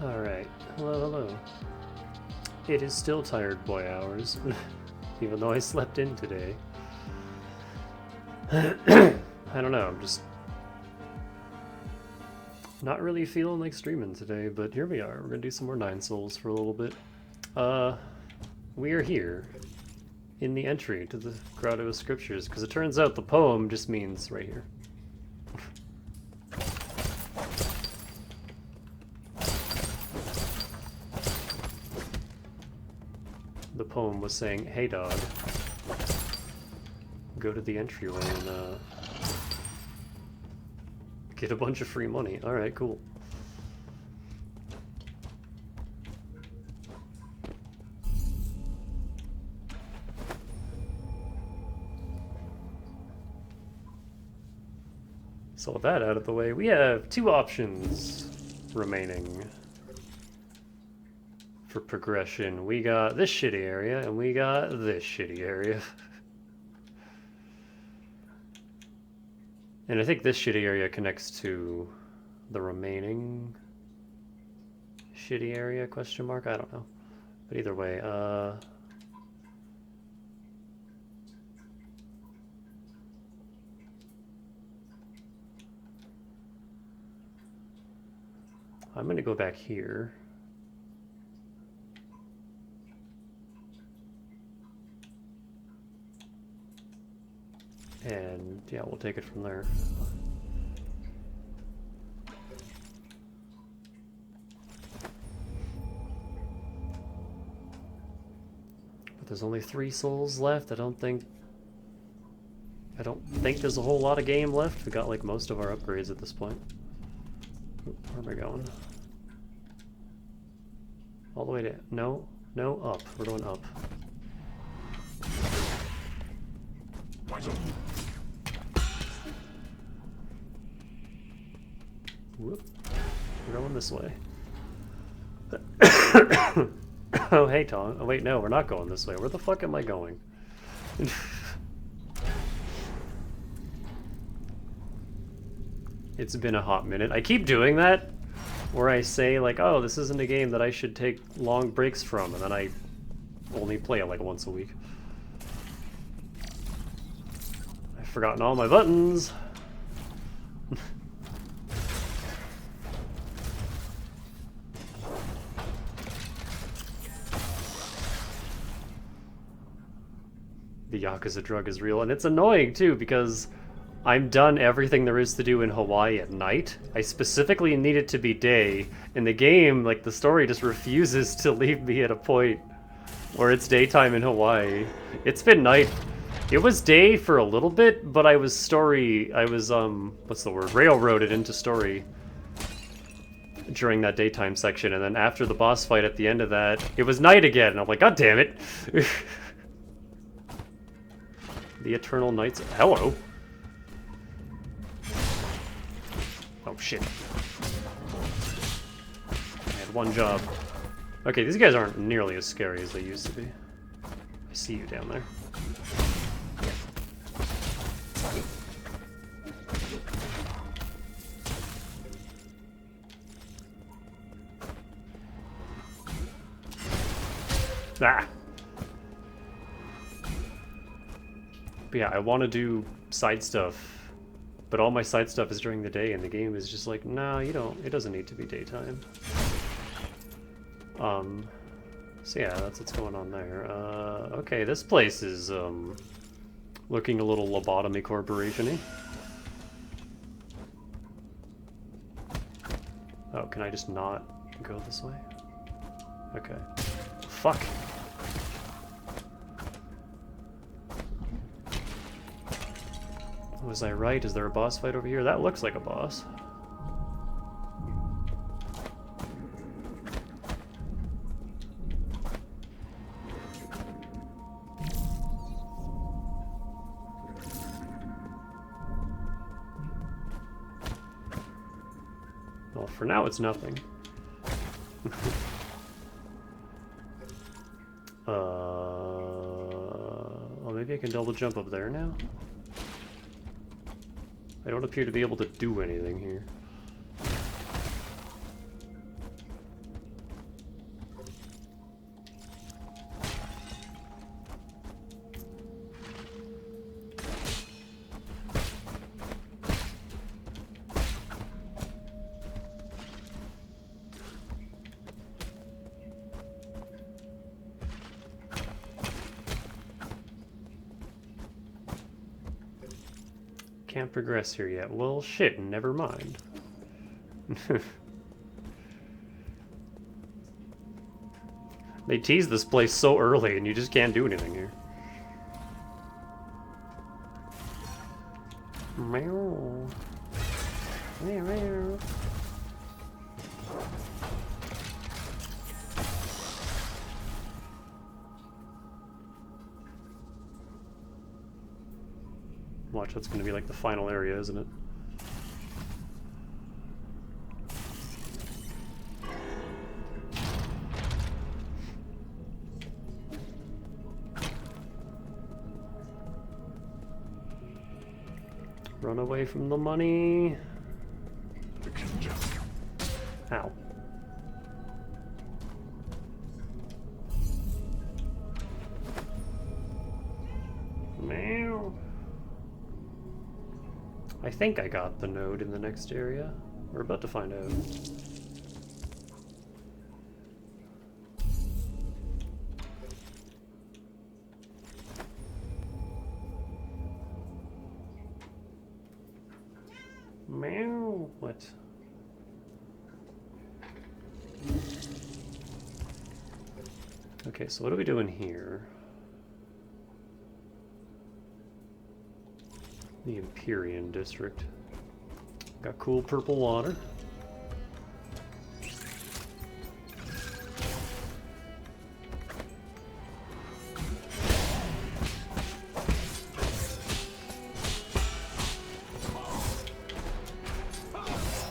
Alright, hello, hello. It is still tired boy hours, even though I slept in today. I don't know, I'm just not really feeling like streaming today, but here we are. We're gonna do some more Nine Souls for a little bit. We are here in the entry to the Grotto of Scriptures, because it turns out the poem just means right here. The poem was saying, hey dog, go to the entryway and get a bunch of free money. Alright, cool. So with that out of the way, we have two options remaining for progression. We got this shitty area, and we got this shitty area. And I think this shitty area connects to the remaining shitty area, question mark? I don't know. But either way, I'm gonna go back here. And yeah, we'll take it from there. But there's only 3 souls left. I don't think there's a whole lot of game left. We got like most of our upgrades at this point. Where am I going? All the way to... No, up. We're going up. Whoop. We're going this way. Oh, hey, Tom. Oh, wait, no, we're not going this way. Where the fuck am I going? It's been a hot minute. I keep doing that, where I say, like, oh, this isn't a game that I should take long breaks from, and then I only play it, like, once a week. I've forgotten all my buttons! The Yakuza drug is real, and it's annoying, too, because I'm done everything there is to do in Hawaii at night. I specifically need it to be day. In the game, like, the story just refuses to leave me at a point where it's daytime in Hawaii. It's been night. It was day for a little bit, but I was, what's the word? Railroaded into story during that daytime section, and then after the boss fight at the end of that, it was night again, and I'm like, god damn it! The Eternal Nights... Hello! Oh, shit. I had one job. Okay, these guys aren't nearly as scary as they used to be. I see you down there. Ah! But yeah, I want to do side stuff, but all my side stuff is during the day, and the game is just like, nah, you don't, it doesn't need to be daytime. So yeah, that's what's going on there. Okay, this place is, looking a little lobotomy corporation-y. Oh, can I just not go this way? Okay. Fuck! Was I right? Is there a boss fight over here? That looks like a boss. Well, for now it's nothing. Well, maybe I can double jump up there now? I don't appear to be able to do anything here. Can't progress here yet. Well, shit, never mind. They tease this place so early and you just can't do anything here. Meow. Meow, meow. Watch, that's gonna be like the final area, isn't it? Run away from the money. Ow. Meow. I think I got the node in the next area. We're about to find out. Meow. What? Okay, so what are we doing here? The Empyrean district. Got cool purple water.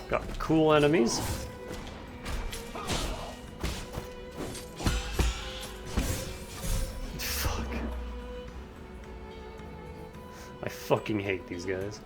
Got cool enemies. Fuck. I fucking hate these guys.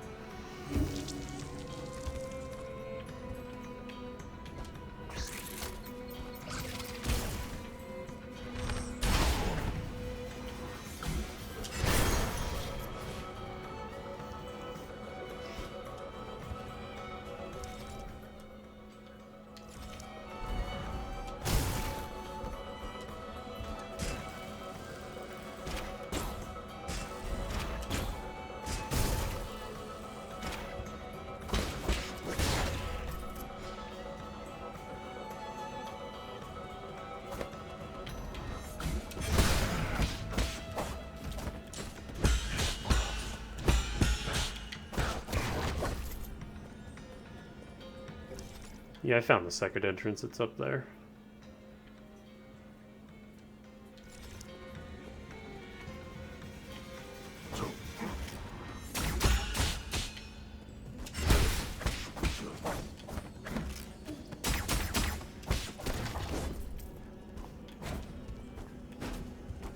Yeah, I found the second entrance. It's up there.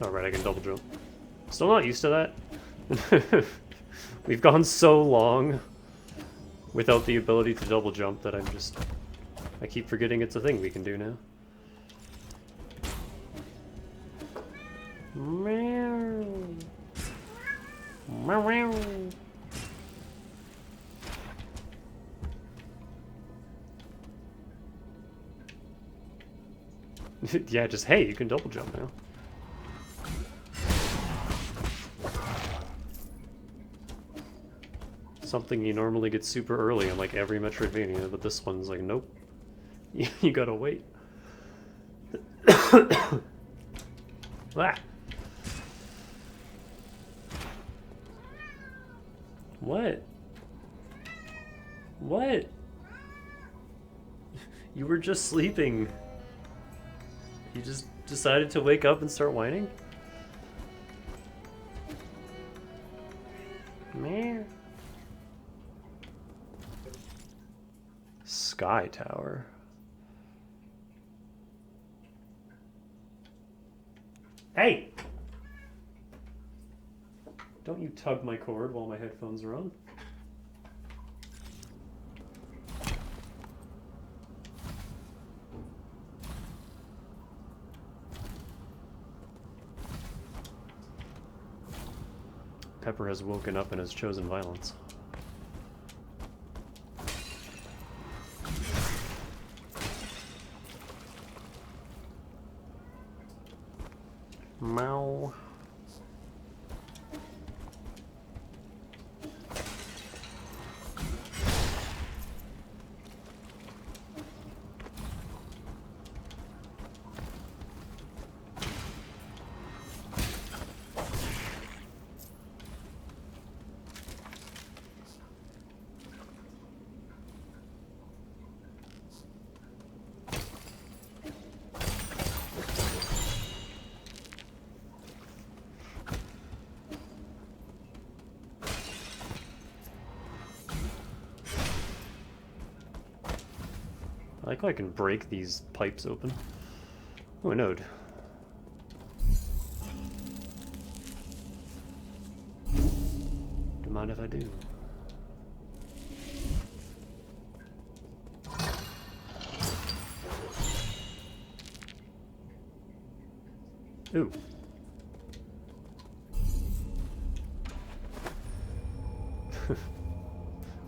Oh, right, I can double jump. Still not used to that. We've gone so long without the ability to double jump that I keep forgetting it's a thing we can do now. Meow. Meow, meow. Yeah, just, hey, you can double jump now. Something you normally get super early in like every Metroidvania, but this one's like, nope. You gotta wait. Ah. What? What? You were just sleeping. You just decided to wake up and start whining? Meh. Sky Tower. Hey! Don't you tug my cord while my headphones are on. Pepper has woken up and has chosen violence. Meow. I like how I can break these pipes open. Oh, a node. Don't mind if I do. Ooh.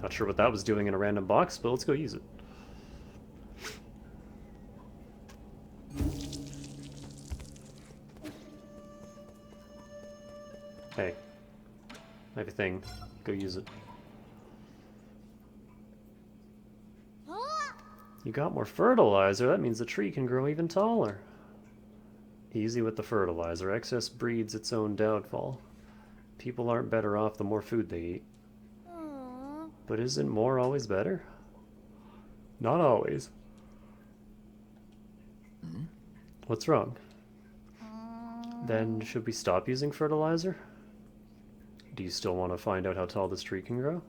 Not sure what that was doing in a random box, but let's go use it. Hey. I have a thing. Go use it. You got more fertilizer. That means the tree can grow even taller. Easy with the fertilizer. Excess breeds its own downfall. People aren't better off the more food they eat. But isn't more always better? Not always. What's wrong? Then should we stop using fertilizer? Do you still want to find out how tall this tree can grow?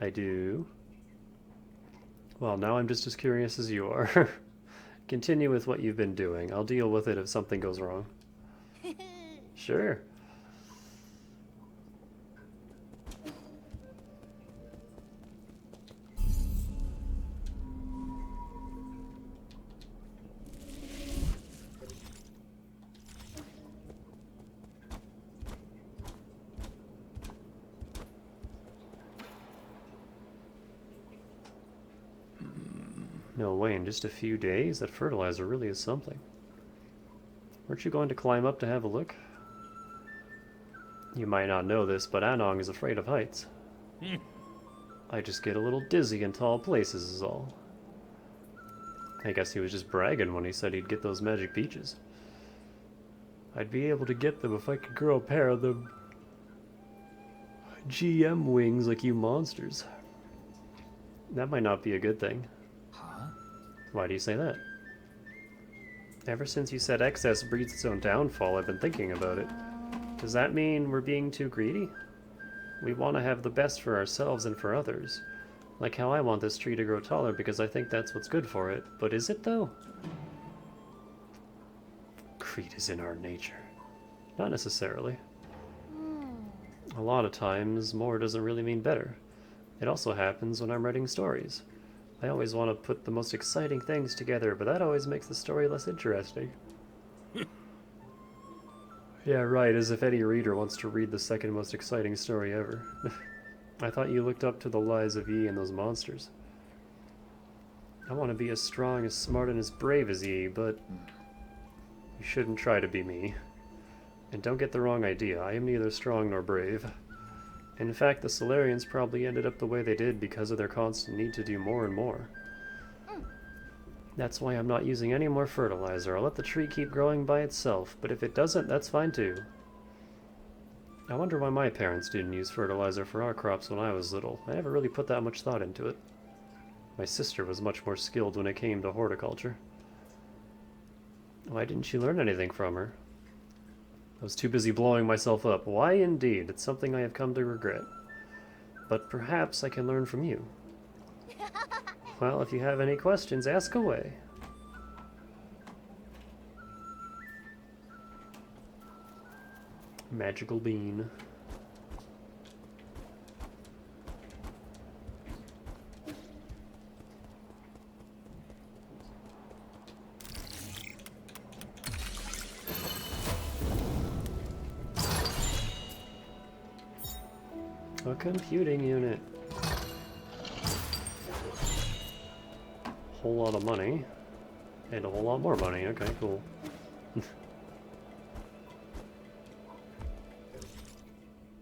I do. Well, now I'm just as curious as you are. Continue with what you've been doing. I'll deal with it if something goes wrong. Sure. No way, in just a few days? That fertilizer really is something. Weren't you going to climb up to have a look? You might not know this, but Anong is afraid of heights. I just get a little dizzy in tall places is all. I guess he was just bragging when he said he'd get those magic peaches. I'd be able to get them if I could grow a pair of them GM wings like you monsters. That might not be a good thing. Why do you say that? Ever since you said excess breeds its own downfall, I've been thinking about it. Does that mean we're being too greedy? We want to have the best for ourselves and for others. Like how I want this tree to grow taller because I think that's what's good for it. But is it though? Greed is in our nature. Not necessarily. A lot of times, more doesn't really mean better. It also happens when I'm writing stories. I always want to put the most exciting things together, but that always makes the story less interesting. Yeah, right, as if any reader wants to read the second most exciting story ever. I thought you looked up to the lies of Yi and those monsters. I want to be as strong, as smart, and as brave as Yi, but you shouldn't try to be me. And don't get the wrong idea, I am neither strong nor brave. In fact, the Solarians probably ended up the way they did because of their constant need to do more and more. That's why I'm not using any more fertilizer. I'll let the tree keep growing by itself, but if it doesn't, that's fine too. I wonder why my parents didn't use fertilizer for our crops when I was little. I never really put that much thought into it. My sister was much more skilled when it came to horticulture. Why didn't you learn anything from her? I was too busy blowing myself up. Why indeed? It's something I have come to regret. But perhaps I can learn from you. Well, if you have any questions, ask away. Magical bean. A computing unit. Whole lot of money. And a whole lot more money. Okay, cool.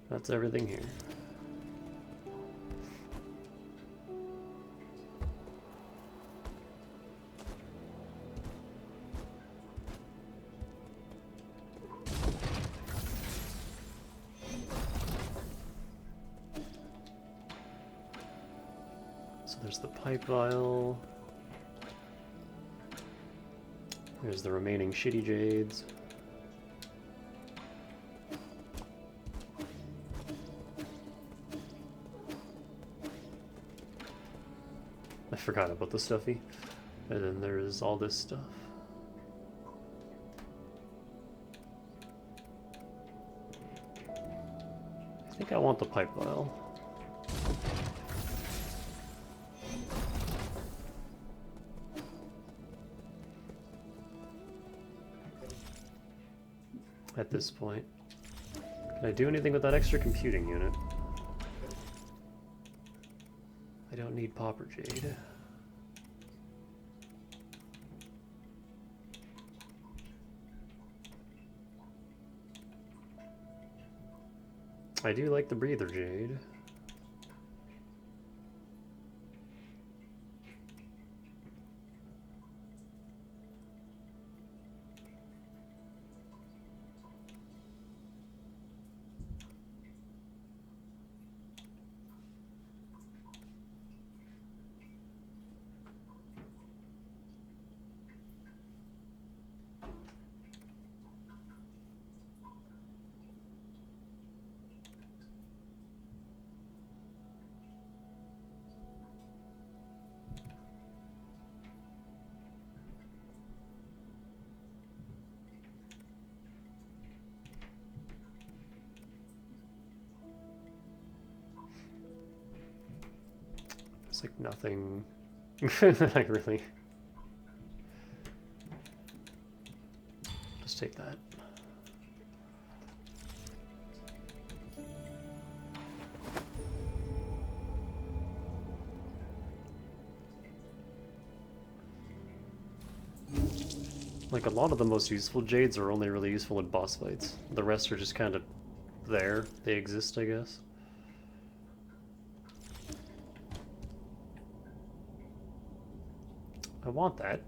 That's everything here. So there's the pipe vial. There's the remaining shitty jades. forgot about the stuffy. And then there's all this stuff. I think I want the pipe vial. At this point. Can I do anything with that extra computing unit? I don't need Pauper Jade. I do like the Breather Jade. It's like nothing. Like really. Just take that. Like a lot of the most useful jades are only really useful in boss fights. The rest are just kind of there. They exist, I guess. I want that.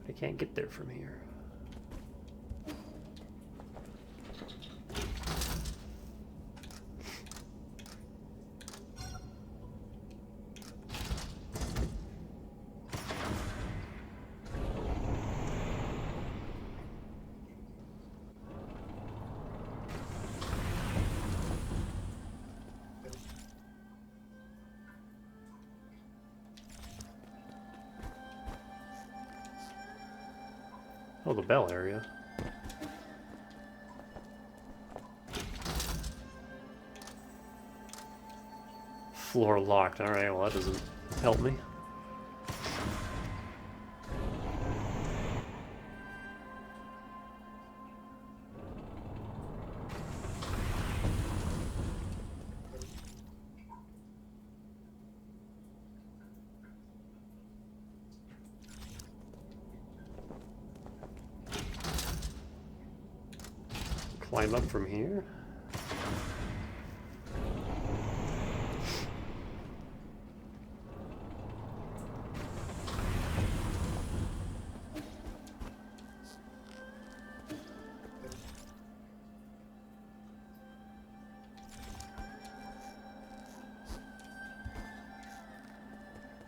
But I can't get there from here. Oh, the bell area. Floor locked. Alright, well that doesn't help me. Climb up from here.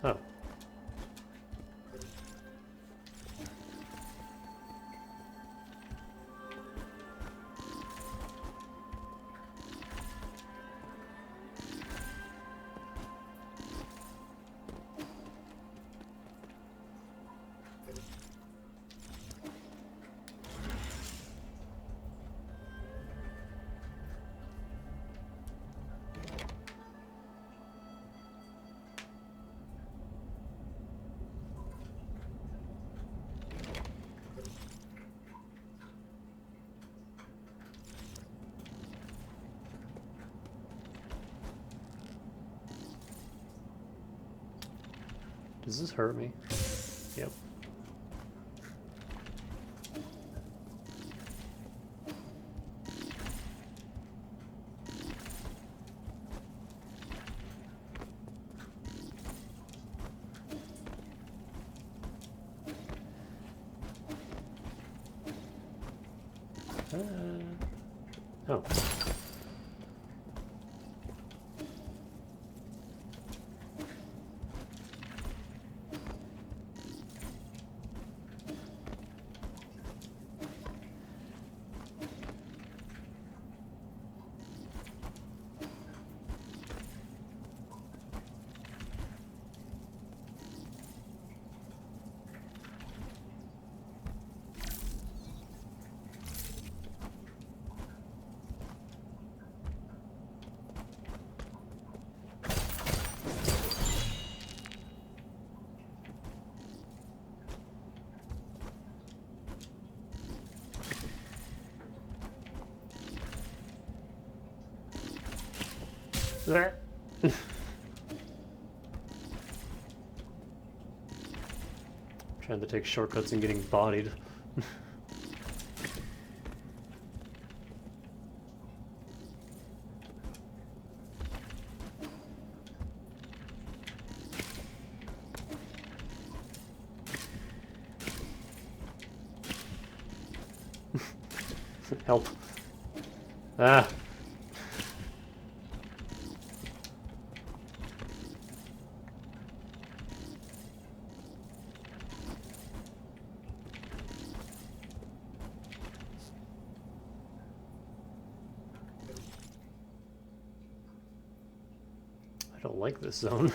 Oh. Does this hurt me? Yep. Oh. Trying to take shortcuts and getting bodied. Help. Ah. I don't like this zone.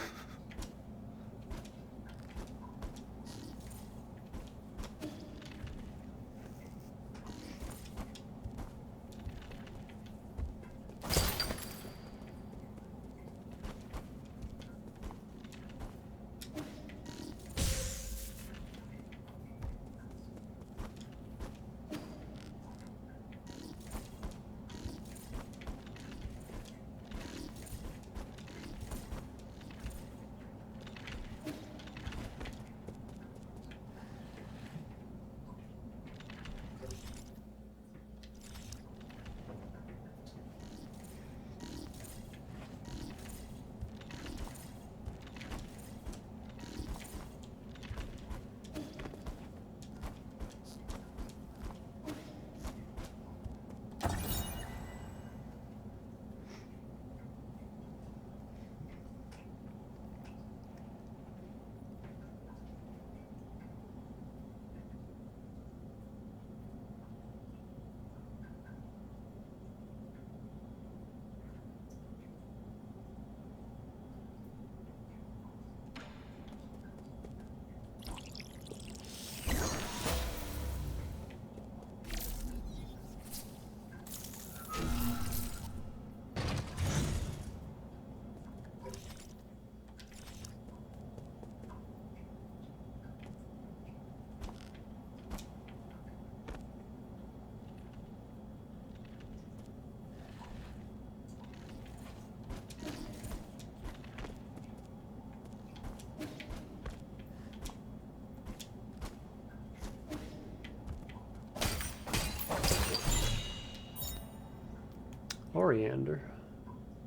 Coriander.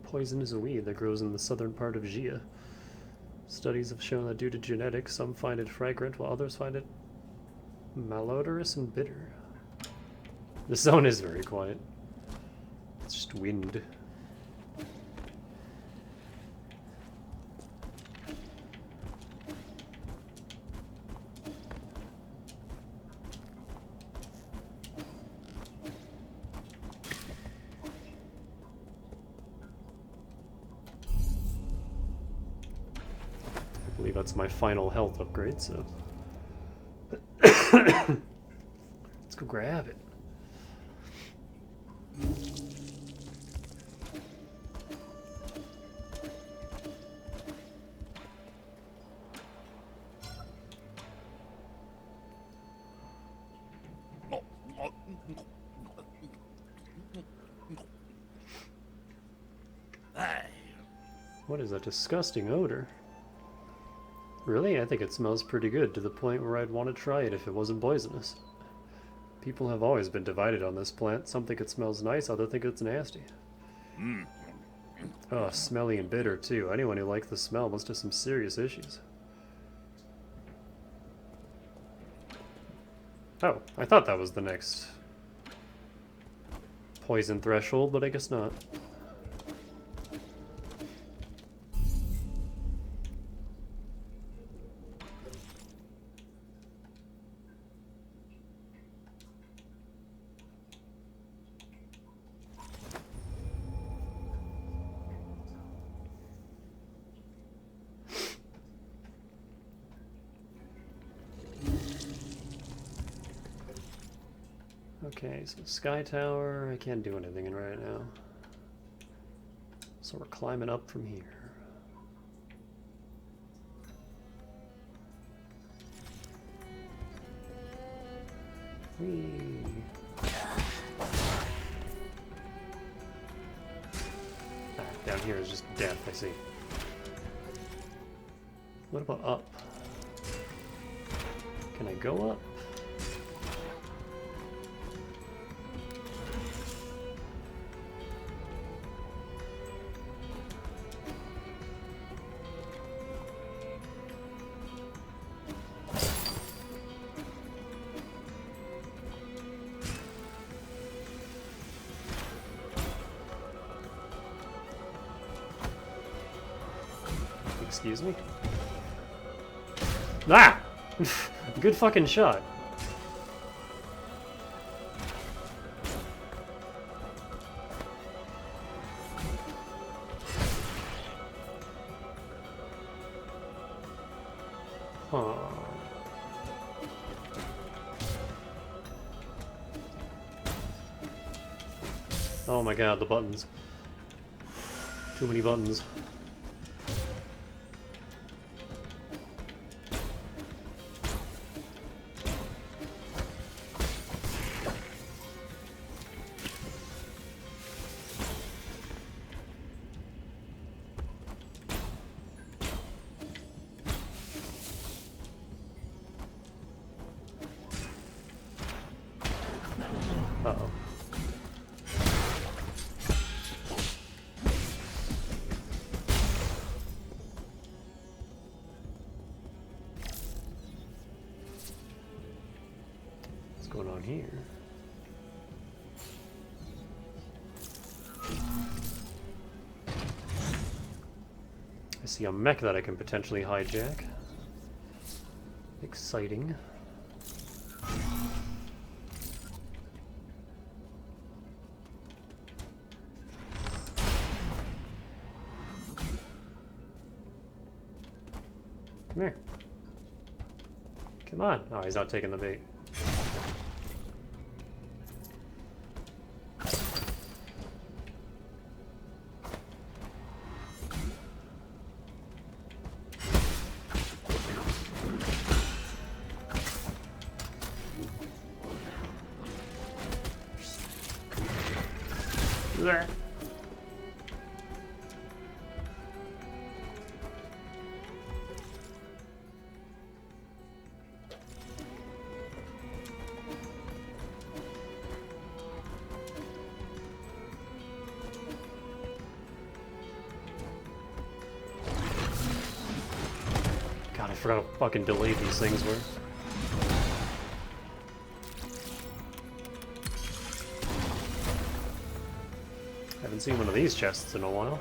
Poison is a weed that grows in the southern part of Gia. Studies have shown that due to genetics, some find it fragrant while others find it malodorous and bitter. The zone is very quiet. It's just wind. I believe that's my final health upgrade, so let's go grab it. What is that disgusting odor? Really? I think it smells pretty good, to the point where I'd want to try it if it wasn't poisonous. People have always been divided on this plant. Some think it smells nice, others think it's nasty. Oh, smelly and bitter too. Anyone who likes the smell must have some serious issues. Oh, I thought that was the next poison threshold, but I guess not. Okay, so Sky Tower, I can't do anything in right now. So we're climbing up from here. Whee. Back down here is just death, I see. What about up? Can I go up? Excuse me? Ah! Good fucking shot. Huh. Oh my god, the buttons. Too many buttons. Uh-oh. What's going on here? I see a mech that I can potentially hijack. Exciting. Come here. Come on. Oh, he's not taking the bait. Blech. God, I forgot how fucking delayed these things were. Haven't seen one of these chests in a while.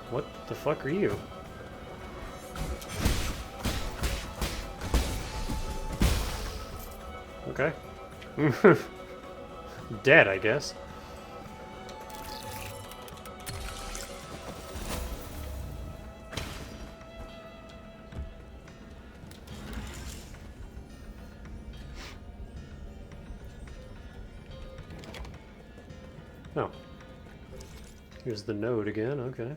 What the fuck are you? Okay. Dead, I guess. Oh. Here's the node again, okay.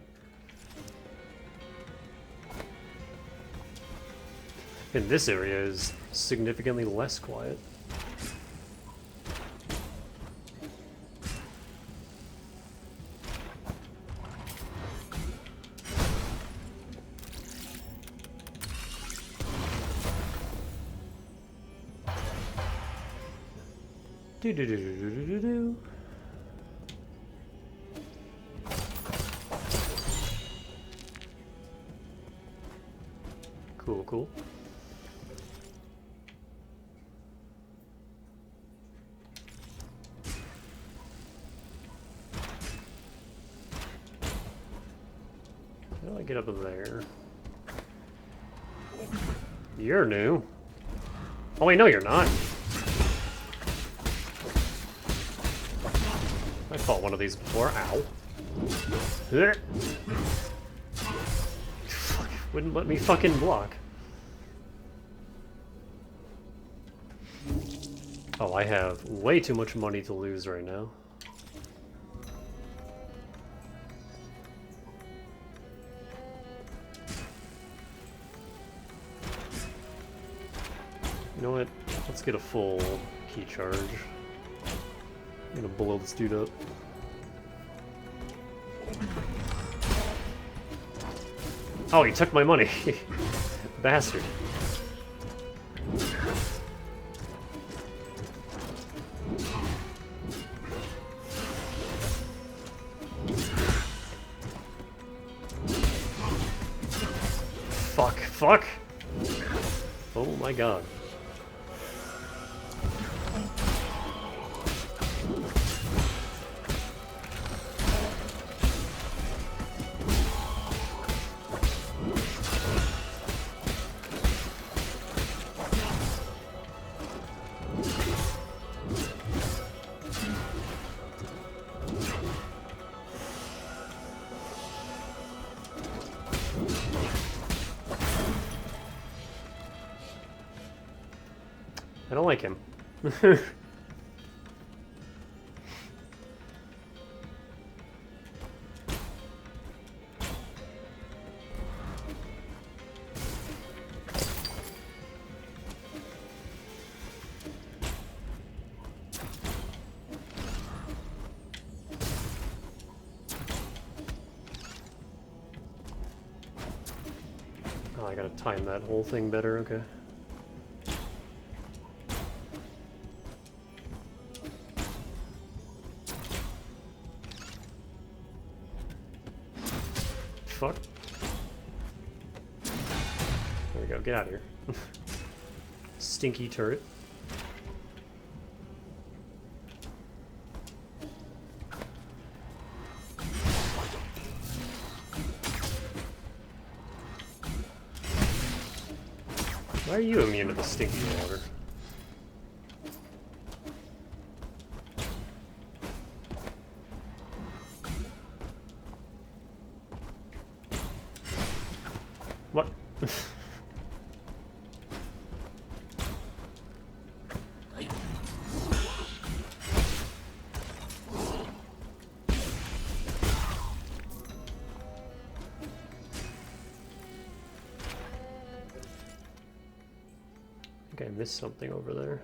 And this area is significantly less quiet. Do-do-do-do-do-do-do. Cool, cool. How do I get up there? You're new. Oh wait, no you're not. I fought one of these before. Ow. Fuck, wouldn't let me fucking block. Oh, I have way too much money to lose right now. know what? Let's get a full key charge. I'm gonna blow this dude up. Oh, he took my money. Bastard. Fuck! Oh my god. I don't like him. Oh, I gotta time that whole thing better, okay. Fuck. There we go, get out of here. Stinky turret. Why are you immune to the stinky water? What? I think I missed something over there.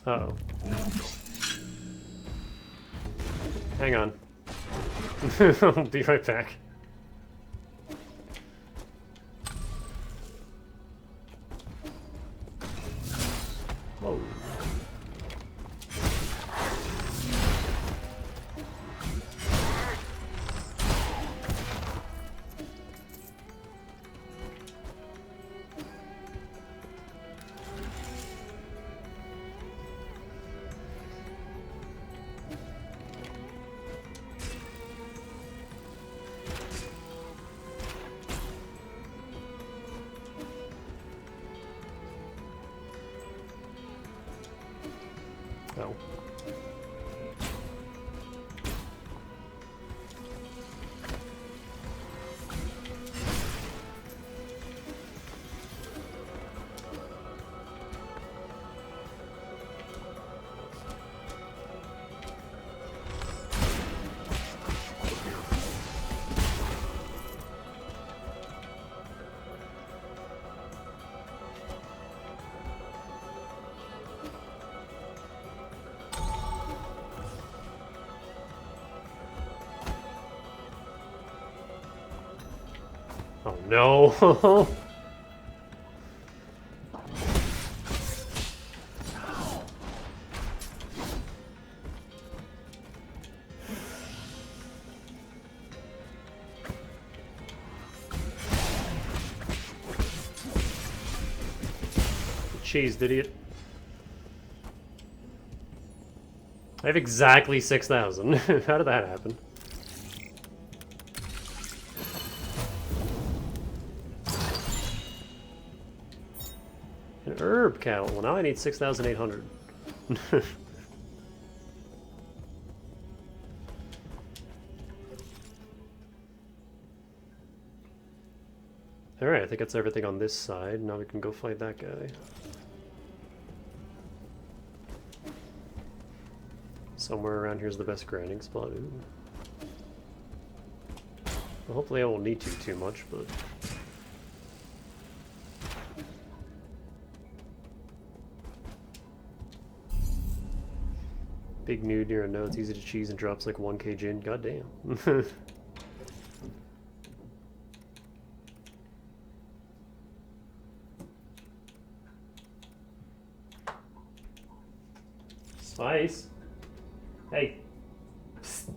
Uh-oh. Hang on. I'll be right back. Whoa. Oh. Oh no! Cheesed, idiot. I have exactly 6,000. How did that happen? An herb cattle. Well, now I need 6,800. Alright, I think that's everything on this side. Now we can go fight that guy. Somewhere around here's the best grinding spot. Ooh. Well, hopefully I won't need to too much, but... Big nude near a node, it's easy to cheese and drops like 1k gin. God damn. Spice? Hey. Psst.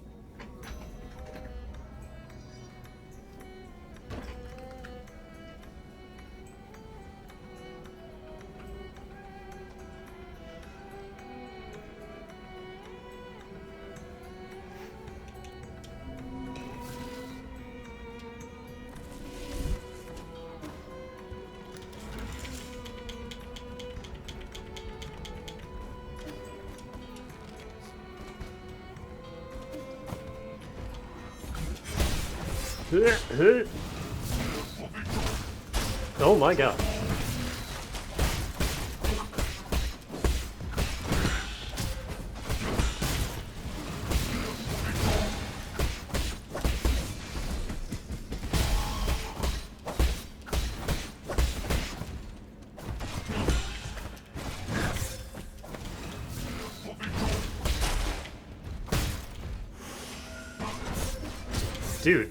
Oh my god. Dude.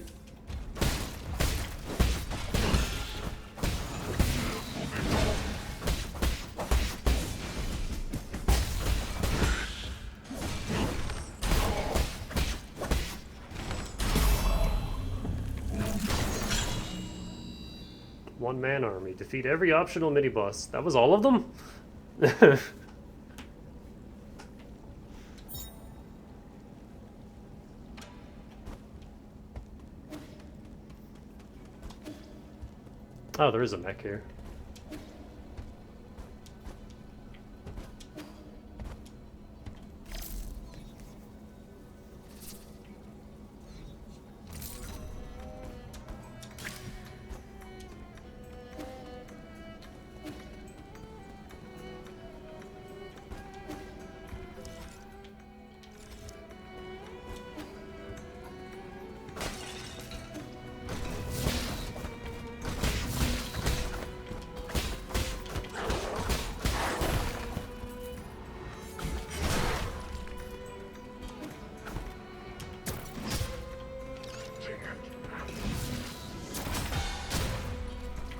One-man army. Defeat every optional mini-boss. That was all of them? Oh, there is a mech here.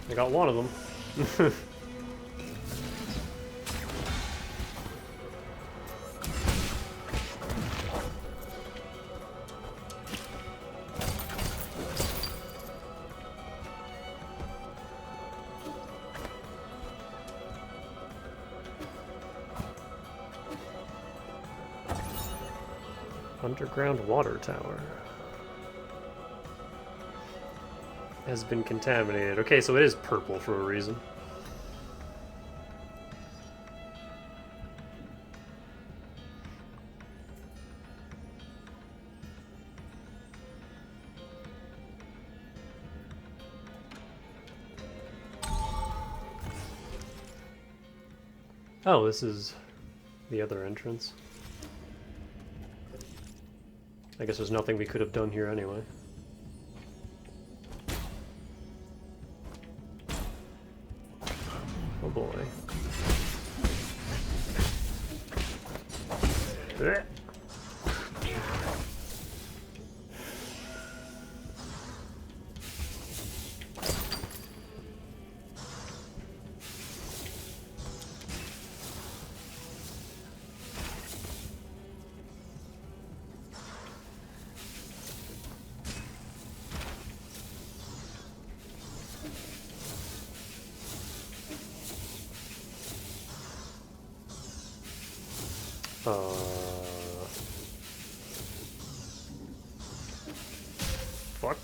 I got one of them. Underground water tower. Has been contaminated. Okay, so it is purple for a reason. Oh, this is the other entrance. I guess there's nothing we could have done here anyway. Oh boy. Fuck.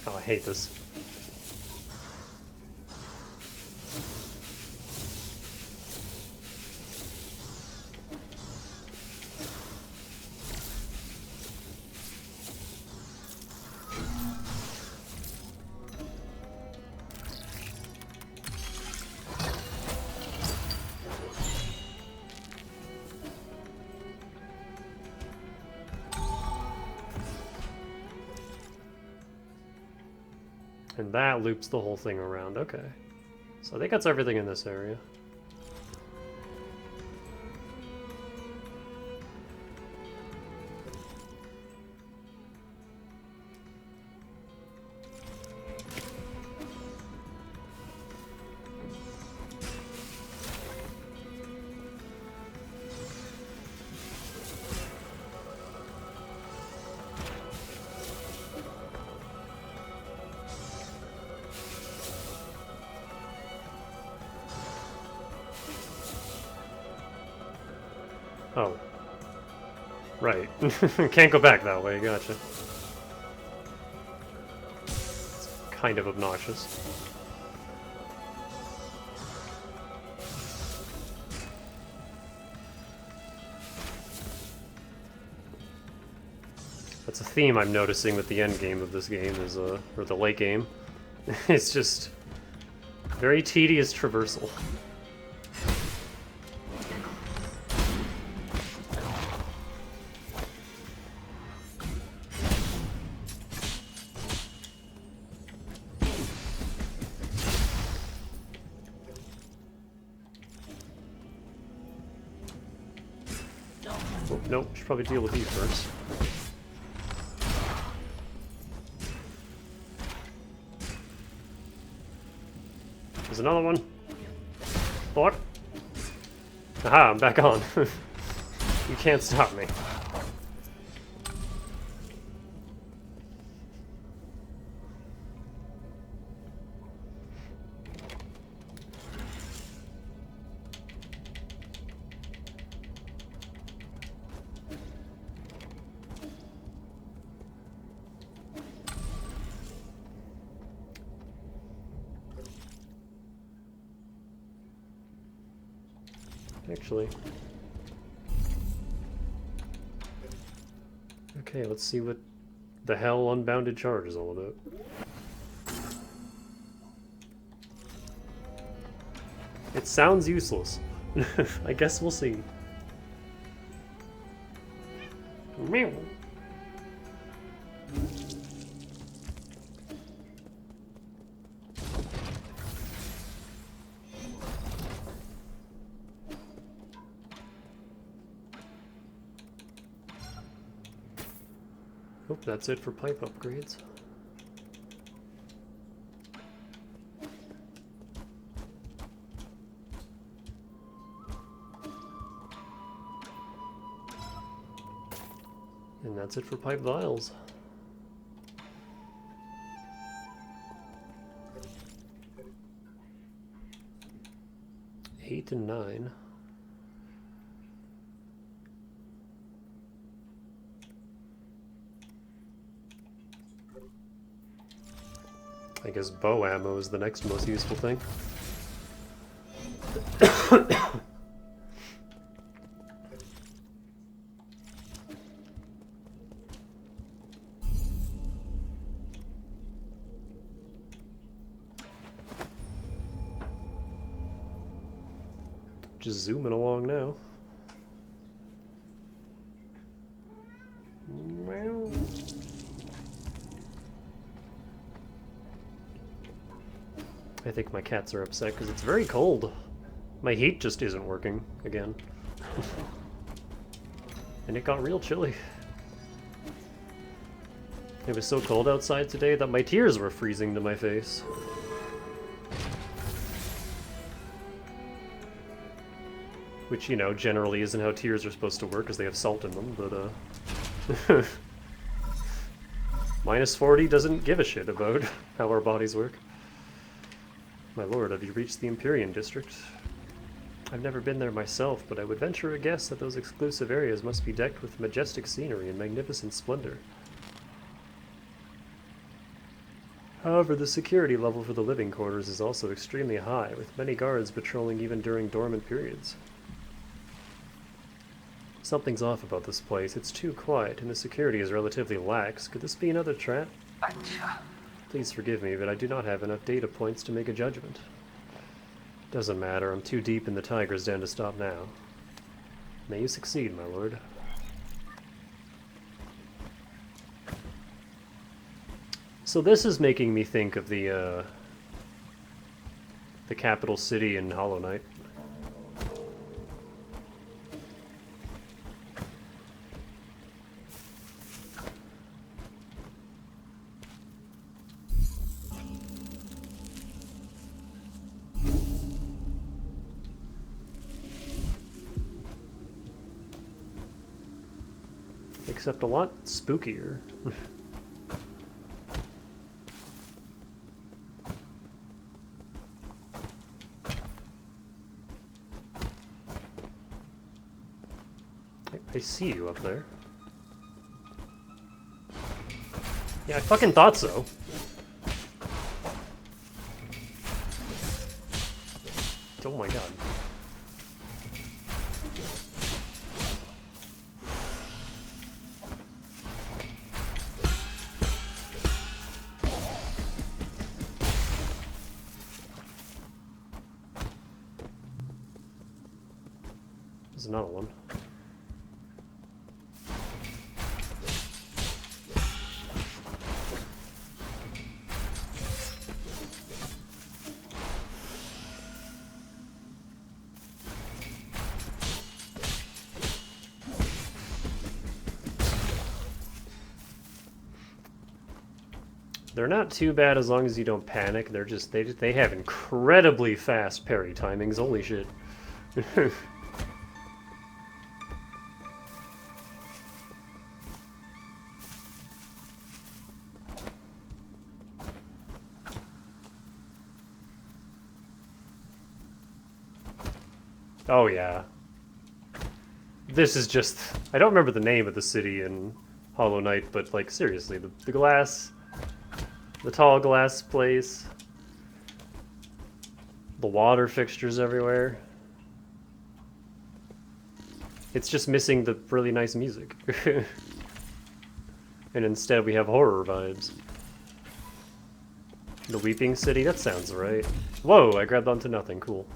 Oh, I hate this. And that loops the whole thing around. Okay. So I think that's everything in this area. Oh. Right. Can't go back that way, gotcha. It's kind of obnoxious. That's a theme I'm noticing with the end game of this game, is or the late game. It's just very tedious traversal. Oh, nope, should probably deal with you first. There's another one. What? Aha, I'm back on. You can't stop me. Actually. Okay, let's see what the hell Unbounded Charge is all about. It sounds useless. I guess we'll see. Meow. Hope that's it for pipe upgrades. And that's it for pipe vials. Eight and 9. I guess bow ammo is the next most useful thing. Just zooming along now. I think my cats are upset because it's very cold. My heat just isn't working again. And it got real chilly. It was so cold outside today that my tears were freezing to my face. Which, you know, generally isn't how tears are supposed to work because they have salt in them, but minus 40 doesn't give a shit about how our bodies work. My lord, have you reached the Empyrean district? I've never been there myself, but I would venture a guess that those exclusive areas must be decked with majestic scenery and magnificent splendor. However, the security level for the living quarters is also extremely high, with many guards patrolling even during dormant periods. Something's off about this place. It's too quiet, and the security is relatively lax. Could this be another trap? Please forgive me, but I do not have enough data points to make a judgment. Doesn't matter, I'm too deep in the tiger's den to stop now. May you succeed, my lord. So this is making me think of the capital city in Hollow Knight. Except a lot spookier. I see you up there. Yeah, I fucking thought so. Oh my god. There's another one. They're not too bad as long as you don't panic. They're just they have incredibly fast parry timings. Holy shit. Oh yeah. This is just I don't remember the name of the city in Hollow Knight, but like seriously, the glass, the tall glass place, the water fixtures everywhere. It's just missing the really nice music. And instead we have horror vibes. The Weeping City, that sounds right. Whoa, I grabbed onto nothing, cool.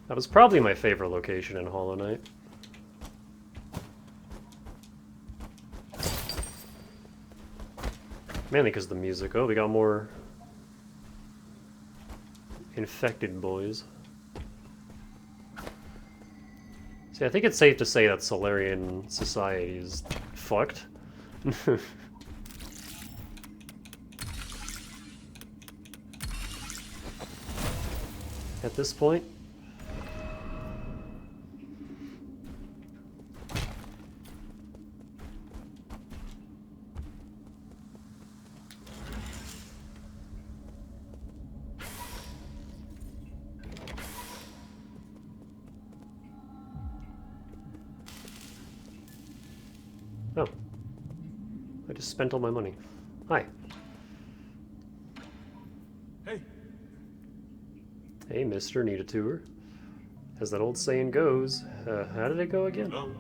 That was probably my favorite location in Hollow Knight. Mainly because of the music. Oh, we got more infected boys. See, I think it's safe to say that Solarian society is fucked. At this point. Oh. I just spent all my money. Hi. Hey. Hey, mister, need a tour? As that old saying goes, how did it go again? No.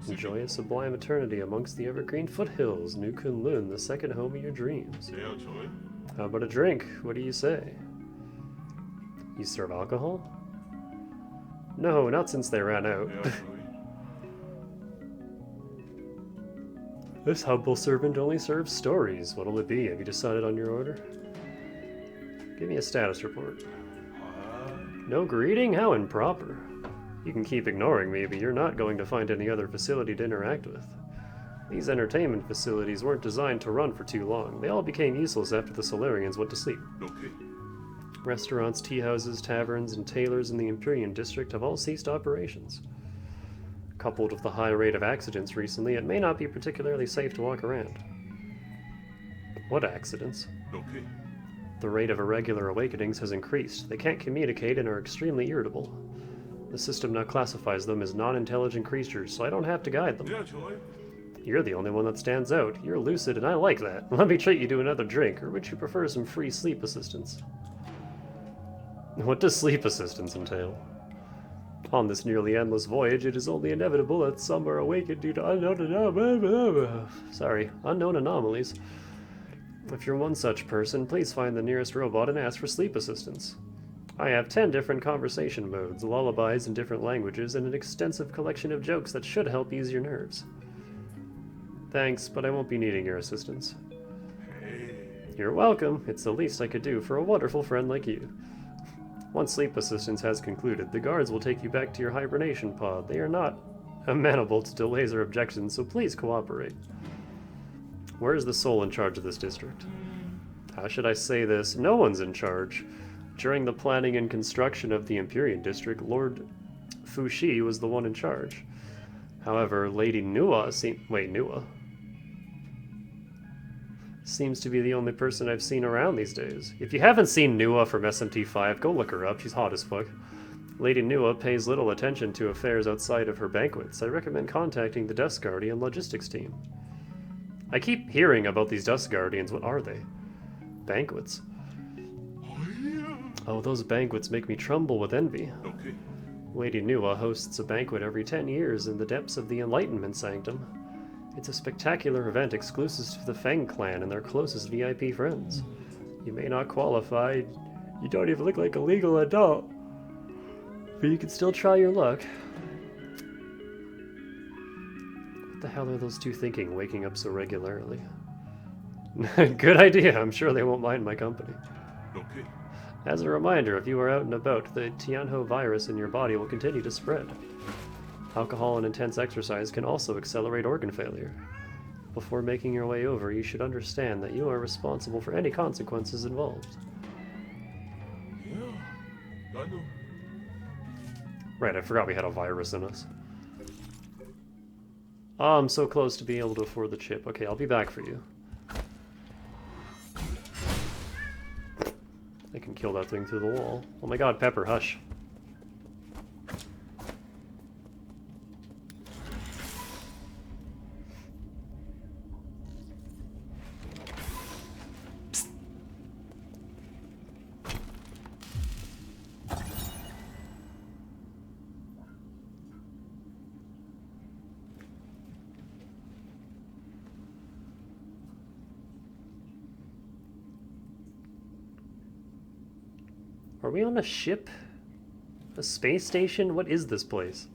Enjoy a sublime eternity amongst the evergreen foothills, New Kunlun, the second home of your dreams. Yeah, Joy. How about a drink? What do you say? You serve alcohol? No, not since they ran out. Yeah, Joy. This humble servant only serves stories. What'll it be? Have you decided on your order? Give me a status report. No greeting? How improper. You can keep ignoring me, but you're not going to find any other facility to interact with. These entertainment facilities weren't designed to run for too long. They all became useless after the Solarians went to sleep. Okay. Restaurants, tea houses, taverns, and tailors in the Empyrean district have all ceased operations. Coupled with the high rate of accidents recently, it may not be particularly safe to walk around. What accidents? Okay. The rate of irregular awakenings has increased. They can't communicate and are extremely irritable. The system now classifies them as non-intelligent creatures, so I don't have to guide them. Yeah, Joy. You're the only one that stands out. You're lucid, and I like that. Let me treat you to another drink, or would you prefer some free sleep assistance? What does sleep assistance entail? On this nearly endless voyage, it is only inevitable that some are awakened due to unknown anomalies. If you're one such person, please find the nearest robot and ask for sleep assistance. I have 10 different conversation modes, lullabies in different languages, and an extensive collection of jokes that should help ease your nerves. Thanks, but I won't be needing your assistance. You're welcome. It's the least I could do for a wonderful friend like you. Once sleep assistance has concluded, the guards will take you back to your hibernation pod. They are not amenable to delays or objections, so please cooperate. Where is the soul in charge of this district? How should I say this? No one's in charge. During the planning and construction of the Empyrean district, Lord Fushi was the one in charge. However, Lady Nua seems to be the only person I've seen around these days. If you haven't seen Nua from SMT5, go look her up. She's hot as fuck. Lady Nua pays little attention to affairs outside of her banquets. I recommend contacting the Dust Guardian logistics team. I keep hearing about these Dust Guardians. What are they? Banquets. Oh, those banquets make me tremble with envy. Okay. Lady Nua hosts a banquet every 10 years in the depths of the Enlightenment Sanctum. It's a spectacular event exclusive to the Feng clan and their closest VIP friends. You may not qualify, you don't even look like a legal adult, but you can still try your luck. What the hell are those two thinking, waking up so regularly? Good idea, I'm sure they won't mind my company. Okay. As a reminder, if you are out and about, the Tianho virus in your body will continue to spread. Alcohol and intense exercise can also accelerate organ failure. Before making your way over, you should understand that you are responsible for any consequences involved. Yeah, I know. Right, I forgot we had a virus in us. Oh, I'm so close to being able to afford the chip. Okay, I'll be back for you. I can kill that thing through the wall. Oh my god, Pepper, hush. Are we on a ship? A space station? What is this place?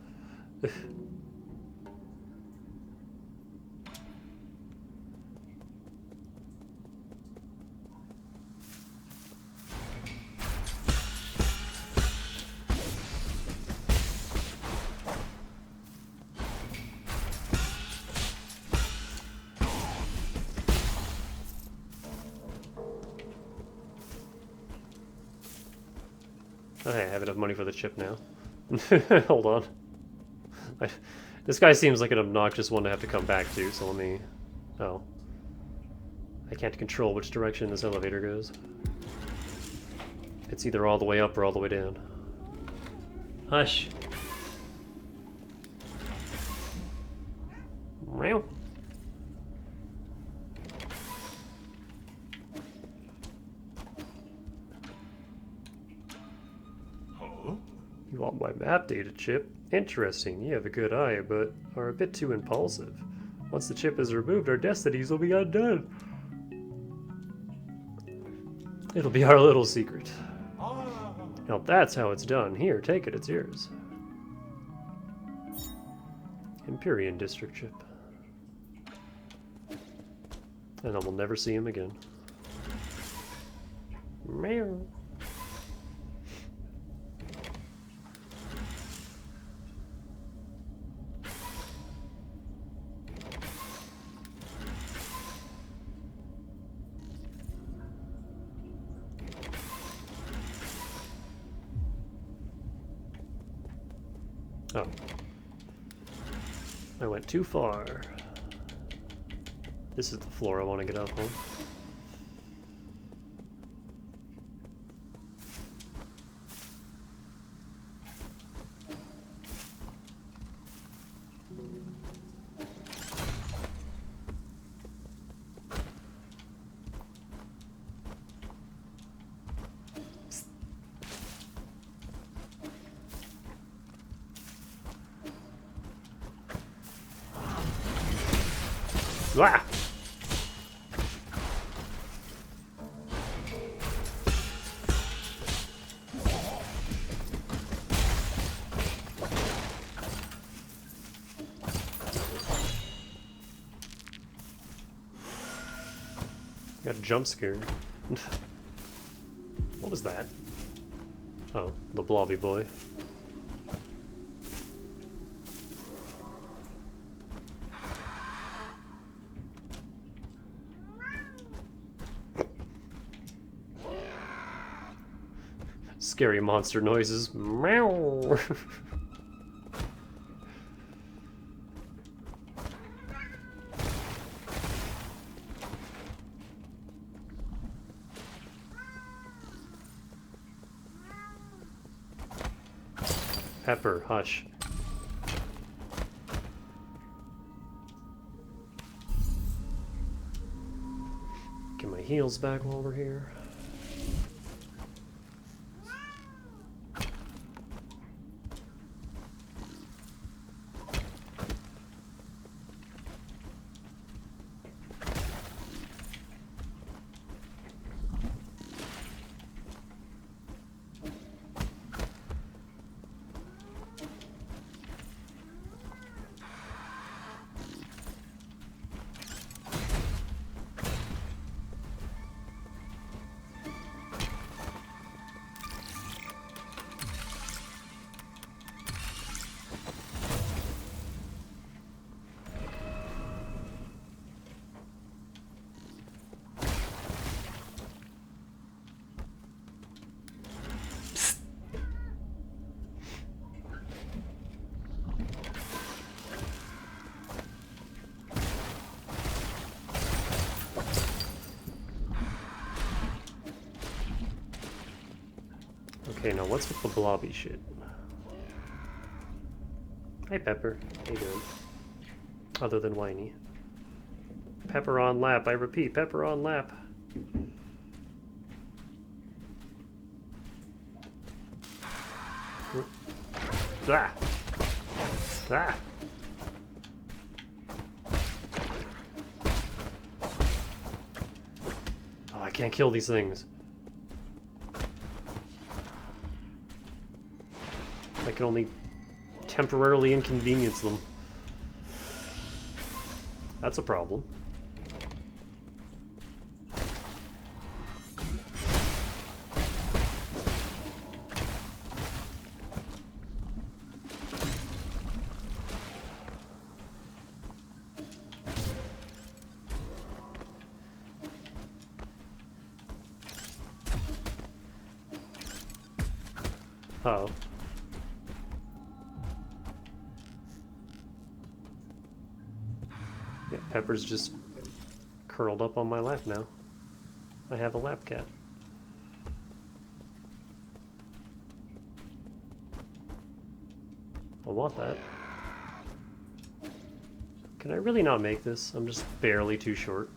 Okay, I have enough money for the chip now. Hold on. This guy seems like an obnoxious one to have to come back to, so let me... Oh. I can't control which direction this elevator goes. It's either all the way up or all the way down. Hush. Meow. You want my map data chip? Interesting, you have a good eye, but are a bit too impulsive. Once the chip is removed, our destinies will be undone. It'll be our little secret. Now that's how it's done. Here, take it, it's yours. Empyrean district chip. And I will never see him again. Meow. Oh. I went too far. This is the floor I want to get up on. Ah! Got a jump scare. What was that? Oh, the blobby boy. Scary monster noises. Meow. Pepper, hush. Get my heals back while we're here. Okay, now what's with the blobby shit? Hi, Pepper. How you doing? Other than whiny. Pepper on lap. I repeat, Pepper on lap. Ah! Ah! Oh, I can't kill these things. I can only temporarily inconvenience them. That's a problem. Uh-oh. Yeah, Pepper's just curled up on my lap now. I have a lap cat. I want that. Can I really not make this? I'm just barely too short.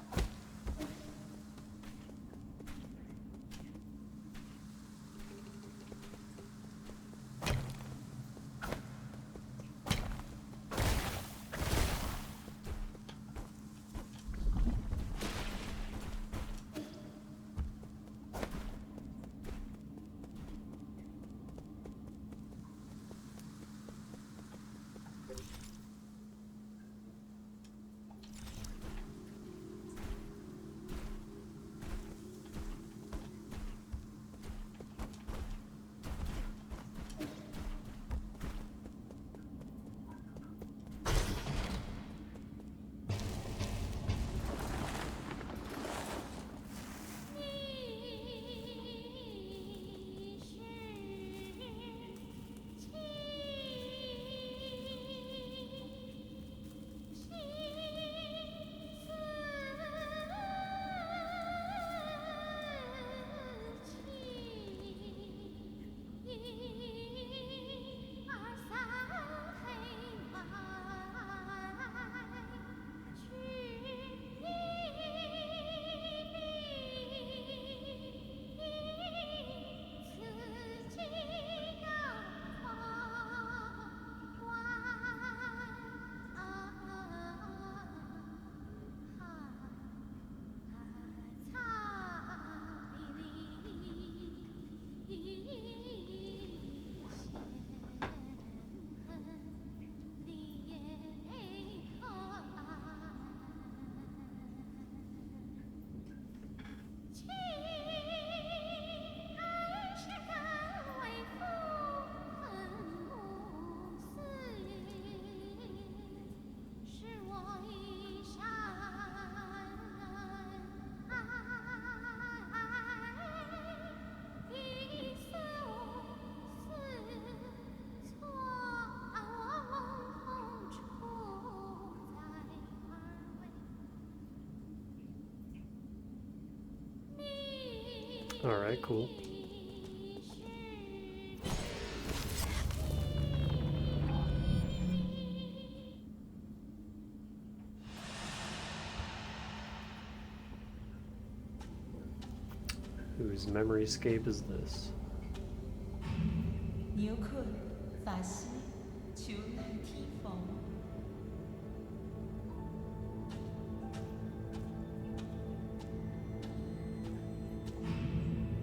Alright, cool. Whose memoryscape is this? 牛困法师求难提防，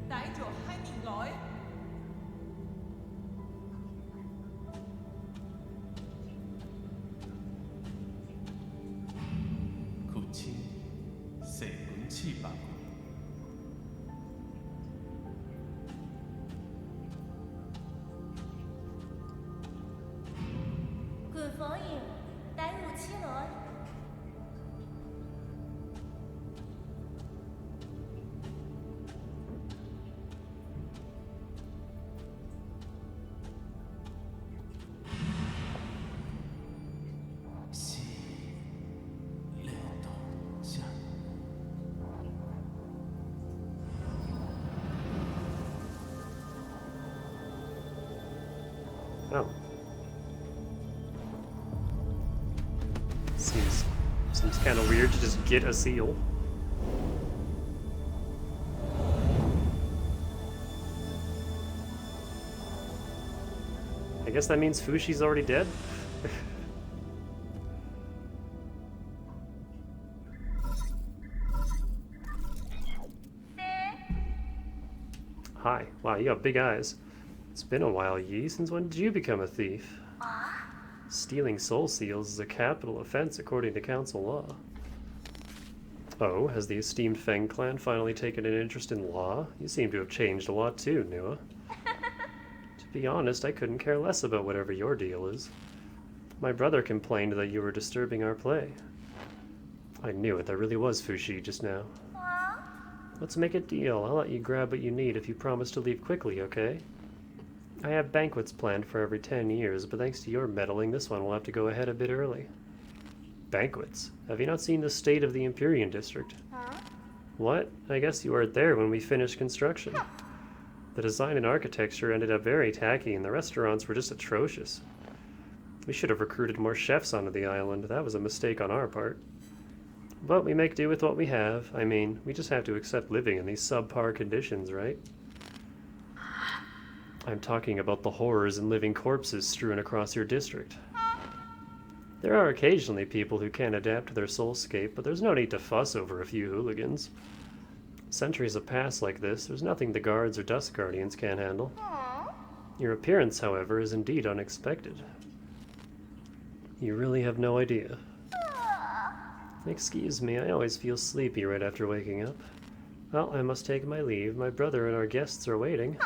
帶咗閪年來，苦亲，谁本气吧？管防营，带武器來。是流动下。 Oh. Seems kind of weird to just get a seal. I guess that means Fushi's already dead? Hi. Wow, you got big eyes. It's been a while, Yi. Since when did you become a thief? Stealing soul seals is a capital offense according to council law. Oh, has the esteemed Feng clan finally taken an interest in law? You seem to have changed a lot too, Nua. To be honest, I couldn't care less about whatever your deal is. My brother complained that you were disturbing our play. I knew it, that really was Fushi just now. Let's make a deal. I'll let you grab what you need if you promise to leave quickly, okay? I have banquets planned for every 10 years, but thanks to your meddling, this one will have to go ahead a bit early. Banquets? Have you not seen the state of the Empyrean district? What? I guess you weren't there when we finished construction. The design and architecture ended up very tacky, and the restaurants were just atrocious. We should have recruited more chefs onto the island. That was a mistake on our part. But we make do with what we have. I mean, we just have to accept living in these subpar conditions, right? I'm talking about the horrors and living corpses strewn across your district. There are occasionally people who can't adapt to their soulscape, but there's no need to fuss over a few hooligans. Centuries have passed like this, there's nothing the guards or dust guardians can't handle. Your appearance, however, is indeed unexpected. You really have no idea. Excuse me, I always feel sleepy right after waking up. Well, I must take my leave. My brother and our guests are waiting.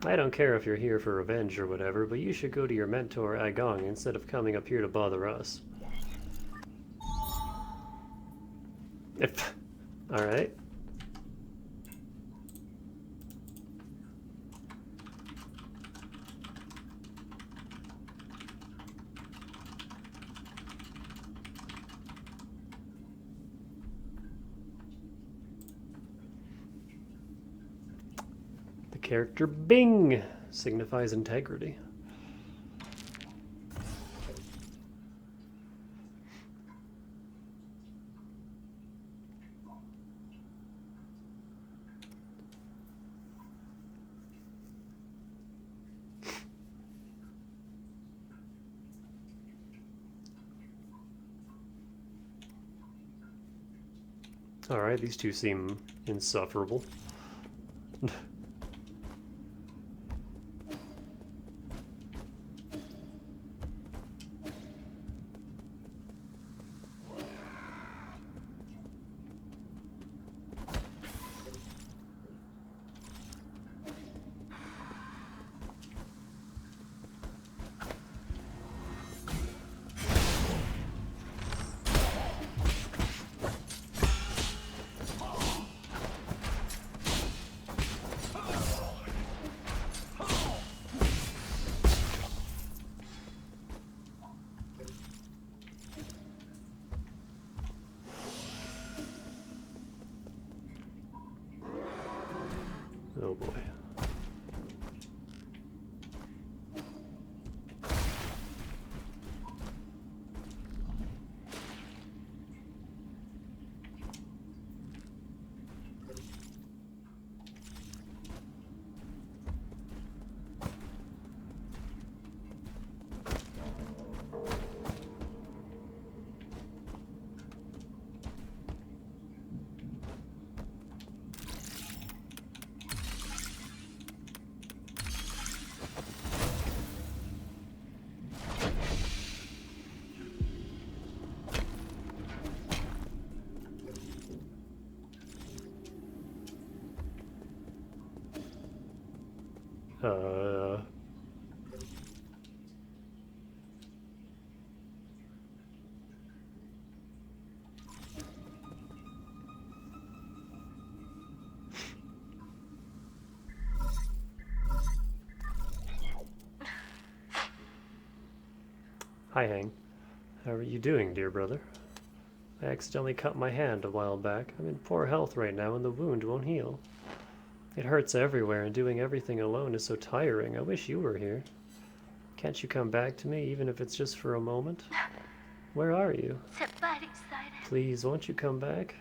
I don't care if you're here for revenge or whatever, but you should go to your mentor, Agong, instead of coming up here to bother us. Alright. Character Bing signifies integrity. All right, these two seem insufferable. oh boy. Uh... Hi, Hang. How are you doing, dear brother? I accidentally cut my hand a while back. I'm in poor health right now and the wound won't heal. It hurts everywhere and doing everything alone is so tiring. I wish you were here. Can't you come back to me, even if it's just for a moment? Where are you? Please, won't you come back?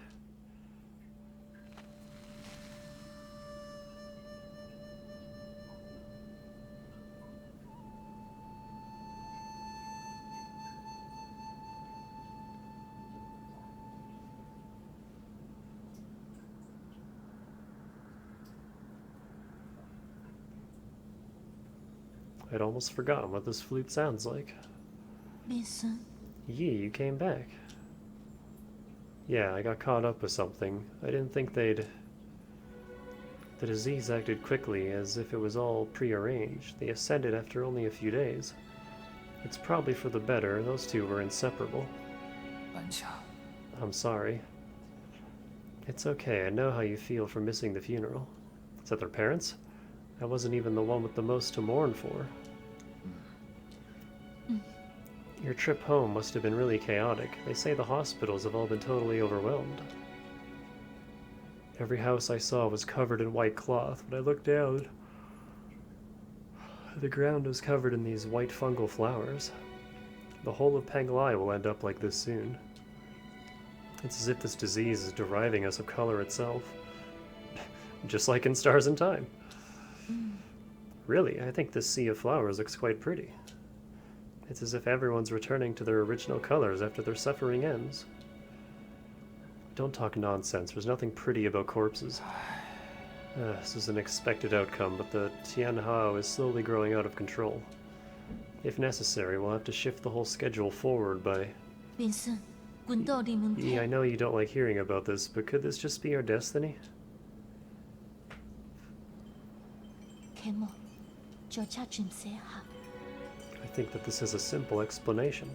I'd almost forgotten what this flute sounds like. Vincent, Yee, you came back. Yeah, I got caught up with something. I didn't think they'd... The disease acted quickly, as if it was all prearranged. They ascended after only a few days. It's probably for the better. Those two were inseparable. 蓝霞， I'm sorry. It's okay, I know how you feel for missing the funeral. Is that their parents? I wasn't even the one with the most to mourn for. Your trip home must have been really chaotic. They say the hospitals have all been totally overwhelmed. Every house I saw was covered in white cloth. When I looked down, the ground was covered in these white fungal flowers. The whole of Penglai will end up like this soon. It's as if this disease is deriving us of color itself. Just like in Stars in Time. Really, I think this sea of flowers looks quite pretty. It's as if everyone's returning to their original colors after their suffering ends. Don't talk nonsense, there's nothing pretty about corpses. This is an expected outcome, but the Tianhao is slowly growing out of control. If necessary, we'll have to shift the whole schedule forward by... Vincent, quân đội đi mừng I thế. know you don't like hearing about this, but could this just be our destiny? Kemo, cho cha chuyện sẽ hả? I think that this has a simple explanation.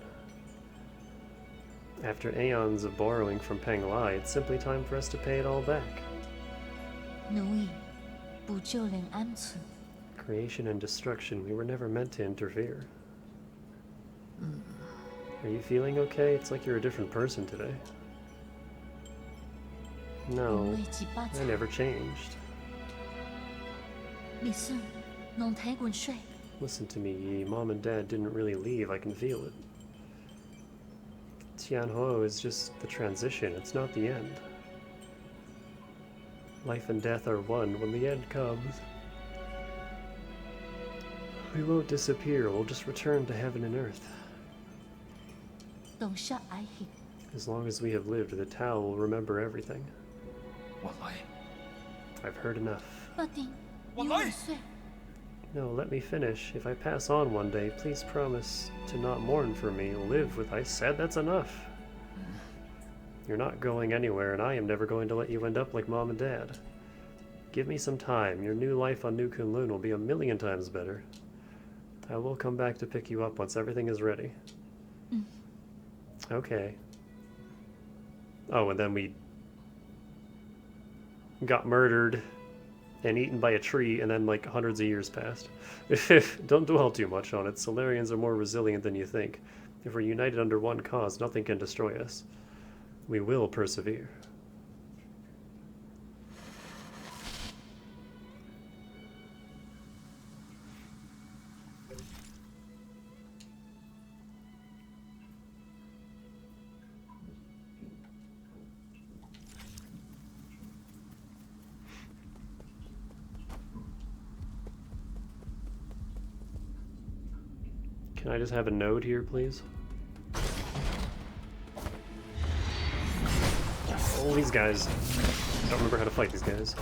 After aeons of borrowing from Penglai, it's simply time for us to pay it all back. Núi, bù cho lên an存. Creation and destruction, we were never meant to interfere. Are you feeling okay? It's like you're a different person today. No, Người chỉ ba I cha. never changed. Vincent, non thấy quân suy. Listen to me, Yi. Mom and Dad didn't really leave, I can feel it. Tianhuo is just the transition, it's not the end. Life and death are one when the end comes. We won't disappear, we'll just return to heaven and earth. Đồng sát ái hiệp. As long as we have lived, the Tao will remember everything. 我来， I've heard enough. Ba tin, What yêu life? quân suy. No, let me finish. If I pass on one day, please promise to not mourn for me. Live with I said that's enough. You're not going anywhere, and I am never going to let you end up like Mom and Dad. Give me some time. Your new life on New Kunlun will be a million times better. I will come back to pick you up once everything is ready. Okay. Oh, and then we got murdered and eaten by a tree, and then like hundreds of years passed. Don't dwell too much on it. Solarians are more resilient than you think. If we're united under one cause, nothing can destroy us. We will persevere. Can I just have a node here, please? All these guys. I don't remember how to fight these guys.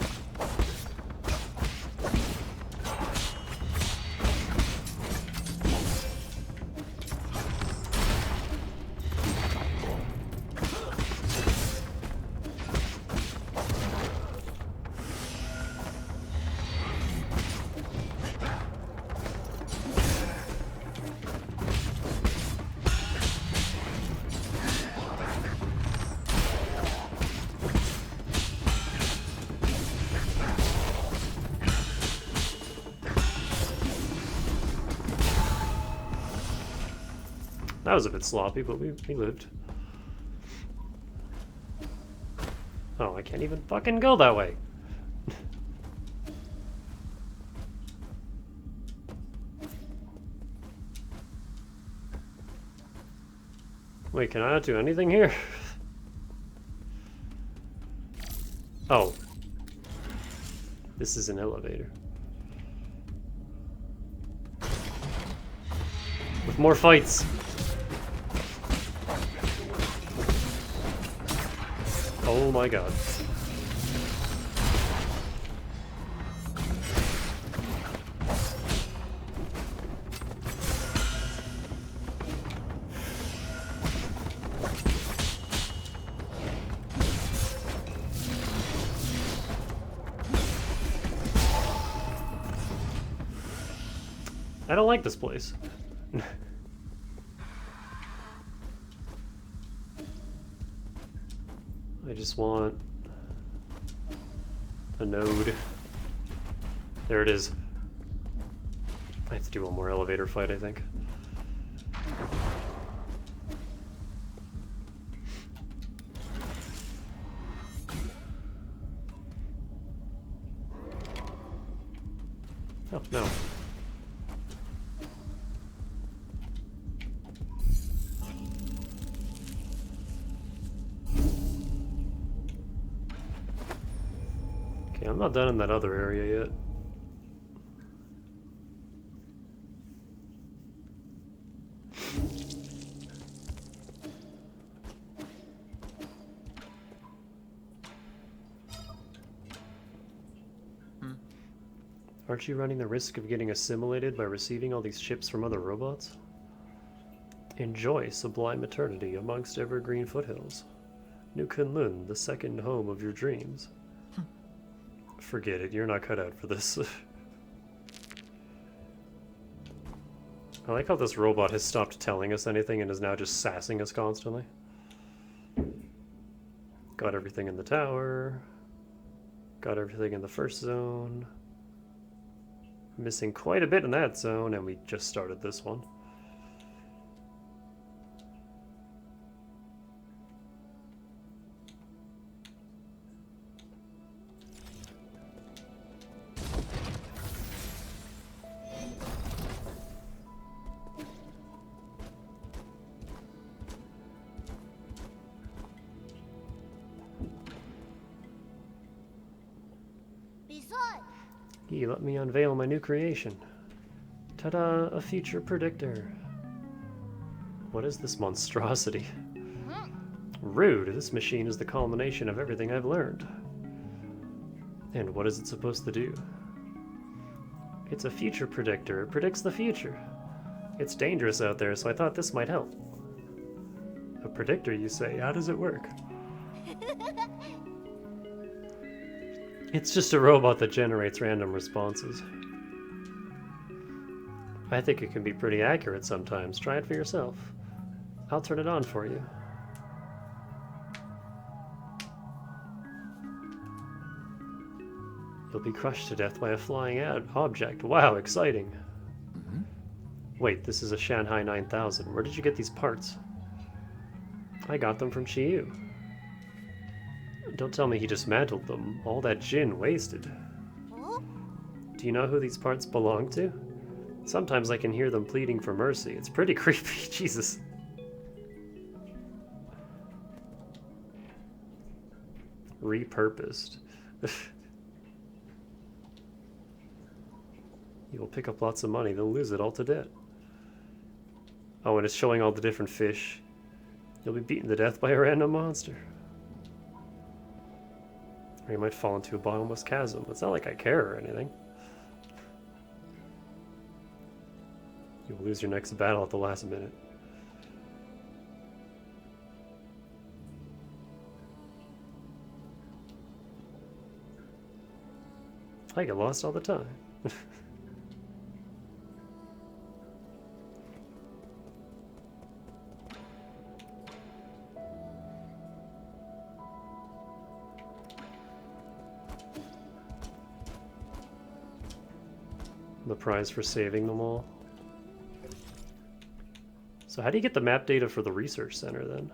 That was a bit sloppy, but we lived. Oh, I can't even fucking go that way. Wait, can I not do anything here? Oh. This is an elevator. With more fights. Oh my god. I don't like this place. I just want a node. There it is. I have to do one more elevator fight, I think. Oh, no. Okay, I'm not done in that other area yet. Aren't you running the risk of getting assimilated by receiving all these chips from other robots? Enjoy sublime eternity amongst evergreen foothills. New Kunlun, the second home of your dreams. Forget it, you're not cut out for this. I like how this robot has stopped telling us anything and is now just sassing us constantly. Got everything in the tower. Got everything in the first zone. Missing quite a bit in that zone, and we just started this one. Let me unveil my new creation. Ta-da, a future predictor. What is this monstrosity? Rude, this machine is the culmination of everything I've learned. And what is it supposed to do? It's a future predictor. It predicts the future. It's dangerous out there, so I thought this might help. A predictor, you say? How does it work? It's just a robot that generates random responses. I think it can be pretty accurate sometimes. Try it for yourself. I'll turn it on for you. You'll be crushed to death by a flying object. Wow, exciting. Wait, this is a Shanghai 9000. Where did you get these parts? I got them from Chiyu. Don't tell me he dismantled them. All that gin wasted. Do you know who these parts belong to? Sometimes I can hear them pleading for mercy. It's pretty creepy. Jesus. Repurposed. You will pick up lots of money, then lose it all to debt. Oh, and it's showing all the different fish. You'll be beaten to death by a random monster. Or you might fall into a bottomless chasm. It's not like I care or anything. You'll lose your next battle at the last minute. I get lost all the time. The prize for saving them all. So how do you get the map data for the research center then?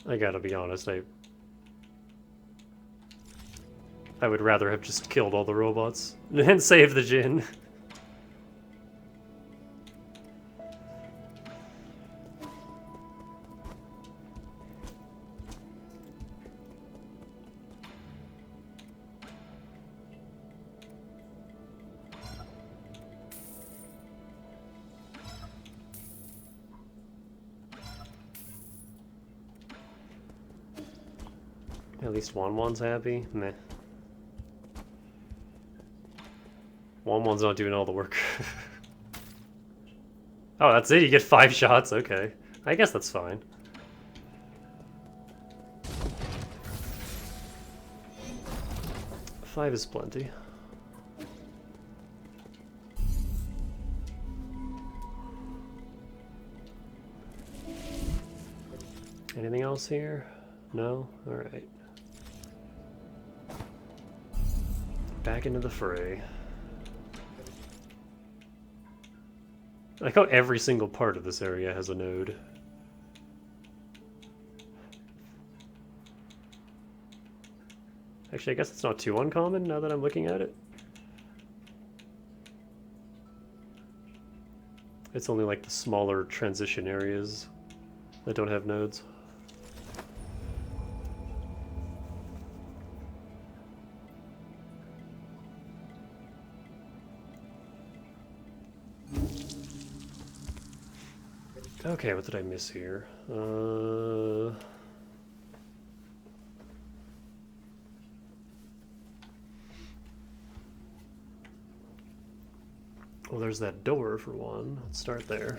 I gotta be honest, I would rather have just killed all the robots and saved the Jinn. At least Wan's happy. Meh. Wan's not doing all the work. Oh, that's it? You get 5 shots? Okay. I guess that's fine. Five is plenty. Anything else here? No? Alright. Back into the fray. I like how every single part of this area has a node. Actually, I guess it's not too uncommon now that I'm looking at it. It's only like the smaller transition areas that don't have nodes. Okay, what did I miss here? Well, there's that door for one. Let's start there.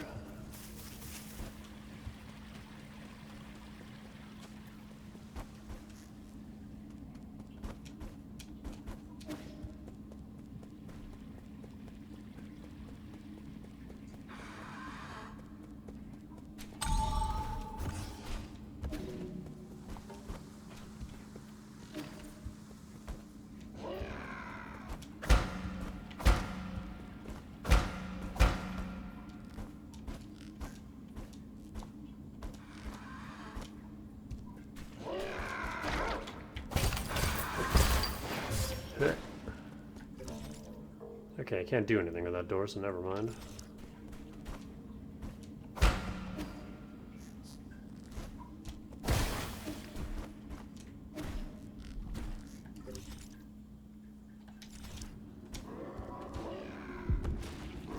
Okay, I can't do anything with that door, so never mind.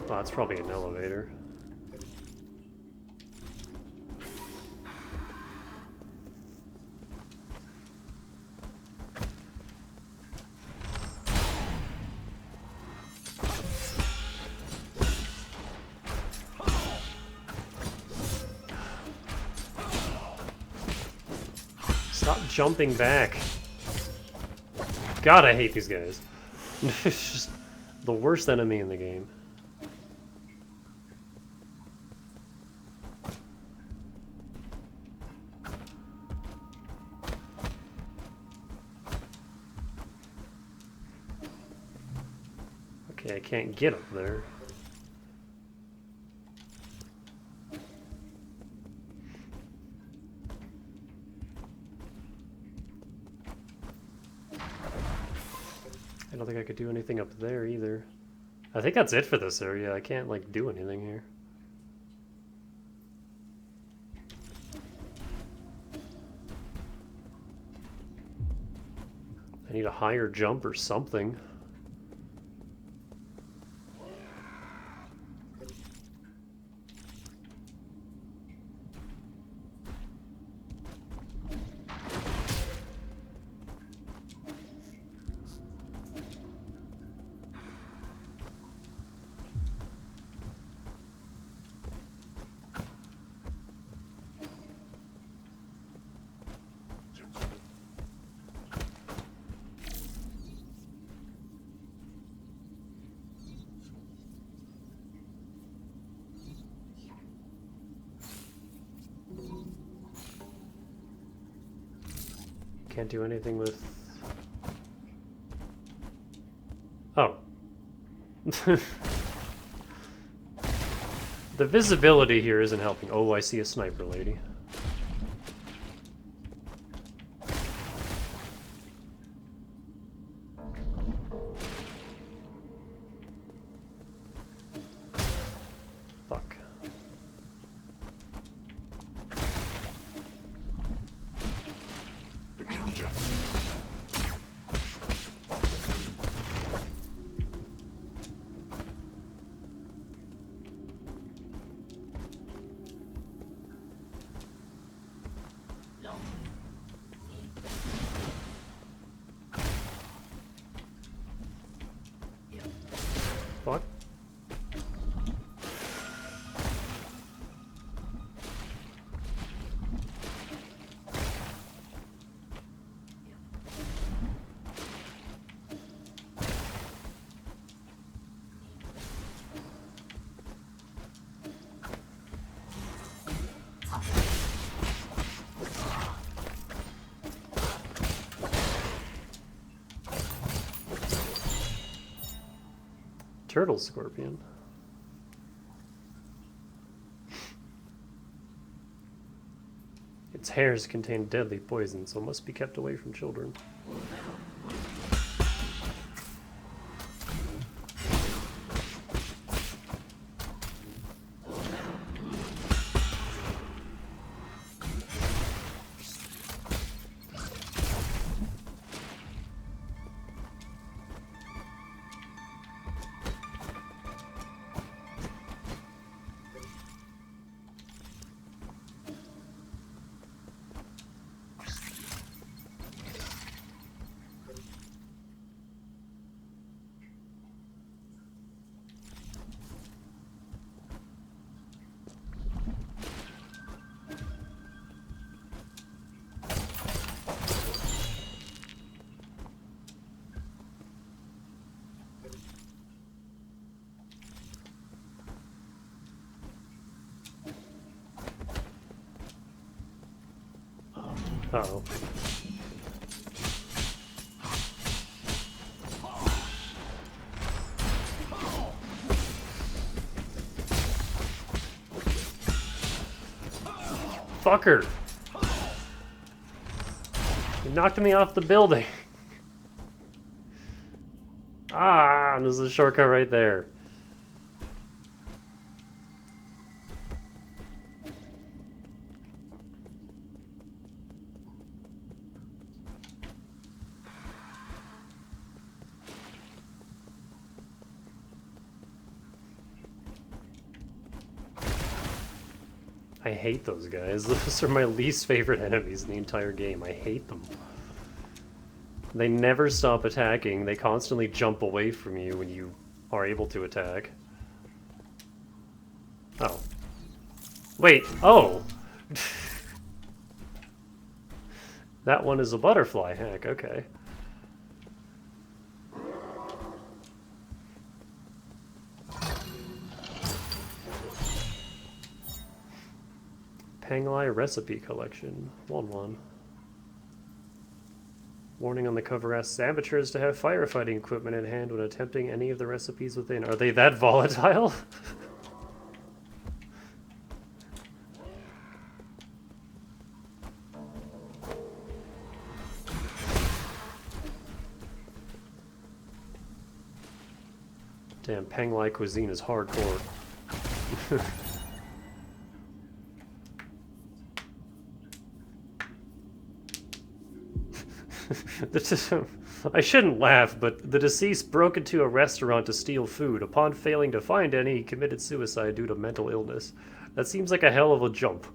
Oh, that's probably an elevator. Stop jumping back. God, I hate these guys. It's just the worst enemy in the game. Okay, I can't get up there. I don't think I could do anything up there either. I think that's it for this area. I can't, like, do anything here. I need a higher jump or something. can't do anything with... Oh. The visibility here isn't helping. Oh, I see a sniper lady. Fuck. Fuck. Turtle scorpion. Its hairs contain deadly poison, so must be kept away from children. Uh-oh. Fucker! You knocked me off the building! Ah, there's a shortcut right there. I hate those guys. Those are my least favorite enemies in the entire game. I hate them. They never stop attacking. They constantly jump away from you when you are able to attack. Oh. Wait, oh! That one is a butterfly hack, okay. Panglai recipe collection. 1-1. Warning on the cover asks amateurs to have firefighting equipment in hand when attempting any of the recipes within. Are they that volatile? Damn, Panglai cuisine is hardcore. I shouldn't laugh, but the deceased broke into a restaurant to steal food. Upon failing to find any, he committed suicide due to mental illness. That seems like a hell of a jump.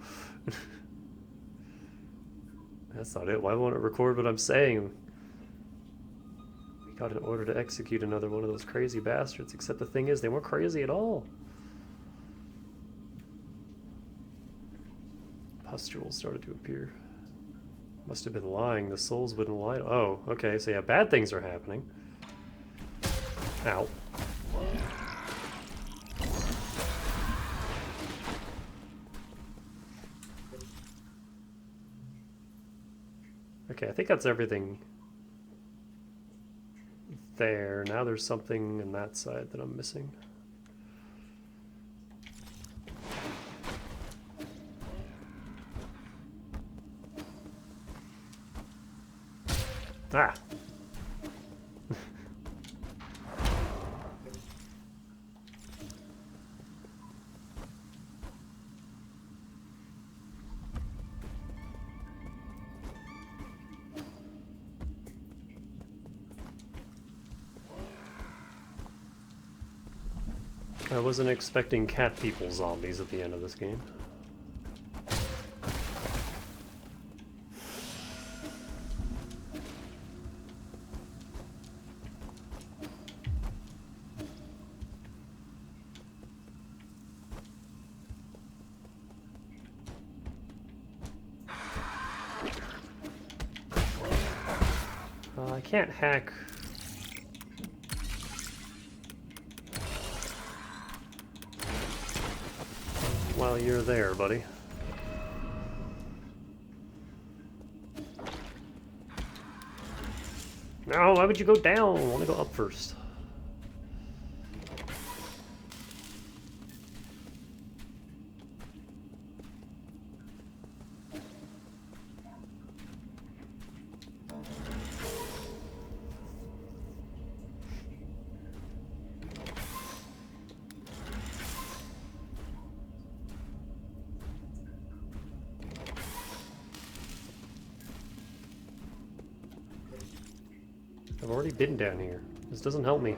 That's not it. Why won't it record what I'm saying? We got an order to execute another one of those crazy bastards, except the thing is, they weren't crazy at all. Pustules started to appear. Must have been lying. The souls wouldn't lie. Oh, okay. So yeah, bad things are happening. Ow. I Okay, I think that's everything there. Now there's something in that side that I'm missing. Ah! I wasn't expecting cat people zombies at the end of this game. I can't hack. While you're there, buddy. No, why would you go down? I want to go up first. I've already been down here. This doesn't help me.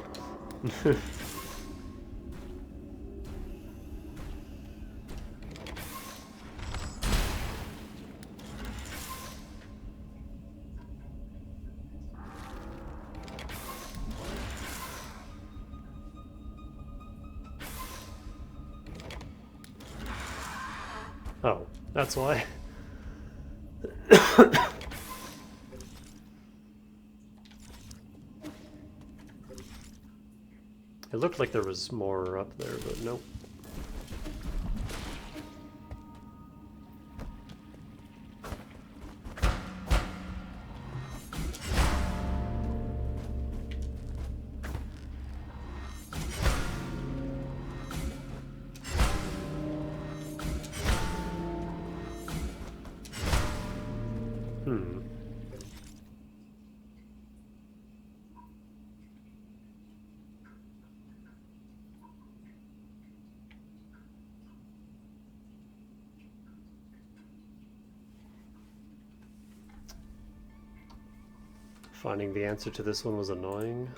Oh, that's why. It looked like there was more up there, but nope. Hmm. Finding the answer to this one was annoying.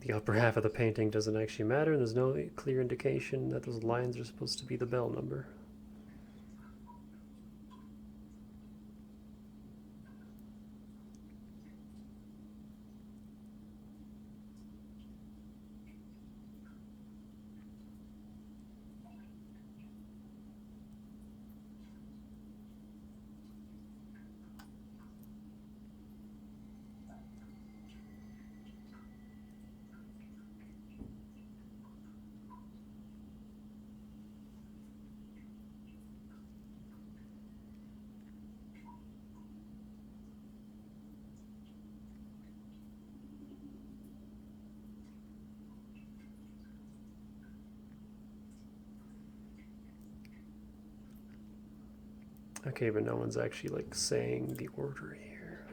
The upper half of the painting doesn't actually matter, and there's no clear indication that those lines are supposed to be the bell number. Okay, but no one's actually like saying the order here.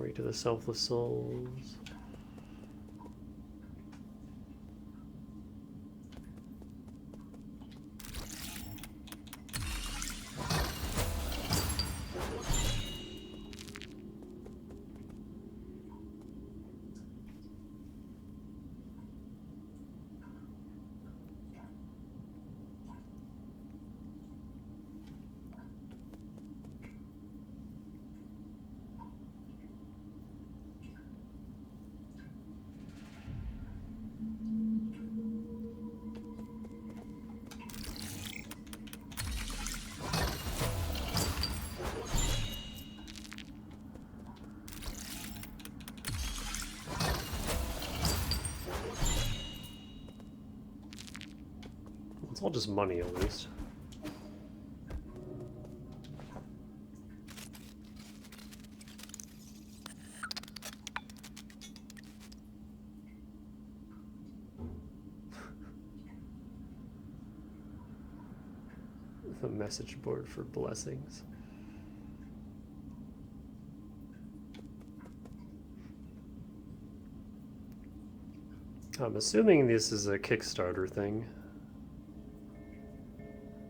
Glory to the selfless souls. It's all just money, at least. The message board for blessings. I'm assuming this is a Kickstarter thing.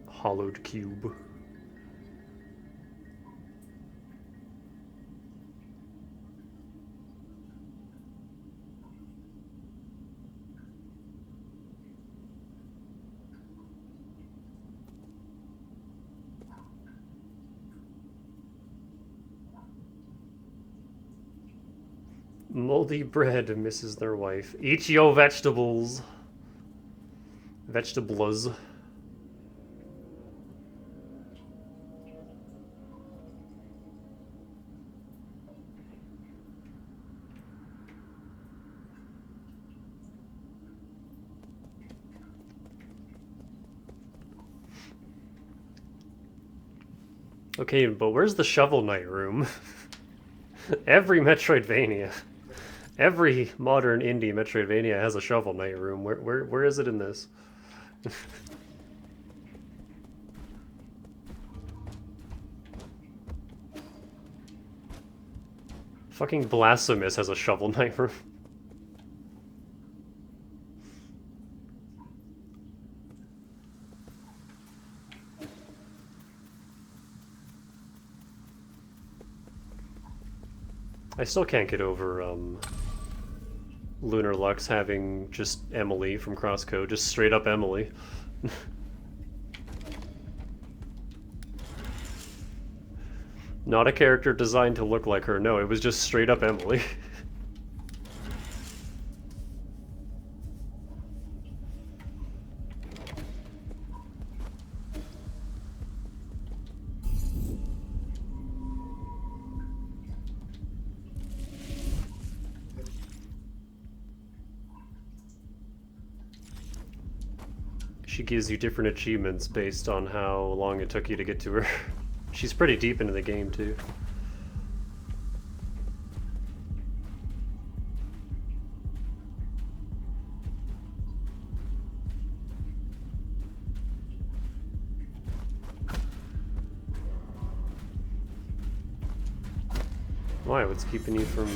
Hollowed cube. Moldy bread misses their wife. Eat yo vegetables. Vegetables. Okay, but where's the Shovel Knight room? Every Metroidvania, every modern indie Metroidvania has a Shovel Knight room. Where is it in this? Fucking Blasphemous has a Shovel Knight room. I still can't get over Lunar Lux having just Emily from Crosscode, just straight up Emily. Not a character designed to look like her, no, it was just straight up Emily. She gives you different achievements based on how long it took you to get to her. She's pretty deep into the game, too. Why? What's keeping you from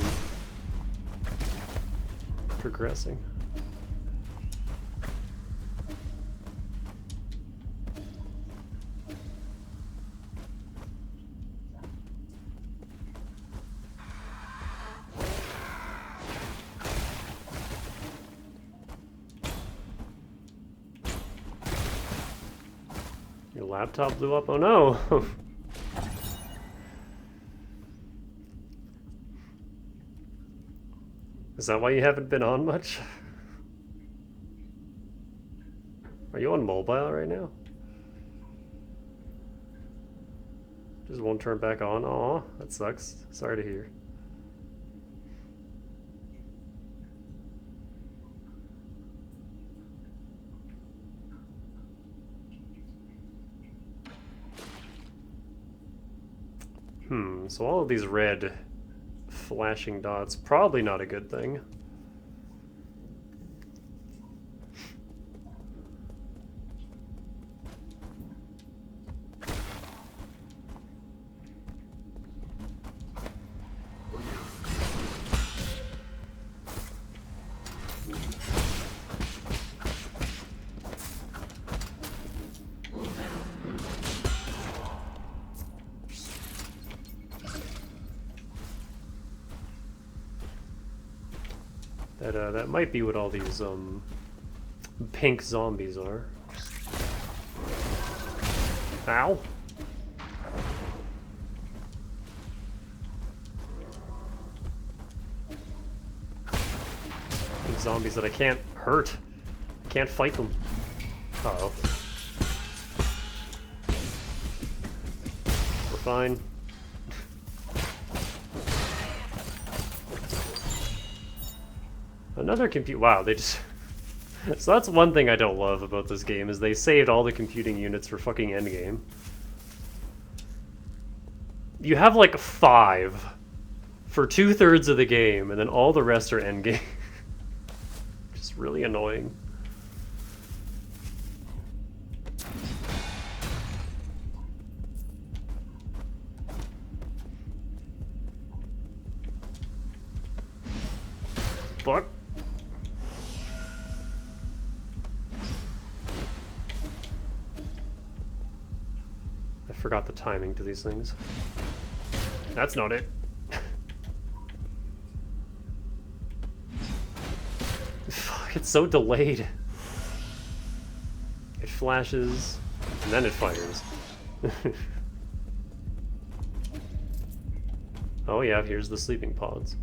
progressing? Your laptop blew up? Oh no! Is that why you haven't been on much? Are you on mobile right now? Just won't turn back on? Aw, that sucks. Sorry to hear. So all of these red flashing dots, probably not a good thing. That might be what all these pink zombies are. Ow! These zombies that I can't hurt. Can't fight them. Uh-oh. We're fine. Another compute. Wow, they just. So that's one thing I don't love about this game, is they saved all the computing units for fucking endgame. You have like 5 for 2/3 of the game, and then all the rest are endgame. Just really annoying. Fuck. I forgot the timing to these things. That's not it. Fuck, it's so delayed. It flashes, and then it fires. Oh yeah, here's the sleeping pods.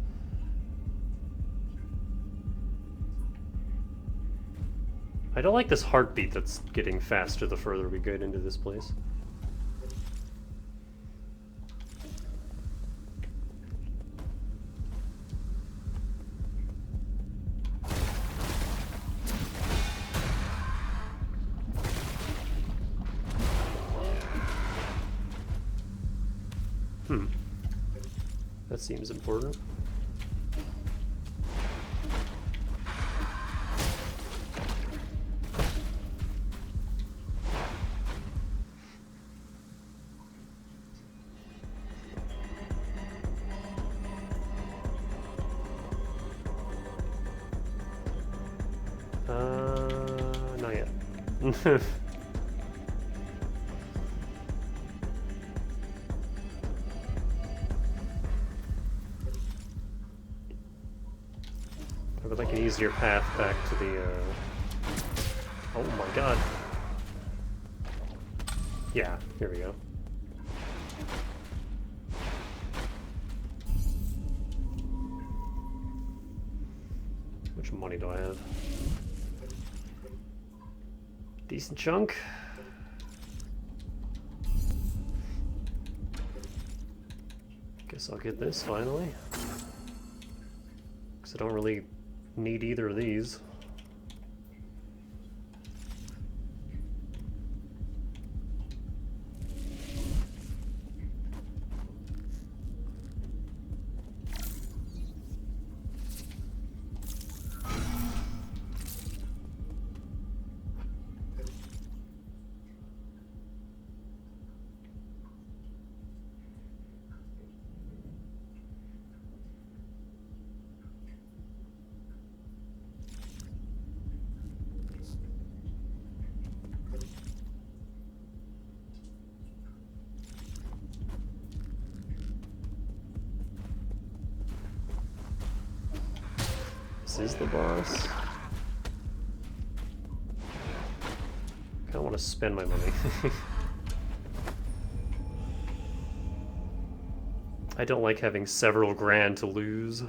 I don't like this heartbeat that's getting faster the further we get into this place. That seems important. Not yet. I would like an easier path back to the, Oh my god. Yeah, here we go. Which money do I have? Decent chunk. Guess I'll get this finally. Because I don't really need either of these. This is the boss. I don't want to spend my money. I don't like having several grand to lose.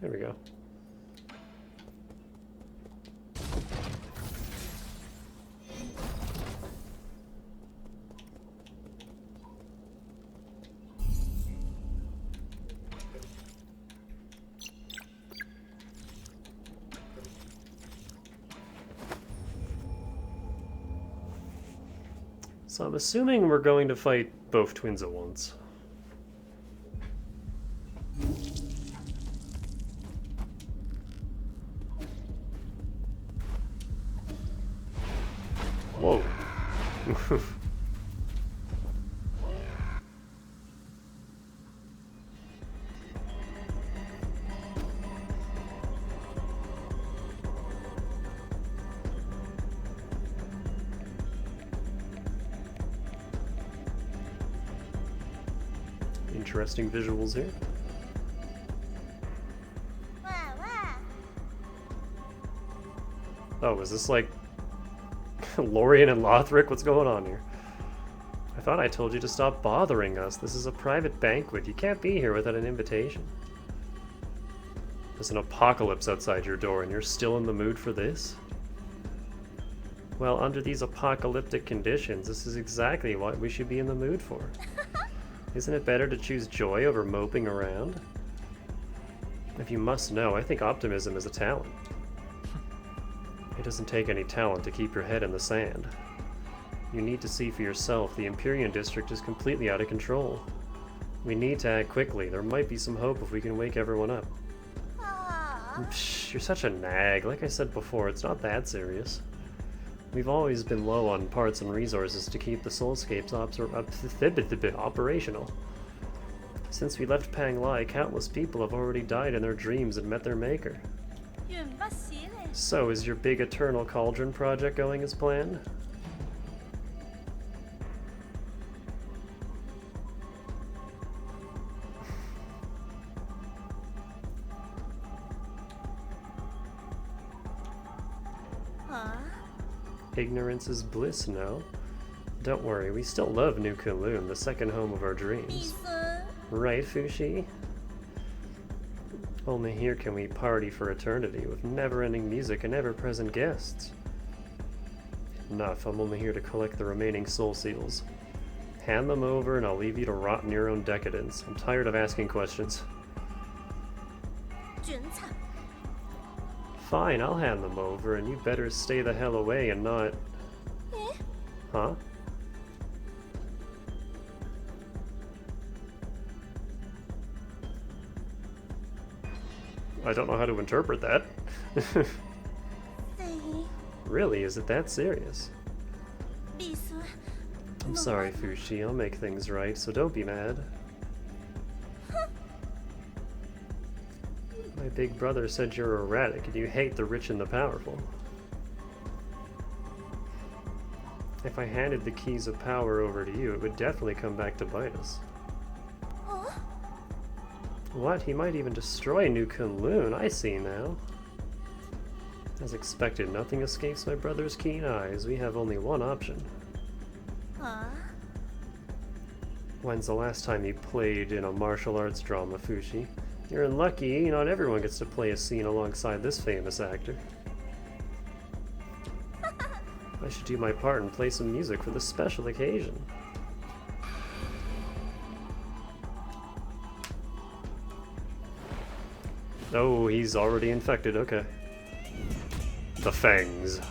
There we go. So I'm assuming we're going to fight both twins at once. Whoa. interesting visuals here. 哇哇！ Oh, is this like Lorien and Lothric? What's going on here? I thought I told you to stop bothering us. This is a private banquet. You can't be here without an invitation. There's an apocalypse outside your door and you're still in the mood for this? Well, under these apocalyptic conditions, this is exactly what we should be in the mood for. Isn't it better to choose joy over moping around? If you must know, I think optimism is a talent. It doesn't take any talent to keep your head in the sand. You need to see for yourself the Empyrean district is completely out of control. We need to act quickly. There might be some hope if we can wake everyone up. 啊， Psh, you're such a nag. Like I said before, it's not that serious. We've always been low on parts and resources to keep the soulscapes operational. Since we left Panglai, countless people have already died in their dreams and met their maker. 远不洗嘞。 So, is your big Eternal Cauldron project going as planned? Ignorance is bliss, no? Don't worry, we still love New Kunlun, the second home of our 闭 dreams. 孙， Right, Fushi? Only here can we party for eternity with never-ending music and ever-present guests. Enough, I'm only here to collect the remaining soul seals. Hand them over and I'll leave you to rot in your own decadence. I'm tired of asking questions. 卷草， Fine, I'll hand them over, and you better stay the hell away and not... 诶， Huh? I don't know how to interpret that. 谁？ Really, is it that serious? 闭孙， I'm sorry, Fushi, I'll make things right, so don't be mad. My big brother said you're erratic and you hate the rich and the powerful. If I handed the keys of power over to you, it would definitely come back to bite us. 哦， What? He might even destroy New Kunlun. I see now. As expected, nothing escapes my brother's keen eyes. We have only one option. 啊， When's the last time you played in a martial arts drama, Fushi? You're unlucky, not everyone gets to play a scene alongside this famous actor. I should do my part and play some music for this special occasion. Oh, he's already infected, okay. The fangs.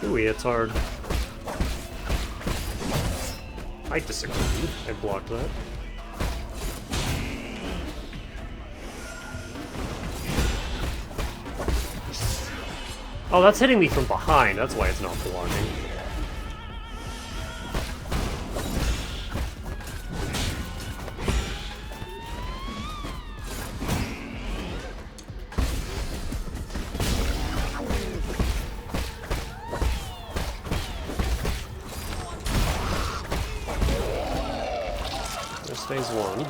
Ooh, it's hard. I disagree. I blocked that. Oh, that's hitting me from behind. That's why it's not blocking. There's phase one.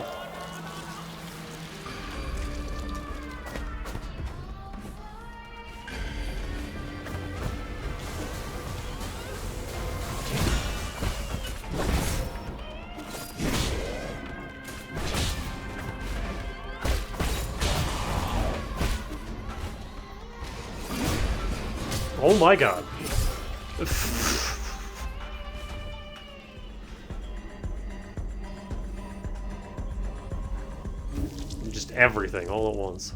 Oh my god. Just everything all at once.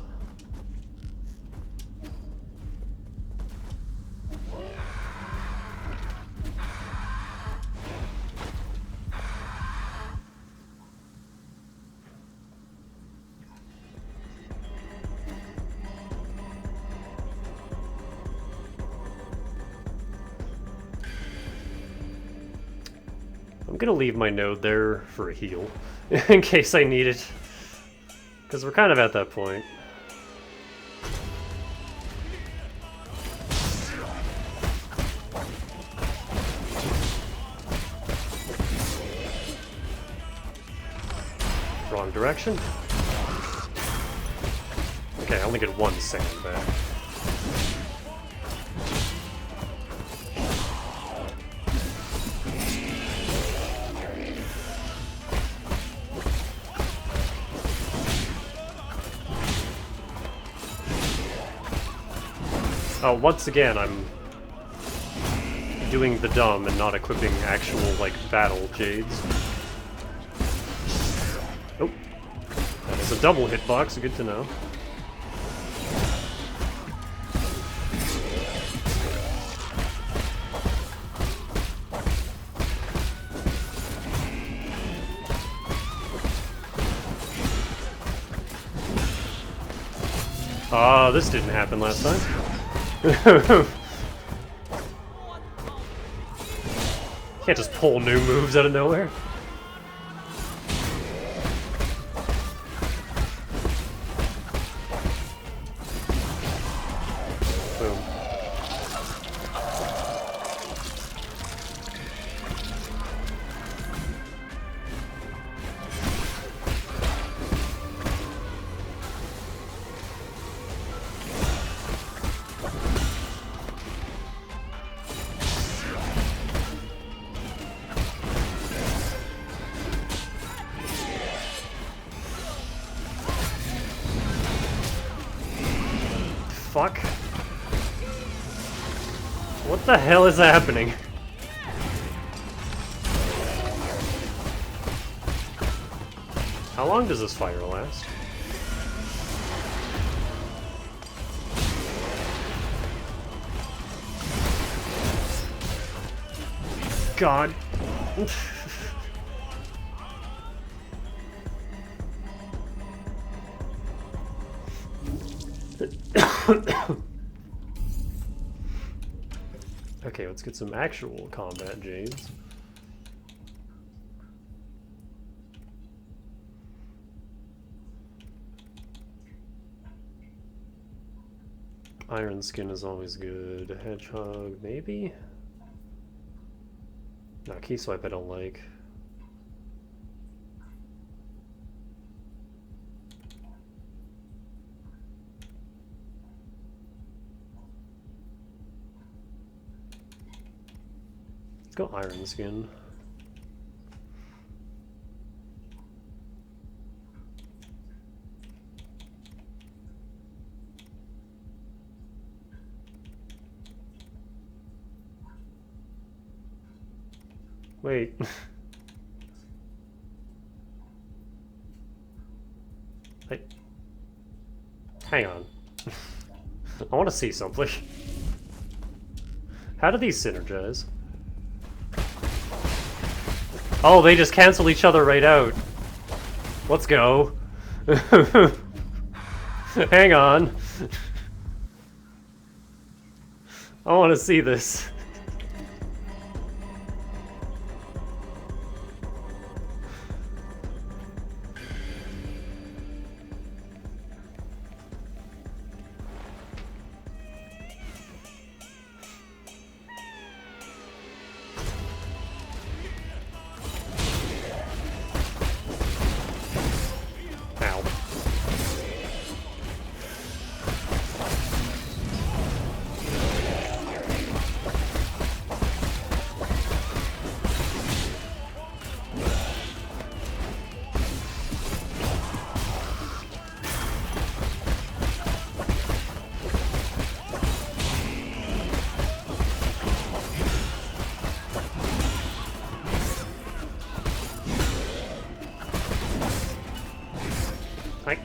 I'm gonna leave my node there for a heal, in case I need it. Because we're kind of at that point. Wrong direction. Okay, I only get 1 second back. Oh, once again, I'm doing the dumb and not equipping actual, like, battle jades. Oh, that is a double hitbox, good to know. Ah, this didn't happen last time. Can't just pull new moves out of nowhere. Boom. Fuck. What the hell is happening? How long does this fire last? God. Okay, let's get some actual combat jades. Iron skin is always good. Hedgehog, maybe? No, key swipe I don't like. Let's go iron skin. Wait. Hang on. I want to see something. How do these synergize? Oh, they just cancel each other right out. Let's go. Hang on. I want to see this. Hi.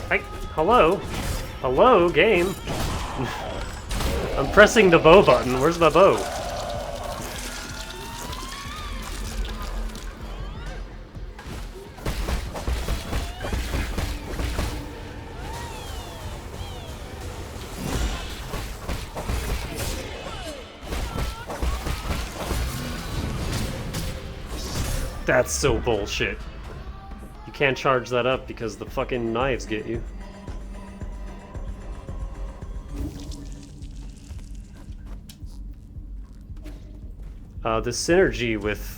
Hi. Hello? Hello, game? I'm pressing the bow button. Where's my bow? That's so bullshit. You can't charge that up because the fucking knives get you. The synergy with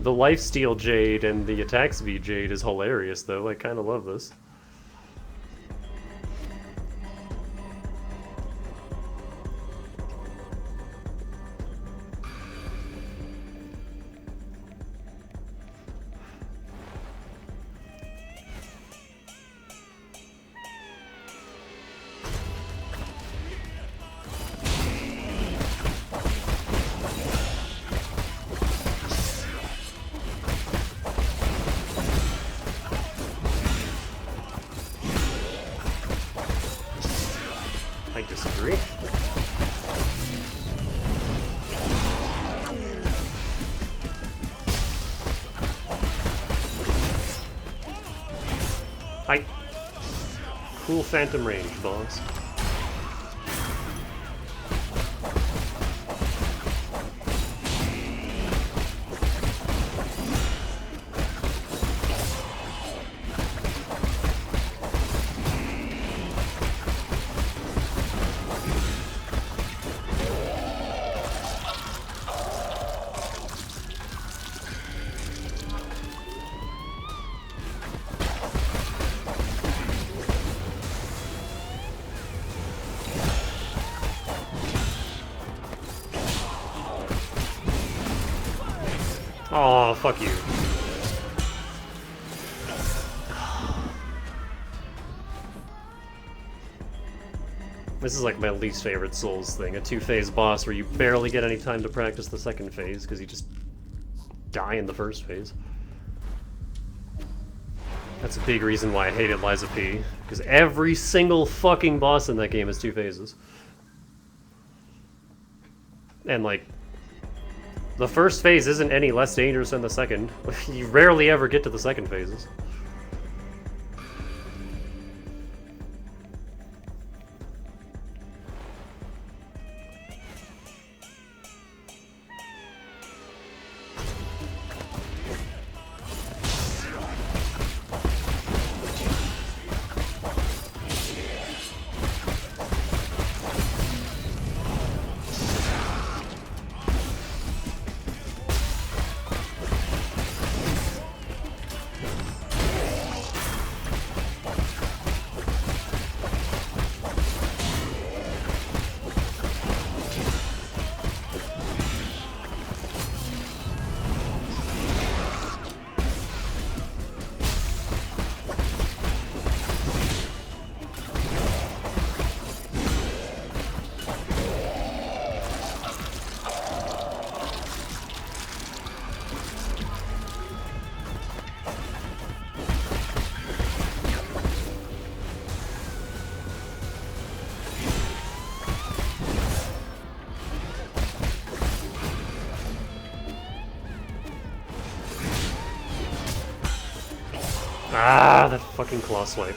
the lifesteal jade and the attack speed jade is hilarious, though. I kind of love this. I disagree. I... Cool phantom range, boss. Oh, fuck you. This is like my least favorite Souls thing, a two-phase boss where you barely get any time to practice the second phase because you just die in the first phase. That's a big reason why I hated Liza P, because every single fucking boss in that game is two phases. And like, the first phase isn't any less dangerous than the second. You rarely ever get to the second phases. Ah, that fucking claw swipe.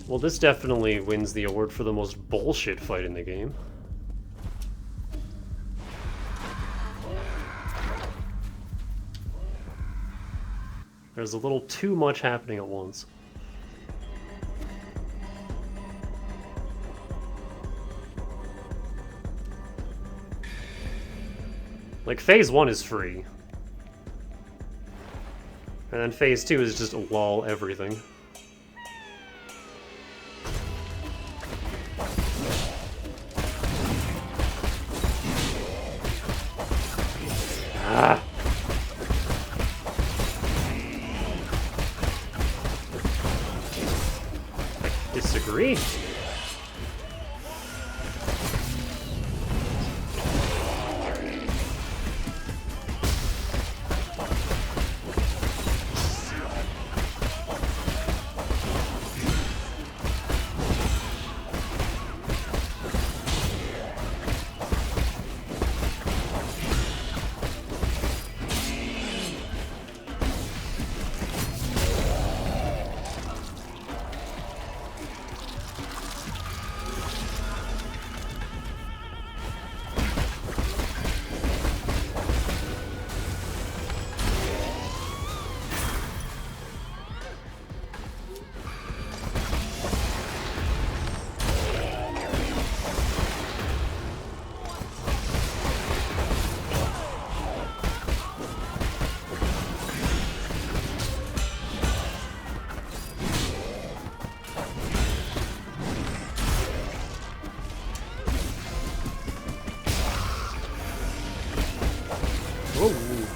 Well, this definitely wins the award for the most bullshit fight in the game. There's a little too much happening at once. Like, phase 1 is free. And then phase 2 is just lol everything. Ah! I disagree.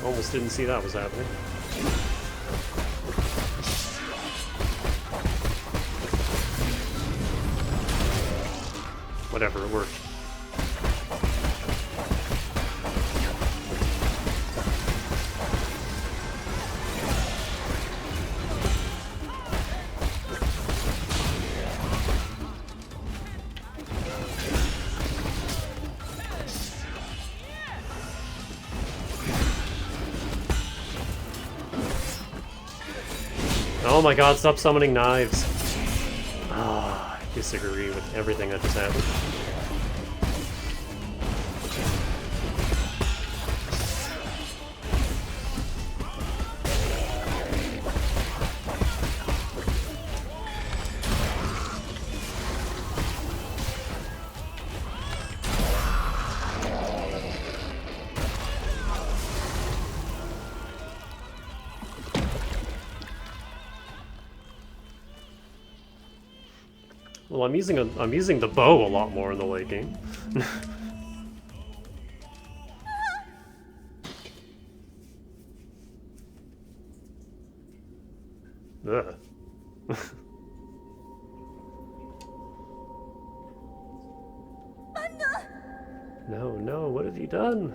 Almost didn't see that was happening. Whatever, it worked. Oh my god, stop summoning knives. Ah, I disagree with everything that just happened. Well, I'm using the bow a lot more in the late game. Ugh. No, no, what have you done?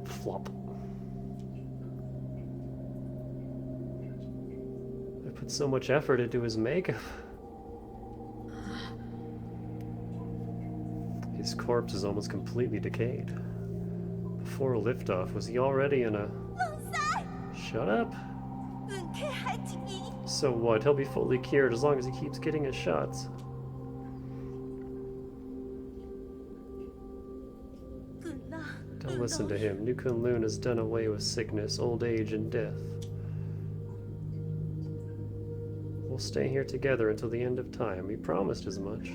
Flop. I put so much effort into his makeup. His corpse is almost completely decayed. Before liftoff, was he already in a... Shut up. So what? He'll be fully cured as long as he keeps getting his shots. Don't listen to him. New Kunlun has done away with sickness, old age, and death. We'll stay here together until the end of time. We promised as much.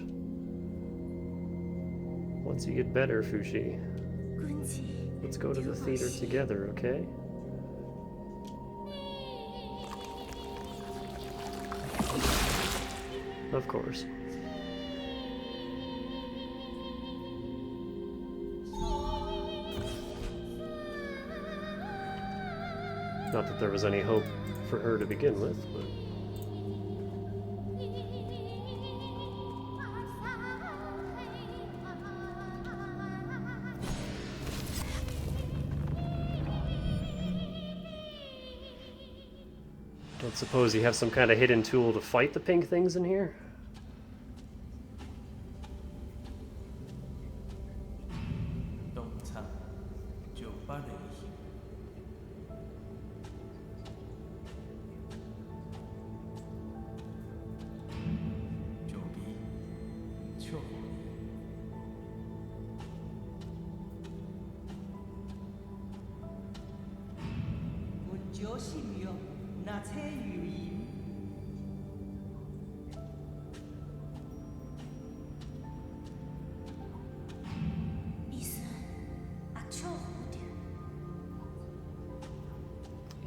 Once you get better, Fushi, let's go to the theater together, okay? Of course. Not that there was any hope for her to begin with, but... Don't suppose you have some kind of hidden tool to fight the pink things in here?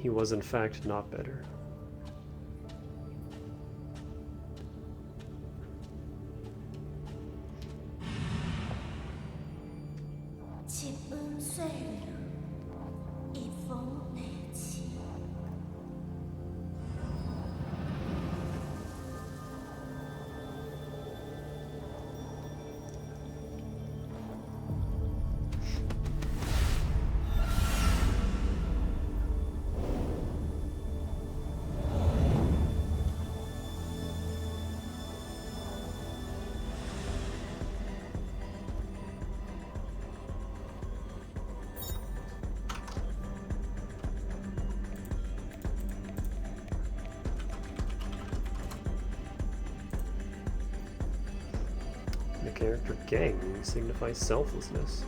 He was in fact not better. The character Gang signifies selflessness.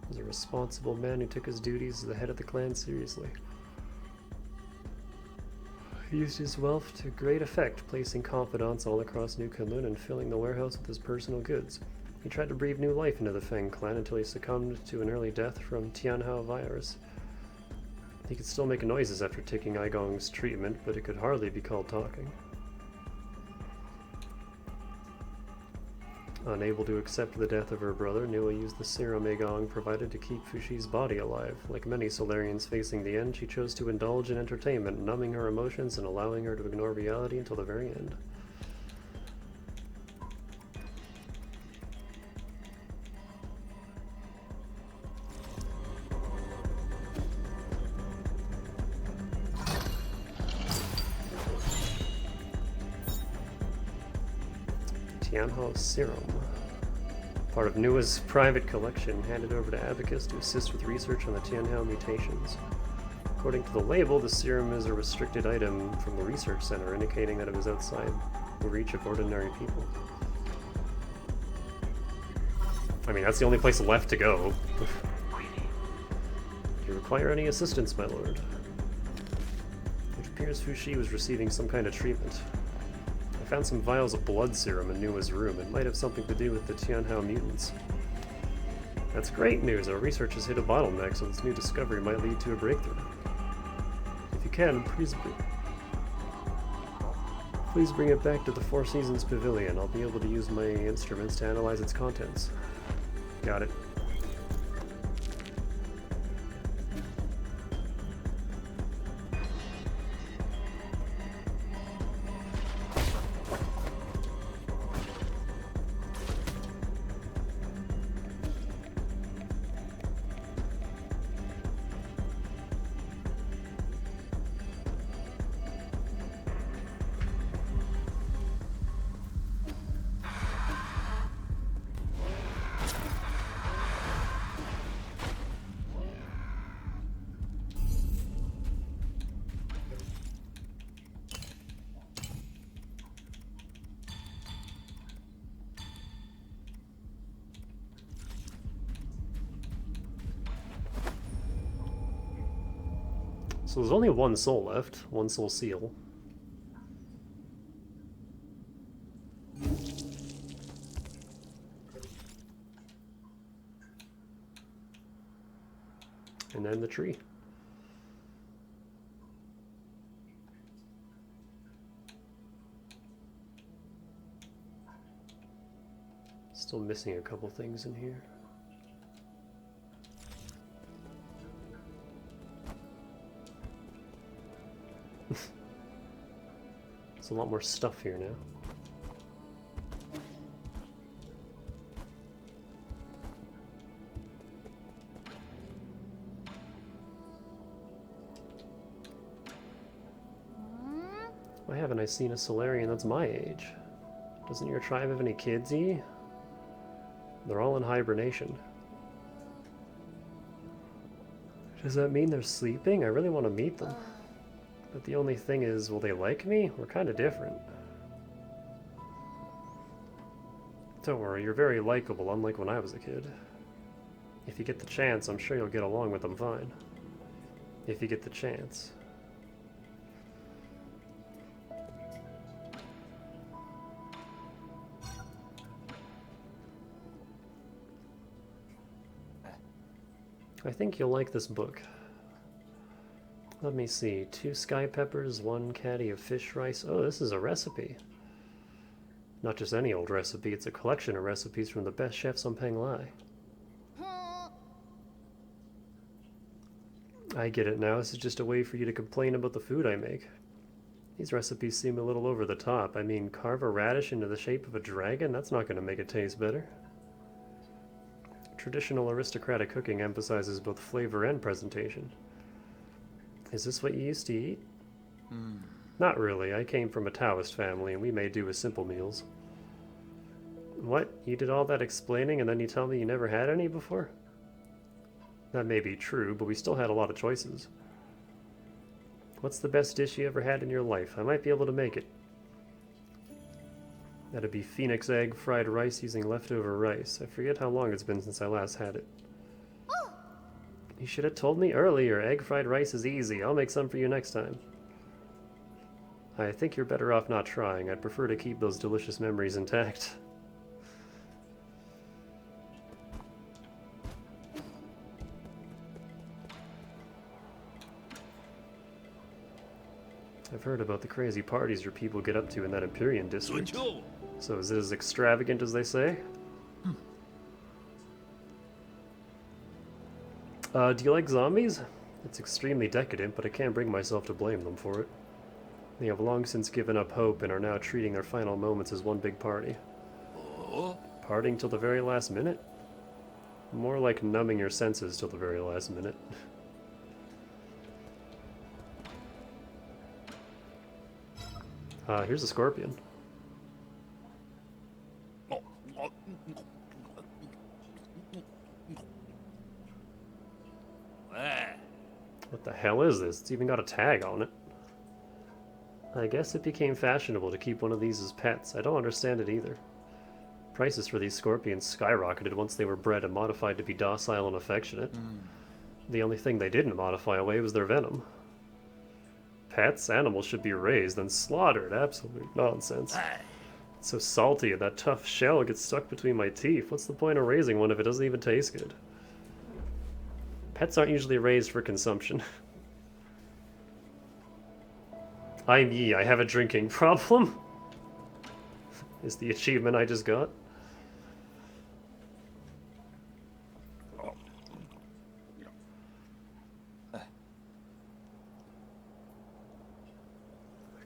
He was a responsible man who took his duties as the head of the clan seriously. He used his wealth to great effect, placing confidants all across New Kunlun and filling the warehouse with his personal goods. He tried to breathe new life into the Feng clan until he succumbed to an early death from Tianhao virus. He could still make noises after taking Aigong's treatment, but it could hardly be called talking. Unable to accept the death of her brother, Nua used the serum Aigong provided to keep Fushi's body alive. Like many Solarians facing the end, she chose to indulge in entertainment, numbing her emotions and allowing her to ignore reality until the very end. Tianhao Serum. Part of Nua's private collection, handed over to Abacus to assist with research on the Tianhao mutations. According to the label, the serum is a restricted item from the research center, indicating that it was outside the reach of ordinary people. I mean, that's the only place left to go. Do you require any assistance, my lord? It appears Fushi was receiving some kind of treatment. I found some vials of blood serum in Nua's room. It might have something to do with the Tianhao mutants. That's great news. Our research has hit a bottleneck, so this new discovery might lead to a breakthrough. If you can, please bring it back to the Four Seasons Pavilion. I'll be able to use my instruments to analyze its contents. Got it. So there's only one soul left, one soul seal. And then the tree. Still missing a couple things in here. There's a lot more stuff here now. Why haven't I seen a Solarian that's my age? Doesn't your tribe have any kids, E? They're all in hibernation. Does that mean they're sleeping? I really want to meet them. But the only thing is, will they like me? We're kind of different. Don't worry, you're very likable, unlike when I was a kid. If you get the chance, I'm sure you'll get along with them fine. If you get the chance. I think you'll like this book. Let me see. 2 sky peppers, 1 caddy of fish rice. Oh, this is a recipe. Not just any old recipe, it's a collection of recipes from the best chefs on Penglai. I get it now. This is just a way for you to complain about the food I make. These recipes seem a little over the top. I mean, carve a radish into the shape of a dragon? That's not going to make it taste better. Traditional aristocratic cooking emphasizes both flavor and presentation. Is this what you used to eat? Not really. I came from a Taoist family, and we made do with simple meals. What? You did all that explaining, and then you tell me you never had any before? That may be true, but we still had a lot of choices. What's the best dish you ever had in your life? I might be able to make it. That'd be phoenix egg fried rice using leftover rice. I forget how long it's been since I last had it. You should have told me earlier. Egg fried rice is easy. I'll make some for you next time. I think you're better off not trying. I'd prefer to keep those delicious memories intact. I've heard about the crazy parties your people get up to in that Empyrean district. 准确。 So is it as extravagant as they say? Do you like zombies? It's extremely decadent, but I can't bring myself to blame them for it. They have long since given up hope and are now treating their final moments as one big party. 哦， Partying till the very last minute? More like numbing your senses till the very last minute. Here's a scorpion. 哦哦， 喂， What the hell is this? It's even got a tag on it. I guess it became fashionable to keep one of these as pets. I don't understand it either. Prices for these scorpions skyrocketed once they were bred and modified to be docile and affectionate. The only thing they didn't modify away was their venom. Pets, animals should be raised and slaughtered. Absolute nonsense. 哎， It's so salty and that tough shell gets stuck between my teeth. What's the point of raising one if it doesn't even taste good? Pets aren't usually raised for consumption. I'm Yi, I have a drinking problem. Is the achievement I just got.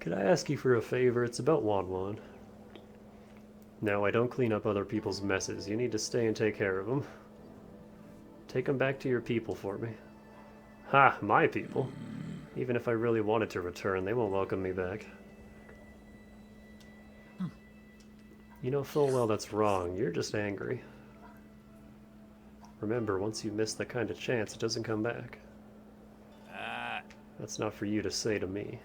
Could I ask you for a favor? It's about Wanwan. No, I don't clean up other people's messes. You need to stay and take care of them. Take them back to your people for me. Ha, my people. Even if I really wanted to return, they won't welcome me back. You know full well that's wrong. You're just angry. Remember, once you miss that kind of chance, it doesn't come back. 哎， That's not for you to say to me.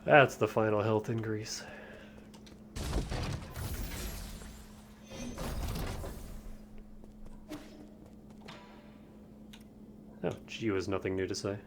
That's the final health increase. Oh, Geo has nothing new to say.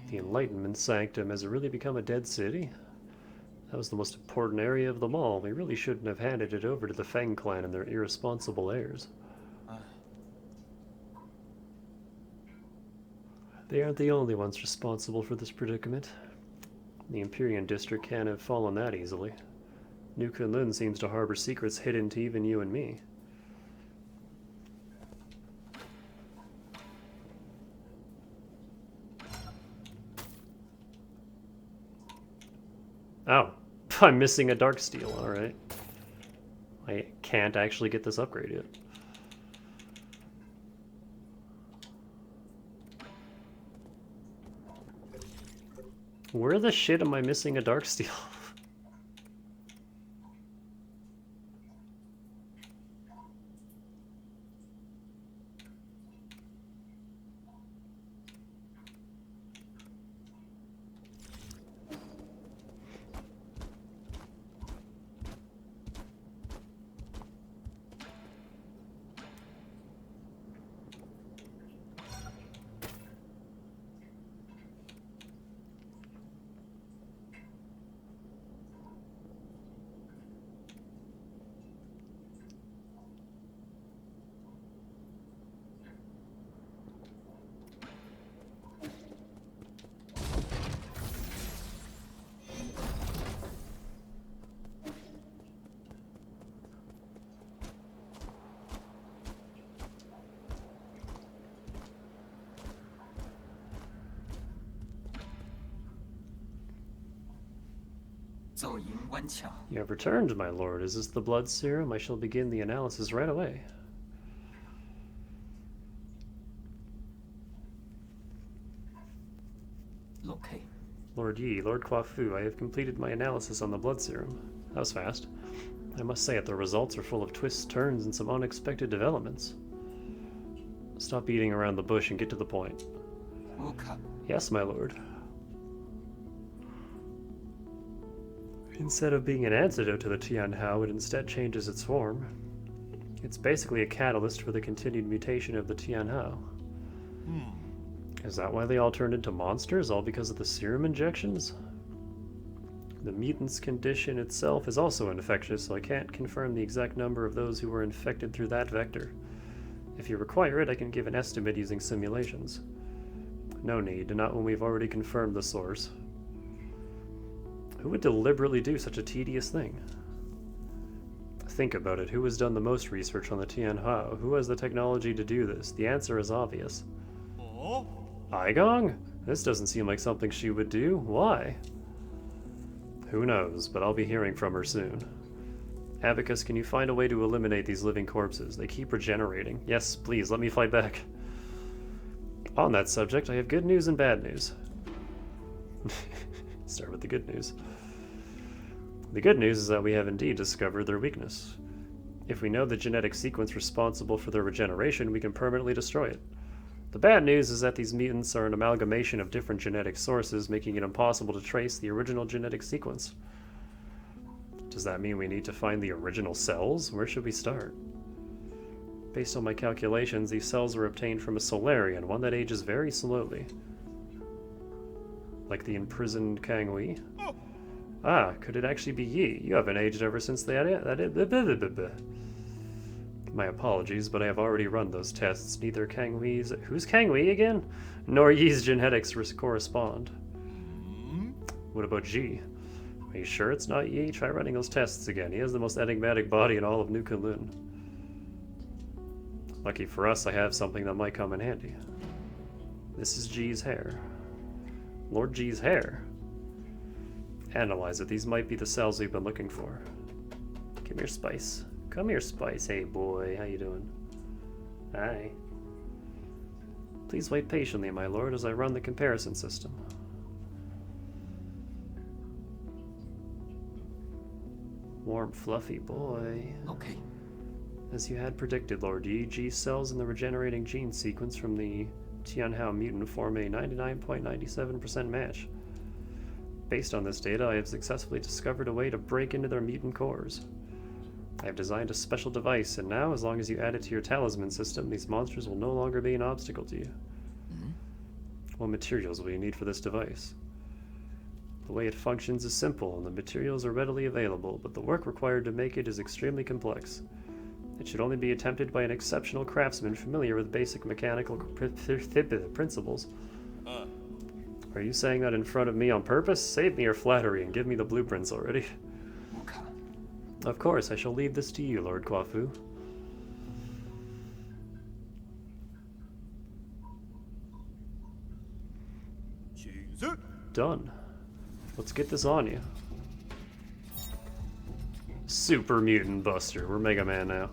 The Enlightenment Sanctum has it really become a dead city? That was the most important area of them all. We really shouldn't have handed it over to the Feng clan and their irresponsible heirs. They aren't the only ones responsible for this predicament. The Empyrean district can't have fallen that easily. New Kunlun seems to harbor secrets hidden to even you and me. Oh, I'm missing a dark steel, alright. I can't actually get this upgrade yet. Where the shit am I missing a dark steel? You have returned, my lord. Is this the blood serum? I shall begin the analysis right away. Lord Yi, Lord Kwafu, I have completed my analysis on the blood serum. That was fast. I must say it, the results are full of twists, turns, and some unexpected developments. Stop beating around the bush and get to the point. Yes, my lord. Instead of being an antidote to the Tianhao, it instead changes its form. It's basically a catalyst for the continued mutation of the Tianhao. Is that why they all turned into monsters? All because of the serum injections? The mutant's condition itself is also infectious, so I can't confirm the exact number of those who were infected through that vector. If you require it, I can give an estimate using simulations. No need, not when we've already confirmed the source. Who would deliberately do such a tedious thing? Think about it. Who has done the most research on the Tianhao? Who has the technology to do this? The answer is obvious. Aigong? This doesn't seem like something she would do. Why? Who knows, but I'll be hearing from her soon. Abacus, can you find a way to eliminate these living corpses? They keep regenerating. Yes, please, let me fight back. On that subject, I have good news and bad news. Start with the good news. The good news is that we have indeed discovered their weakness. If we know the genetic sequence responsible for their regeneration, we can permanently destroy it. The bad news is that these mutants are an amalgamation of different genetic sources, making it impossible to trace the original genetic sequence. Does that mean we need to find the original cells? Where should we start? Based on my calculations, these cells were obtained from a Solarian, one that ages very slowly. Like the imprisoned Kangwei. Ah, could it actually be Yi? You haven't aged ever since My apologies, but I have already run those tests. Neither Kangwei's... Who's Kangwei again? Nor Yi's genetics correspond. What about Ji? Are you sure it's not Yi? Try running those tests again. He has the most enigmatic body in all of New Kowloon. Lucky for us, I have something that might come in handy. This is Ji's hair. Lord Ji's hair. Analyze it. These might be the cells we've been looking for. Come here, Spice. Come here, Spice. Hey, boy. How you doing? Hi. Please wait patiently, my lord, as I run the comparison system. Warm, fluffy boy. Okay. As you had predicted, Lord Yi, G cells in the regenerating gene sequence from the Tianhao mutant form a 99.97% match. Based on this data, I have successfully discovered a way to break into their mutant cores. I have designed a special device, and now, as long as you add it to your talisman system, these monsters will no longer be an obstacle to you. What materials will you need for this device? The way it functions is simple, and the materials are readily available, but the work required to make it is extremely complex. It should only be attempted by an exceptional craftsman familiar with basic mechanical principles. Are you saying that in front of me on purpose? Save me your flattery and give me the blueprints already. Of course, I shall leave this to you, Lord Kwafu. Done. Let's get this on you. Super Mutant Buster. We're Mega Man now.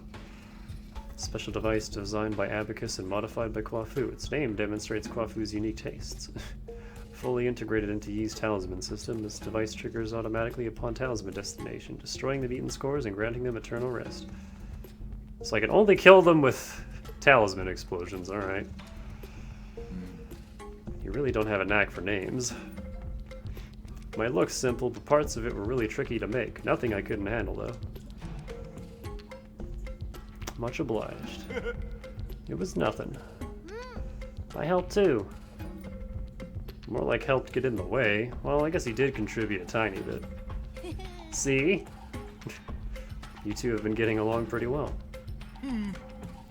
Special device designed by Abacus and modified by Kwafu. Its name demonstrates Kwafu's unique tastes. Fully integrated into Yi's talisman system, this device triggers automatically upon talisman destination, destroying the mutant scores and granting them eternal rest. So I can only kill them with talisman explosions, alright. You really don't have a knack for names. Might look simple, but parts of it were really tricky to make. Nothing I couldn't handle, though. Much obliged. It was nothing. I helped too. More like helped get in the way. Well, I guess he did contribute a tiny bit. See? You two have been getting along pretty well.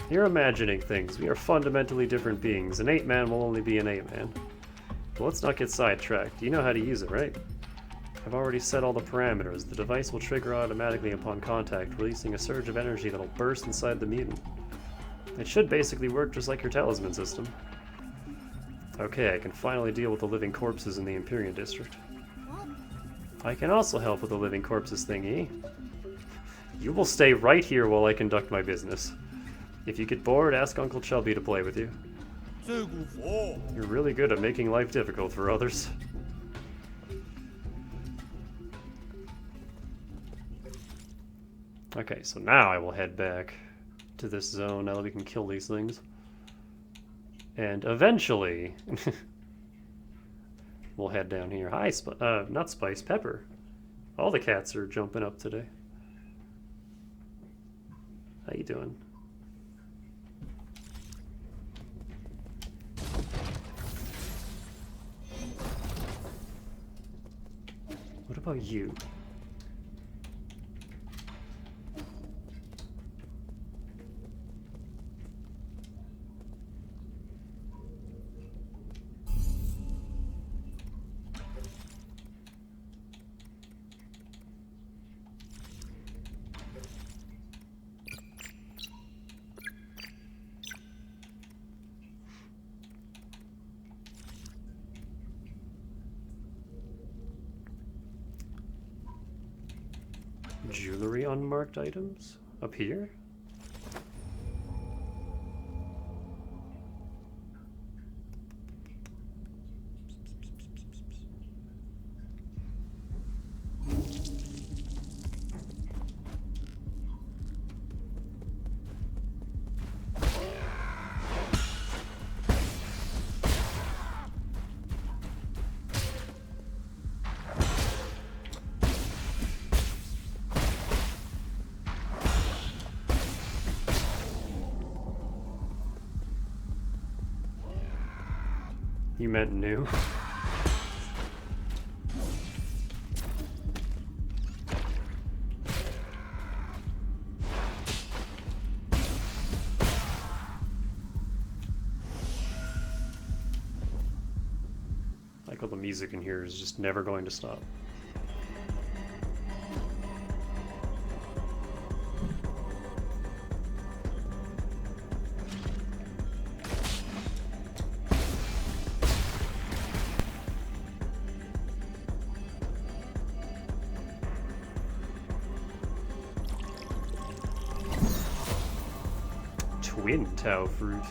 You're imagining things. We are fundamentally different beings. An ape-man will only be an ape-man. But let's not get sidetracked. You know how to use it, right? I've already set all the parameters. The device will trigger automatically upon contact, releasing a surge of energy that'll burst inside the mutant. It should basically work just like your talisman system. Okay, I can finally deal with the living corpses in the Empyrean District. I can also help with the living corpses thingy. You will stay right here while I conduct my business. If you get bored, ask Uncle Chubby to play with you. You're really good at making life difficult for others. Okay, so now I will head back to this zone now that we can kill these things. And eventually, we'll head down here. Hi, not Spice, Pepper. All the cats are jumping up today. How you doing? What about you? Jewelry unmarked items? Up here? You meant new? Like all the music in here is just never going to stop. Twin Tao fruit.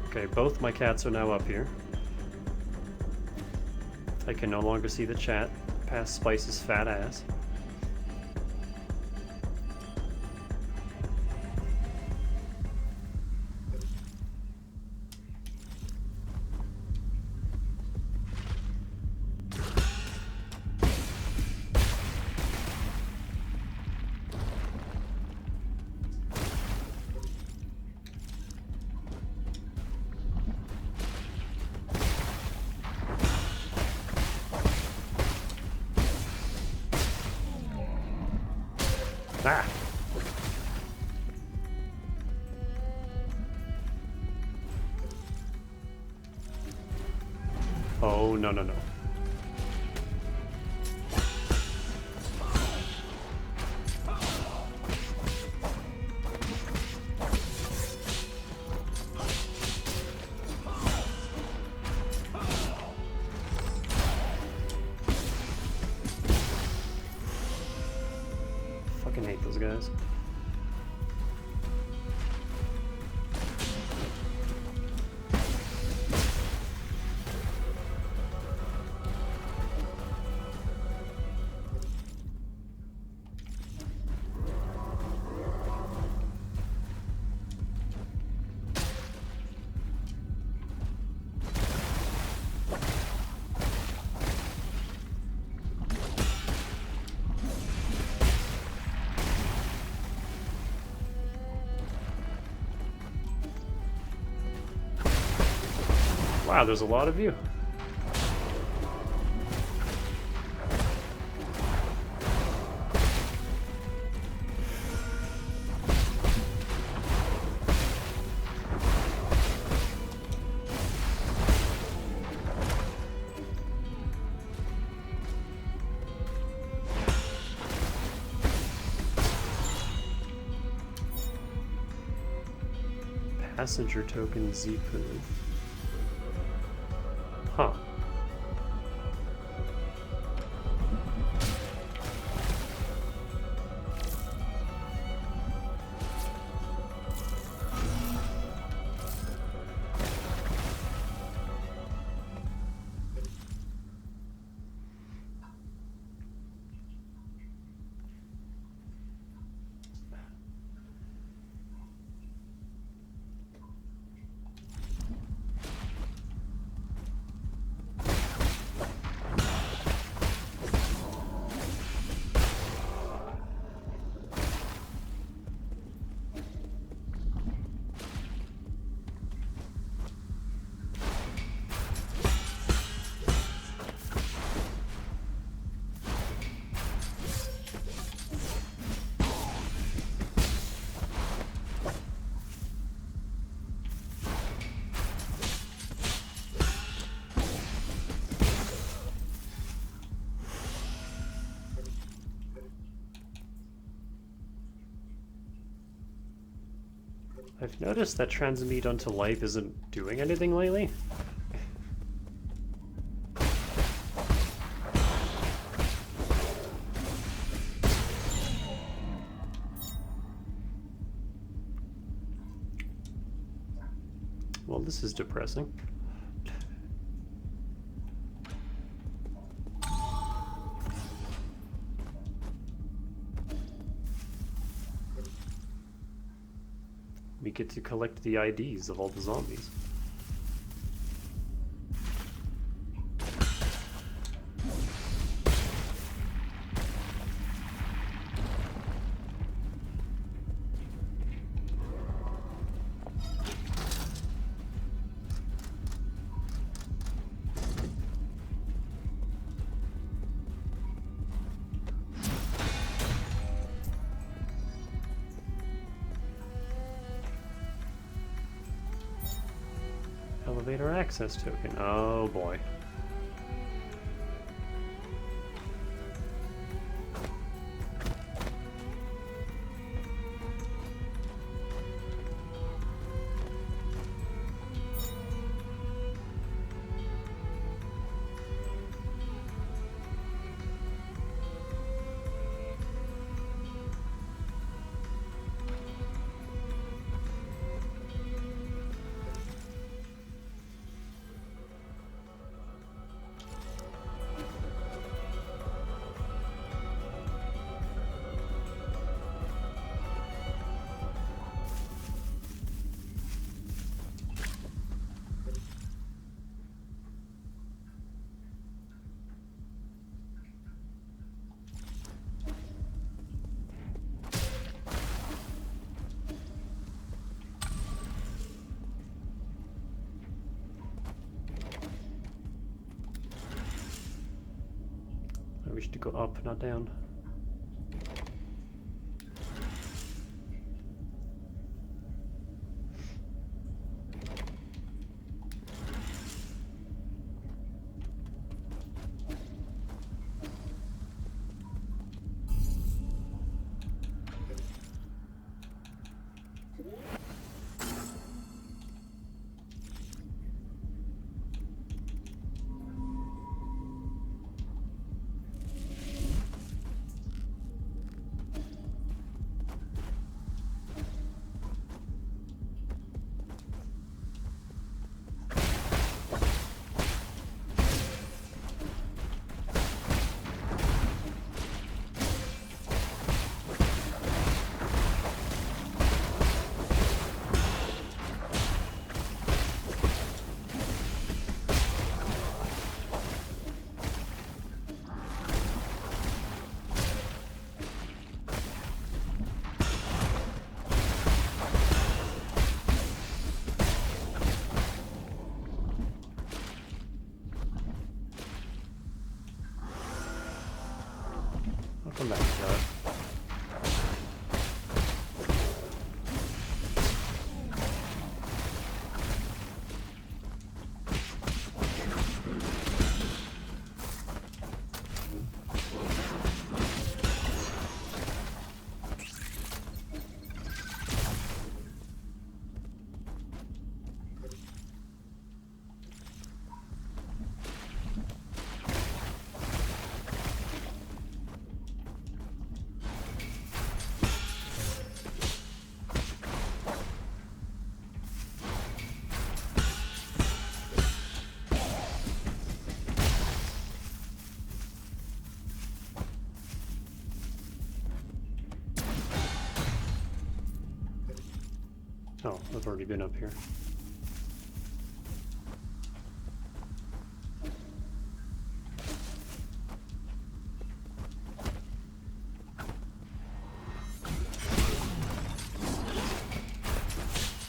Okay, both my cats are now up here. I can no longer see the chat past Spice's fat ass. Ah! Oh, no, no, no. Fucking hate those guys. Wow, there's a lot of you. Passenger token Z-Poo. Huh. I've noticed that transmute onto life isn't doing anything lately. Well, this is depressing. We get to collect the IDs of all the zombies. Elevator access token. Oh boy. I wish to go up, not down. I'll come back to that. Oh, I've already been up here.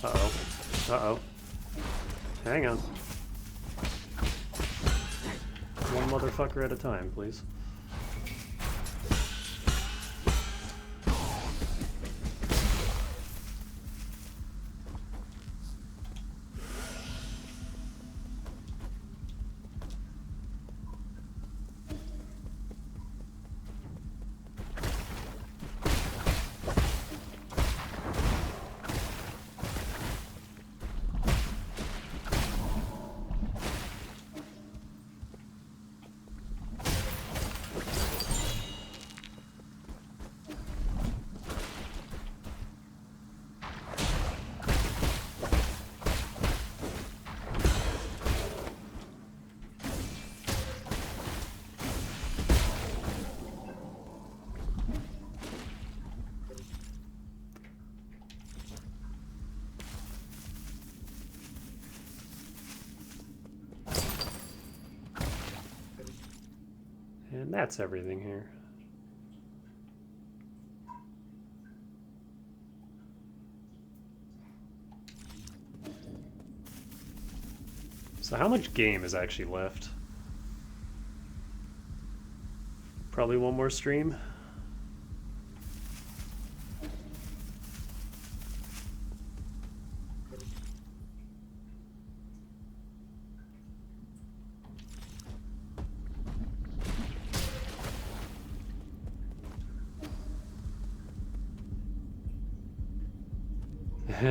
Uh-oh. Uh-oh. Hang on. One motherfucker at a time, please. And that's everything here. So how much game is actually left? Probably one more stream.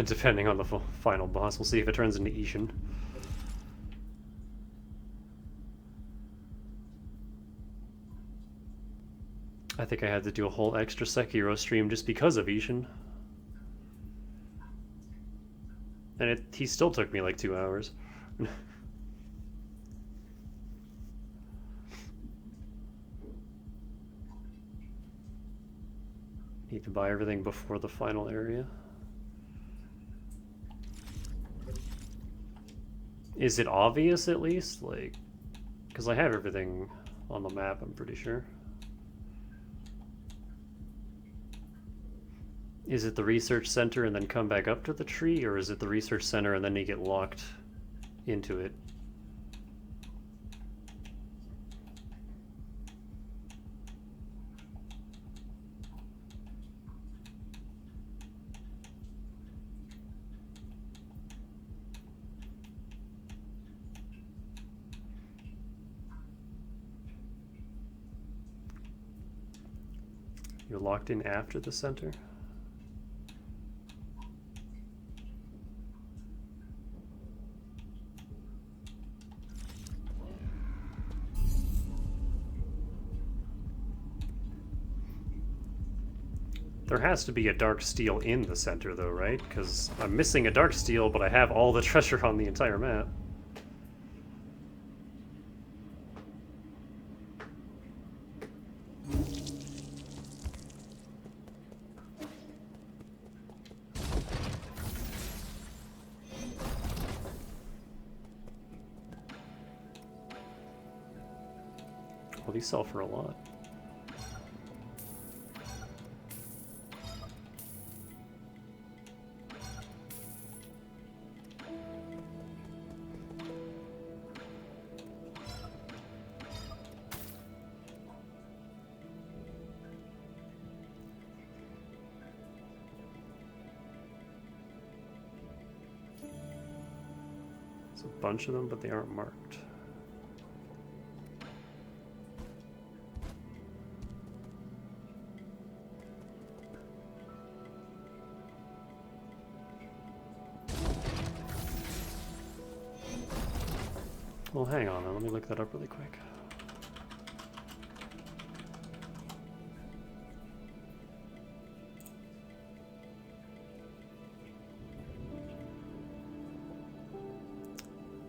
Depending on the final boss, we'll see if it turns into Ishin. I think I had to do a whole extra Sekiro stream just because of Ishin. And he still took me like 2 hours. Need to buy everything before the final area. Is it obvious at least? Like, because I have everything on the map, I'm pretty sure. Is it the research center and then come back up to the tree, or is it the research center and then you get locked into it? You're locked in after the center? There has to be a dark steel in the center though, right? Because I'm missing a dark steel, but I have all the treasure on the entire map. Well, these sell for a lot. There's a bunch of them, but they aren't marked. Well, hang on, let me look that up really quick.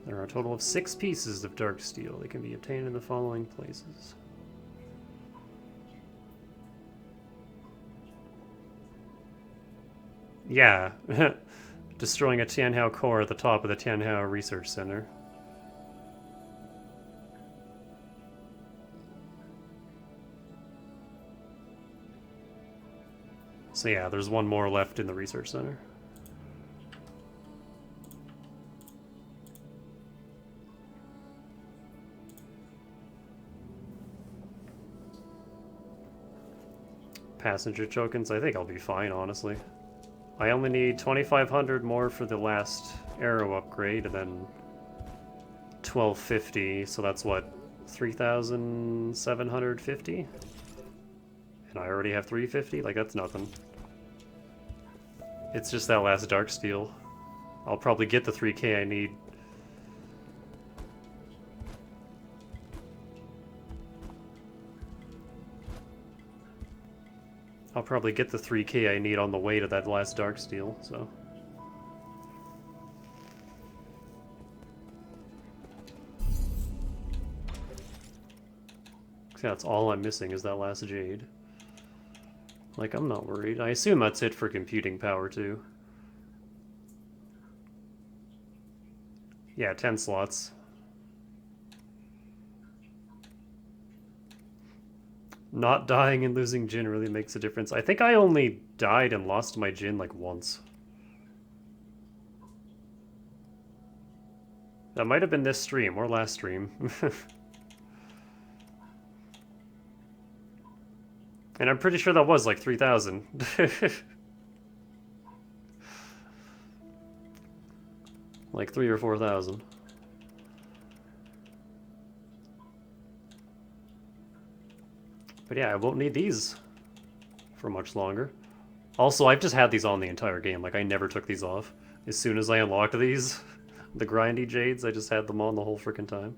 There are a total of 6 pieces of dark steel. They can be obtained in the following places. Yeah, destroying a Tianhao core at the top of the Tianhao Research Center. So yeah, there's one more left in the Research Center. Passenger tokens, I think I'll be fine, honestly. I only need 2,500 more for the last arrow upgrade, and then 1,250, so that's what, 3,750? And I already have 350? Like, that's nothing. It's just that last dark steel. I'll probably get the 3k I need. I'll probably get the 3k I need on the way to that last dark steel, so. That's all I'm missing is that last jade. Like, I'm not worried. I assume that's it for computing power, too. Yeah, 10 slots. Not dying and losing Jin really makes a difference. I think I only died and lost my Jin like once. That might have been this stream or last stream. And I'm pretty sure that was like 3,000. Like 3 or 4,000. But yeah, I won't need these for much longer. Also, I've just had these on the entire game. Like, I never took these off. As soon as I unlocked these, the grindy jades, I just had them on the whole freaking time.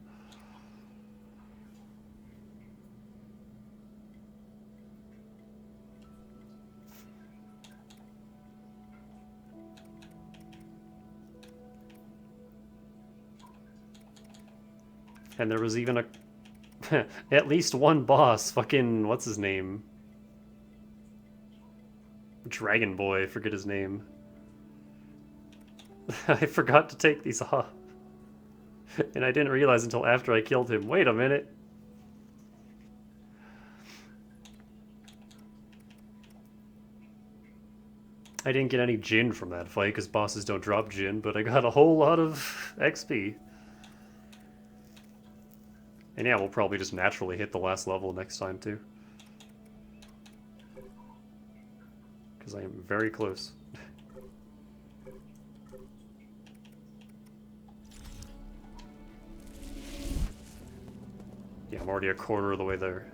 And there was even a... at least one boss. Fucking... what's his name? Dragon Boy, forget his name. I forgot to take these off. And I didn't realize until after I killed him. Wait a minute. I didn't get any Jin from that fight, because bosses don't drop Jin, but I got a whole lot of XP. And yeah, we'll probably just naturally hit the last level next time, too. Because I am very close. Yeah, I'm already a quarter of the way there.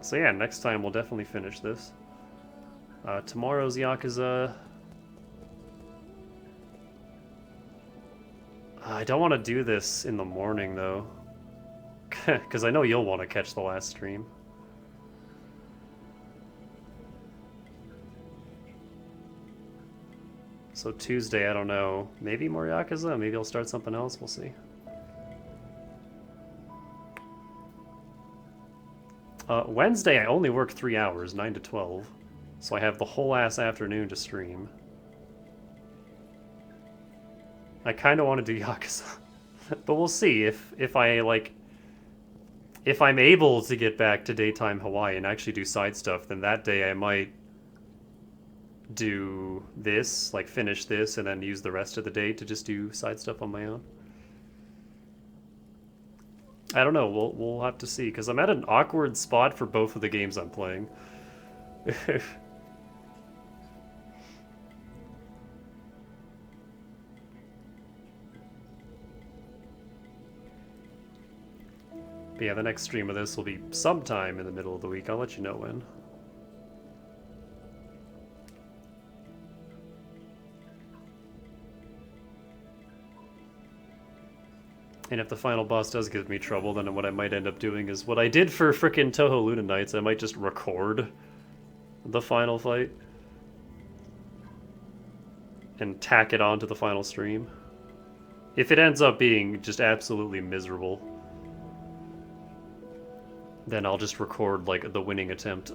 So yeah, next time we'll definitely finish this. Tomorrow's Yakuza... I don't want to do this in the morning, though. Because I know you'll want to catch the last stream. So Tuesday, I don't know. Maybe more Yakuza? Maybe I'll start something else, we'll see. Wednesday, I only work 3 hours, 9 to 12. So I have the whole ass afternoon to stream. I kind of want to do Yakuza. But we'll see if I, like... If I'm able to get back to daytime Hawaii and actually do side stuff, then that day I might do this, like finish this, and then use the rest of the day to just do side stuff on my own. I don't know, we'll have to see, because I'm at an awkward spot for both of the games I'm playing. But yeah, the next stream of this will be sometime in the middle of the week. I'll let you know when. And if the final boss does give me trouble, then what I might end up doing is what I did for frickin' Toho Luna Nights. I might just record the final fight and tack it onto the final stream. If it ends up being just absolutely miserable, then I'll just record, like, the winning attempt.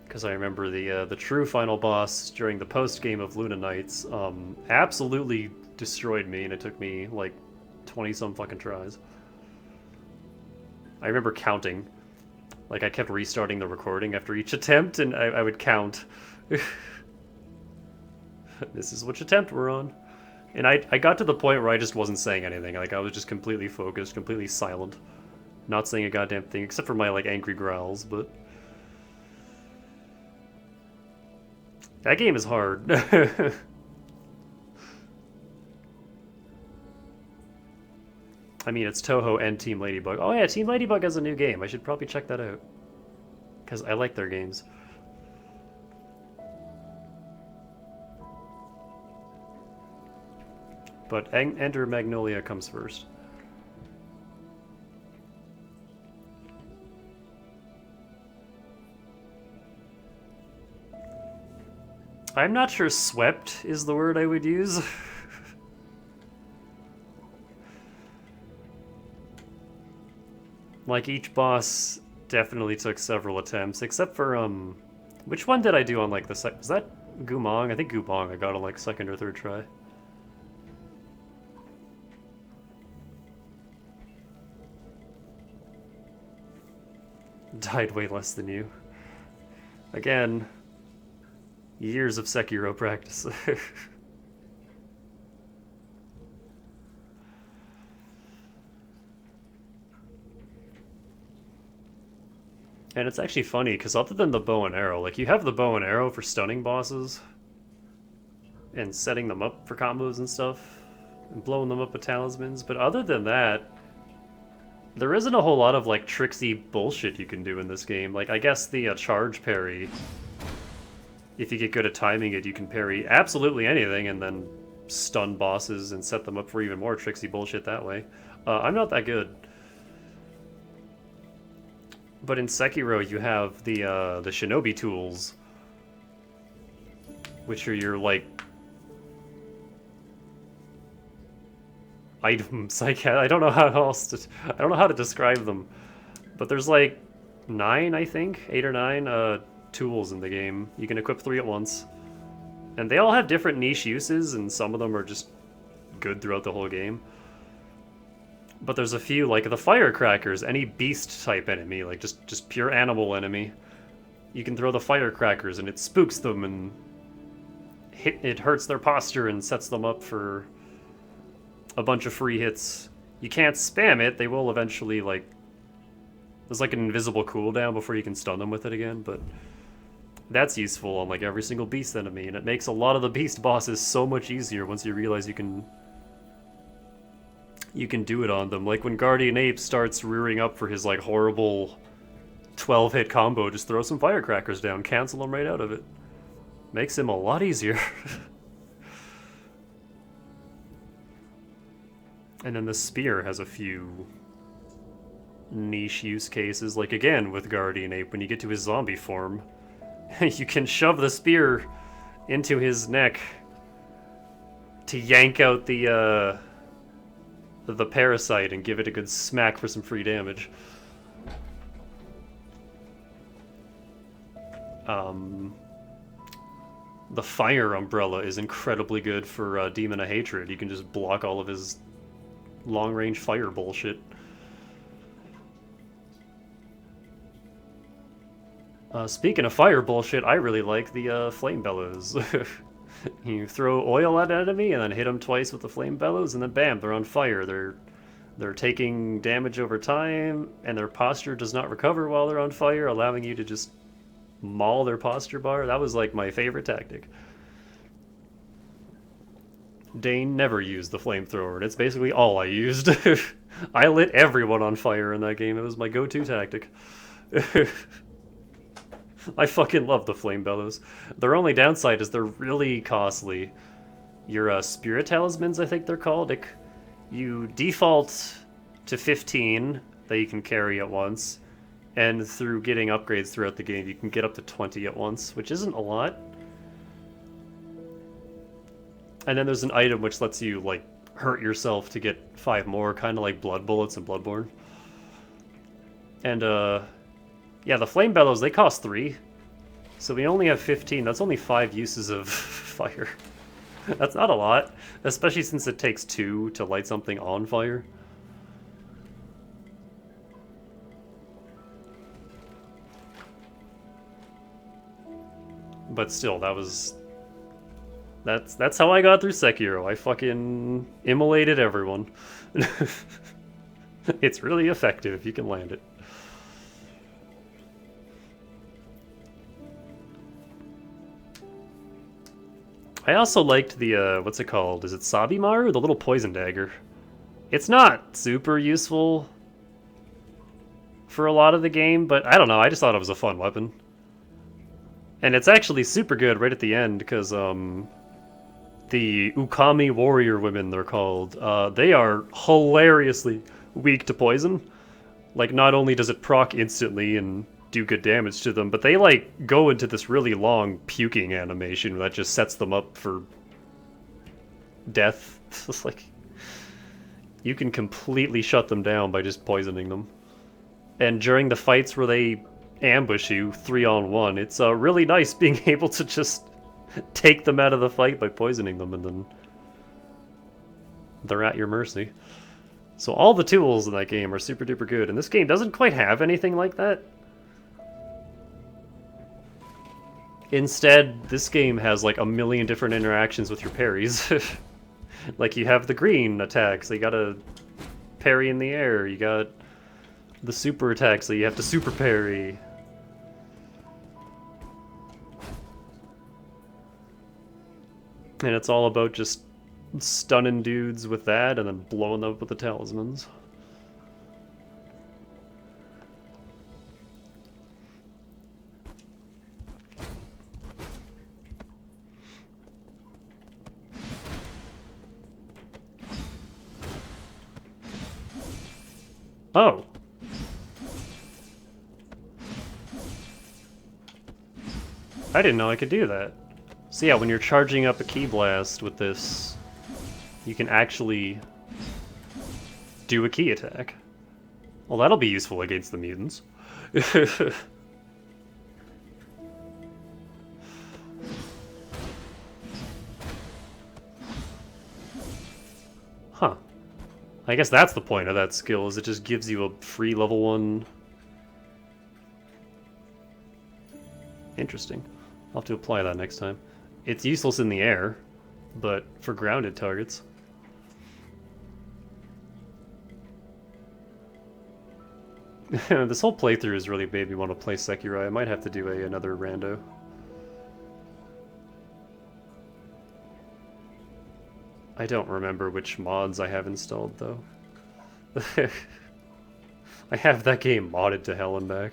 Because I remember the true final boss during the post-game of Luna Nights absolutely destroyed me, and it took me, like, 20-some fucking tries. I remember counting. Like, I kept restarting the recording after each attempt, and I would count. This is which attempt we're on. And I got to the point where I just wasn't saying anything. Like, I was just completely focused, completely silent. Not saying a goddamn thing, except for my, like, angry growls, but... That game is hard. I mean, it's Toho and Team Ladybug. Oh yeah, Team Ladybug has a new game. I should probably check that out. Because I like their games. But Enter Magnolia comes first. I'm not sure swept is the word I would use. Like, each boss definitely took several attempts, except for, which one did I do on, like, the was that Gumong? I think Gumong I got on, like, second or third try. Died way less than you. Again, years of Sekiro practice. And it's actually funny, because other than the bow and arrow, like, you have the bow and arrow for stunning bosses, and setting them up for combos and stuff, and blowing them up with talismans, but other than that, there isn't a whole lot of, like, tricksy bullshit you can do in this game. Like, I guess the charge parry, if you get good at timing it, you can parry absolutely anything and then stun bosses and set them up for even more tricksy bullshit that way. I'm not that good. But in Sekiro, you have the shinobi tools, which are your, like, items. I don't know how else to, I don't know how to describe them. But there's like 9, I think, 8 or 9 tools in the game. You can equip 3 at once. And they all have different niche uses, and some of them are just good throughout the whole game. But there's a few, like the firecrackers, any beast type enemy, like just pure animal enemy. You can throw the firecrackers and it spooks them and it hurts their posture and sets them up for a bunch of free hits. You can't spam it, they will eventually, like, there's like an invisible cooldown before you can stun them with it again, but that's useful on like every single beast enemy, and it makes a lot of the beast bosses so much easier once you realize you can do it on them. Like when Guardian Ape starts rearing up for his like horrible 12-hit combo, just throw some firecrackers down, cancel him right out of it. Makes him a lot easier. And then the spear has a few niche use cases, like again with Guardian Ape, when you get to his zombie form, you can shove the spear into his neck to yank out the parasite and give it a good smack for some free damage. The fire umbrella is incredibly good for Demon of Hatred. You can just block all of his long-range fire bullshit. Speaking of fire bullshit, I really like the flame bellows. You throw oil at an enemy and then hit them twice with the flame bellows, and then bam, they're on fire. They're taking damage over time, and their posture does not recover while they're on fire, allowing you to just maul their posture bar. That was like my favorite tactic. Dane never used the flamethrower, and it's basically all I used. I lit everyone on fire in that game. It was my go-to tactic. I fucking love the flame bellows. Their only downside is they're really costly. Your spirit talismans, I think they're called. You default to 15 that you can carry at once, and through getting upgrades throughout the game, you can get up to 20 at once, which isn't a lot. And then there's an item which lets you, like, hurt yourself to get 5 more, kind of like blood bullets in Bloodborne. And, yeah, the flame bellows, they cost 3. So we only have 15. That's only 5 uses of fire. That's not a lot, especially since it takes 2 to light something on fire. But still, that's how I got through Sekiro. I fucking immolated everyone. It's really effective if you can land it. I also liked the, what's it called? Is it Sabimaru? The little poison dagger. It's not super useful for a lot of the game, but I don't know, I just thought it was a fun weapon. And it's actually super good right at the end, because, the Ukami warrior women, they're called, they are hilariously weak to poison. Like, not only does it proc instantly and do good damage to them, but they, like, go into this really long puking animation that just sets them up for death. It's like, you can completely shut them down by just poisoning them. And during the fights where they ambush you 3-on-1, it's really nice being able to just take them out of the fight by poisoning them, and then they're at your mercy. So all the tools in that game are super duper good, and this game doesn't quite have anything like that. Instead, this game has like a million different interactions with your parries. Like you have the green attack, so you gotta parry in the air. You got the super attack, so you have to super parry. And it's all about just stunning dudes with that and then blowing them up with the talismans. Oh. I didn't know I could do that. So yeah, when you're charging up a Ki Blast with this, you can actually do a Ki attack. Well, that'll be useful against the mutants. Huh. I guess that's the point of that skill, is it just gives you a free level 1. Interesting. I'll have to apply that next time. It's useless in the air, but for grounded targets. This whole playthrough has really made me want to play Sekiro. I might have to do another rando. I don't remember which mods I have installed, though. I have that game modded to hell and back.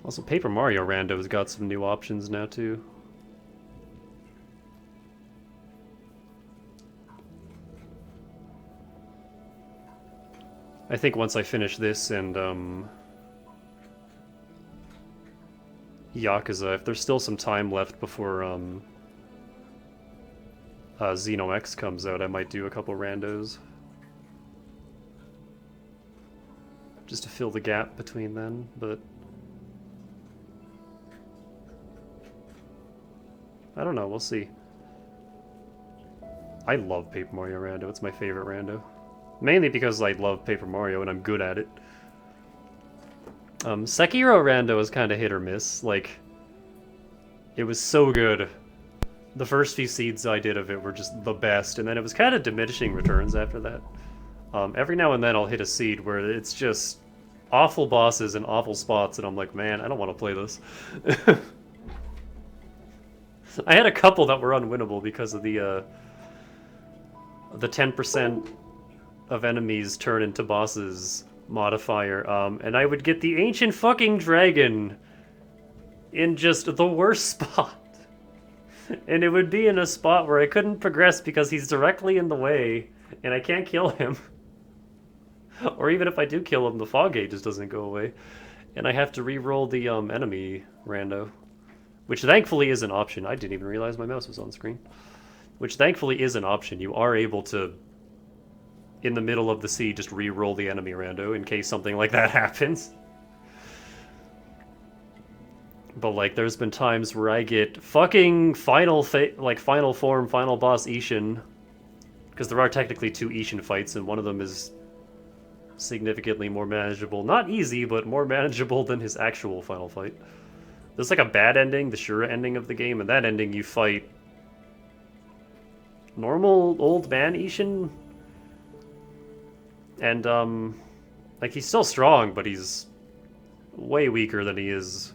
Also, Paper Mario Rando's got some new options now, too. I think once I finish this and, Yakuza, if there's still some time left before, Xeno X comes out, I might do a couple randos. Just to fill the gap between then, but... I don't know, we'll see. I love Paper Mario Rando, it's my favorite rando. Mainly because I love Paper Mario and I'm good at it. Sekiro Rando is kind of hit or miss. Like, it was so good. The first few seeds I did of it were just the best, and then it was kind of diminishing returns after that. Every now and then I'll hit a seed where it's just awful bosses and awful spots, and I'm like, man, I don't want to play this. I had a couple that were unwinnable because of the 10% of enemies turn into bosses modifier, and I would get the ancient fucking dragon in just the worst spot. And it would be in a spot where I couldn't progress because he's directly in the way, and I can't kill him. Or even if I do kill him, the fog gauge just doesn't go away. And I have to re-roll the enemy rando. Which thankfully is an option. I didn't even realize my mouse was on screen. Which thankfully is an option. You are able to, in the middle of the sea, just re-roll the enemy rando in case something like that happens. But like, there's been times where I get fucking final form, final boss Ishin. Because there are technically 2 Ishin fights, and one of them is significantly more manageable. Not easy, but more manageable than his actual final fight. There's like a bad ending, the Shura ending of the game, and that ending you fight normal old man Ishin. And, like, he's still strong, but he's way weaker than he is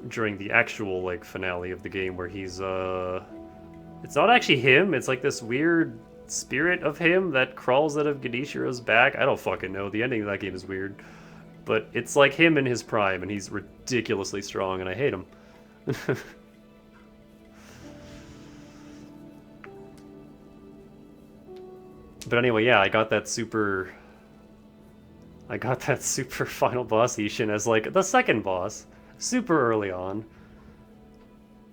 during the actual, like, finale of the game, where he's, it's not actually him, it's like this weird spirit of him that crawls out of Ganeshira's back. I don't fucking know, the ending of that game is weird. But it's like him in his prime, and he's ridiculously strong, and I hate him. But anyway, yeah, I got that super final boss Ishin as, like, the second boss. Super early on.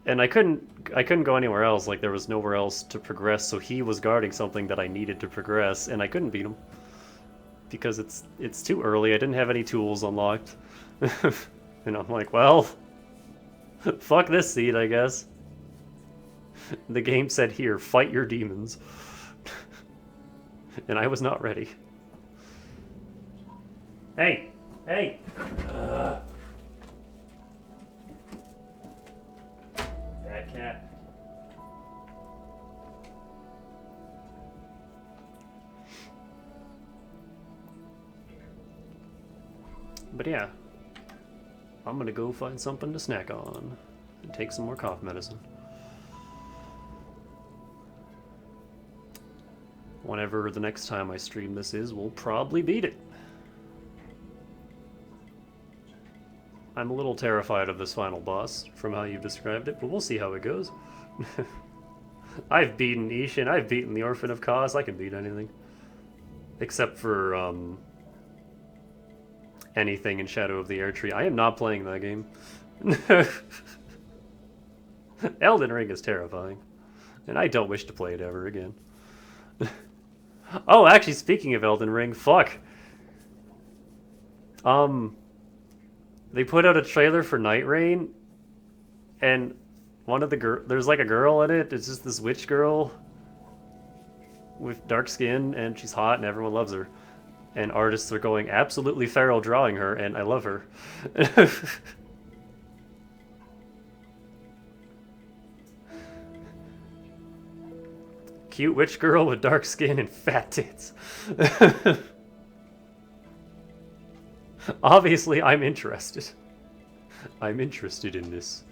And I couldn't go anywhere else. Like there was nowhere else to progress, so he was guarding something that I needed to progress, and I couldn't beat him because it's too early. I didn't have any tools unlocked, and I'm like, well, fuck this seed, I guess. The game said, "Here, fight your demons," and I was not ready. Hey, hey. Bad cat. But yeah, I'm gonna go find something to snack on and take some more cough medicine. Whenever the next time I stream this is, we'll probably beat it. I'm a little terrified of this final boss from how you've described it, but we'll see how it goes. I've beaten Ishin, I've beaten the Orphan of Kos, I can beat anything. Except for, anything in Shadow of the Erdtree. I am not playing that game. Elden Ring is terrifying, and I don't wish to play it ever again. Oh, actually, speaking of Elden Ring, fuck. They put out a trailer for Night Rain, and one of the there's like a girl in it. It's just this witch girl with dark skin, and she's hot, and everyone loves her. And artists are going absolutely feral drawing her, and I love her. Cute witch girl with dark skin and fat tits. Obviously, I'm interested. I'm interested in this.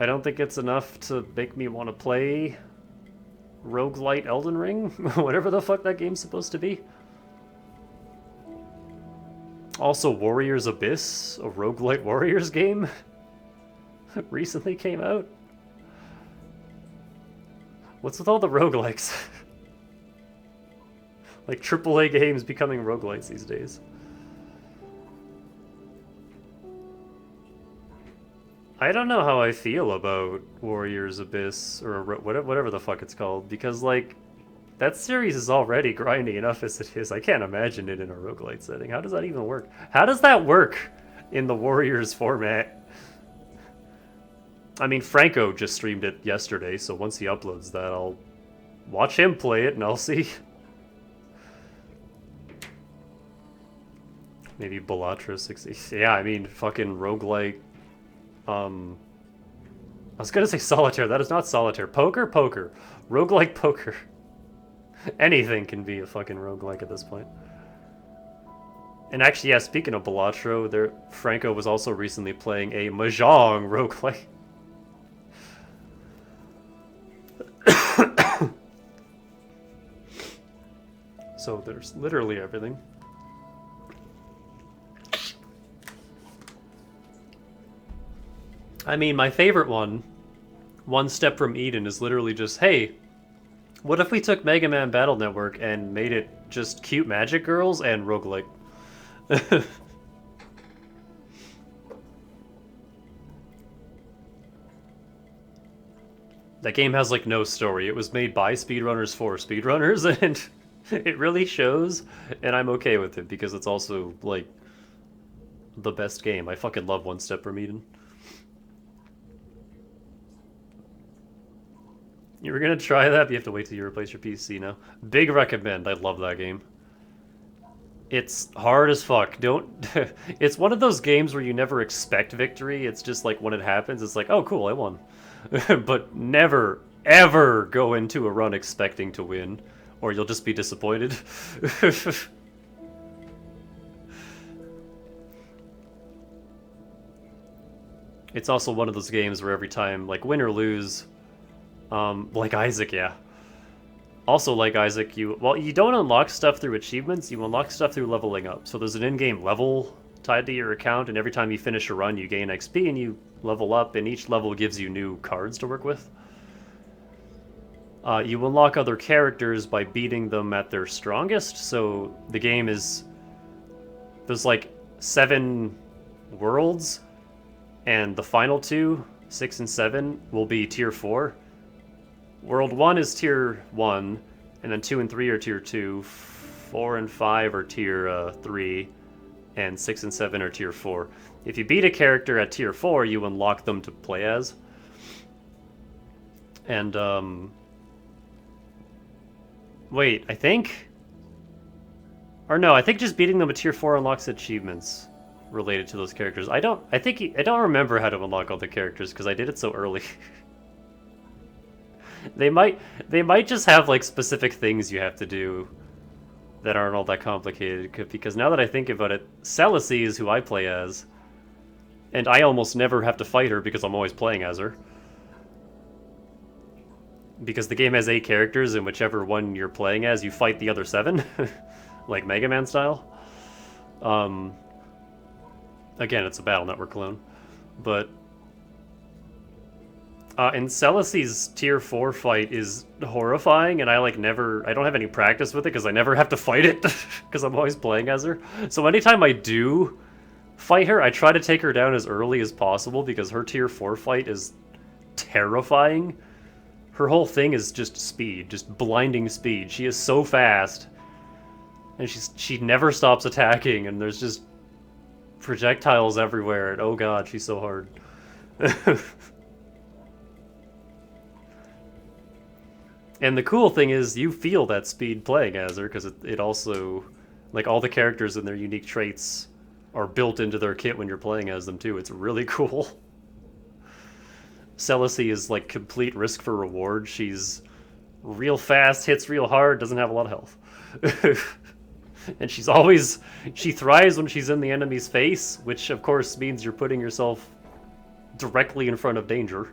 I don't think it's enough to make me want to play roguelite Elden Ring, whatever the fuck that game's supposed to be. Also, Warriors Abyss, a roguelite Warriors game, recently came out. What's with all the roguelikes? Like AAA games becoming roguelites these days. I don't know how I feel about Warriors Abyss, or whatever the fuck it's called, because, like, that series is already grindy enough as it is. I can't imagine it in a roguelite setting. How does that even work? How does that work in the Warriors format? I mean, Franco just streamed it yesterday, so once he uploads that, I'll watch him play it and I'll see. Maybe Belatra 60. Yeah, I mean, fucking roguelite. I was gonna say solitaire. That is not solitaire. Poker? Poker. Roguelike poker. Anything can be a fucking roguelike at this point. And actually, yeah, speaking of Balatro, Franco was also recently playing a Mahjong roguelike. So there's literally everything. I mean, my favorite One Step from Eden, is literally just, hey, what if we took Mega Man Battle Network and made it just cute magic girls and roguelike? That game has, like, no story. It was made by speedrunners for speedrunners, and it really shows, and I'm okay with it, because it's also, like, the best game. I fucking love One Step from Eden. You were gonna try that? You have to wait till you replace your PC now. Big recommend. I love that game. It's hard as fuck. Don't... It's one of those games where you never expect victory. It's just like when it happens, it's like, oh cool, I won. But never, ever go into a run expecting to win, or you'll just be disappointed. It's also one of those games where every time, like, win or lose... like Isaac, yeah. Also, like Isaac, you don't unlock stuff through achievements, you unlock stuff through leveling up. So there's an in-game level tied to your account, and every time you finish a run, you gain XP and you level up, and each level gives you new cards to work with. You unlock other characters by beating them at their strongest, so the game is there's like 7 worlds, and the final 2, 6 and 7, will be tier 4. World 1 is tier 1, and then 2 and 3 are tier 2, 4 and 5 are tier 3, and 6 and 7 are tier 4. If you beat a character at tier 4, you unlock them to play as. And, wait, I think... Or no, I think just beating them at tier 4 unlocks achievements related to those characters. I don't remember how to unlock all the characters, because I did it so early. They might just have, like, specific things you have to do that aren't all that complicated, because now that I think about it, Celice is who I play as, and I almost never have to fight her because I'm always playing as her. Because the game has 8 characters, and whichever one you're playing as, you fight the other 7, like Mega Man style. Again, it's a Battle Network clone, but and Celice's tier 4 fight is horrifying, and I don't have any practice with it because I never have to fight it because I'm always playing as her. So anytime I do fight her, I try to take her down as early as possible because her tier 4 fight is terrifying. Her whole thing is just speed, just blinding speed. She is so fast, and she never stops attacking, and there's just projectiles everywhere, and oh god, she's so hard. And the cool thing is you feel that speed playing as her, because it also, like, all the characters and their unique traits are built into their kit when you're playing as them too. It's really cool. Celice is like complete risk for reward. She's real fast, hits real hard, doesn't have a lot of health. And she thrives when she's in the enemy's face, which of course means you're putting yourself directly in front of danger.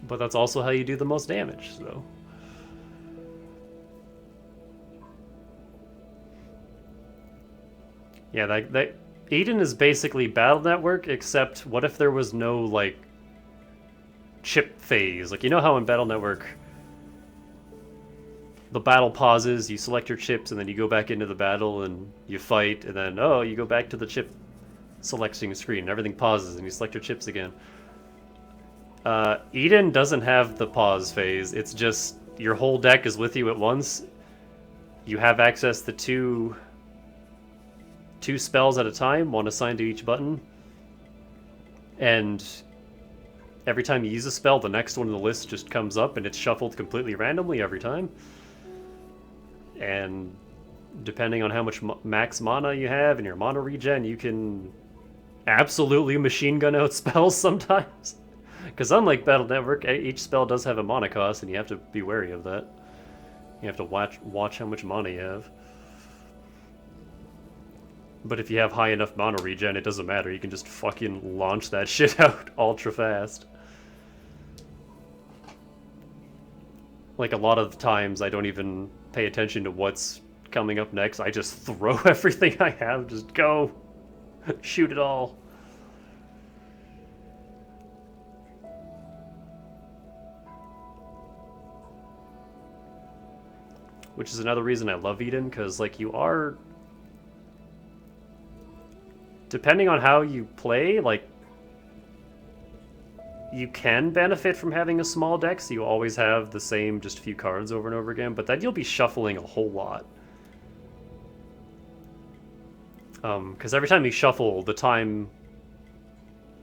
But that's also how you do the most damage, so. Yeah, that Eden is basically Battle Network, except what if there was no, like, chip phase? Like, you know how in Battle Network the battle pauses, you select your chips, and then you go back into the battle, and you fight, and then, oh, you go back to the chip selecting screen, and everything pauses, and you select your chips again. Eden doesn't have the pause phase. It's just your whole deck is with you at once. You have access to two spells at a time, one assigned to each button. And every time you use a spell, the next one in the list just comes up, and it's shuffled completely randomly every time. And depending on how much max mana you have and your mana regen, you can absolutely machine gun out spells sometimes. Because unlike Battle Network, each spell does have a mana cost, and you have to be wary of that. You have to watch how much mana you have. But if you have high enough mana regen, it doesn't matter. You can just fucking launch that shit out ultra fast. Like, a lot of times, I don't even pay attention to what's coming up next. I just throw everything I have, just go. Shoot it all. Which is another reason I love Eden, because, like, you are... Depending on how you play, like, you can benefit from having a small deck, so you always have the same just few cards over and over again, but then you'll be shuffling a whole lot. Because every time you shuffle, the time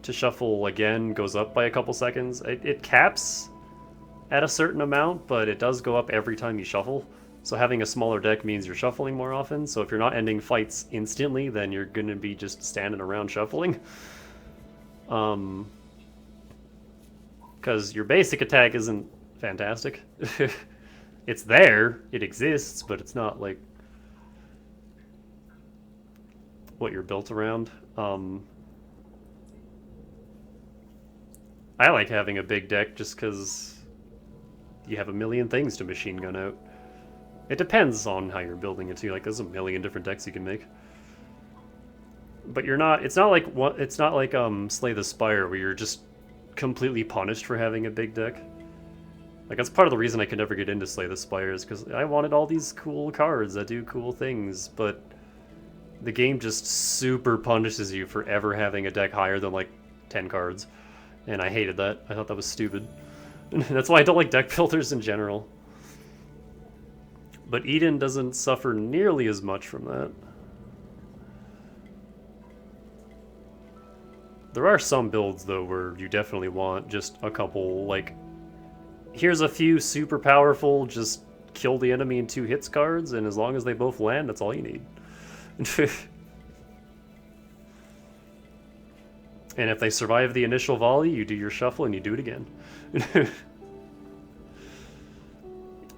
to shuffle again goes up by a couple seconds. It caps at a certain amount, but it does go up every time you shuffle. So having a smaller deck means you're shuffling more often, so if you're not ending fights instantly, then you're going to be just standing around shuffling. Because your basic attack isn't fantastic. It's there, it exists, but it's not, like, what you're built around. I like having a big deck just because you have a million things to machine gun out. It depends on how you're building it too. Like, there's a million different decks you can make. But you're not. It's not like Slay the Spire where you're just completely punished for having a big deck. Like, that's part of the reason I could never get into Slay the Spires, because I wanted all these cool cards that do cool things, but the game just super punishes you for ever having a deck higher than, like, 10 cards. And I hated that. I thought that was stupid. That's why I don't like deck builders in general. But Eden doesn't suffer nearly as much from that. There are some builds, though, where you definitely want just a couple, like, here's a few super powerful, just kill the enemy in 2 hits cards, and as long as they both land, that's all you need. And if they survive the initial volley, you do your shuffle and you do it again.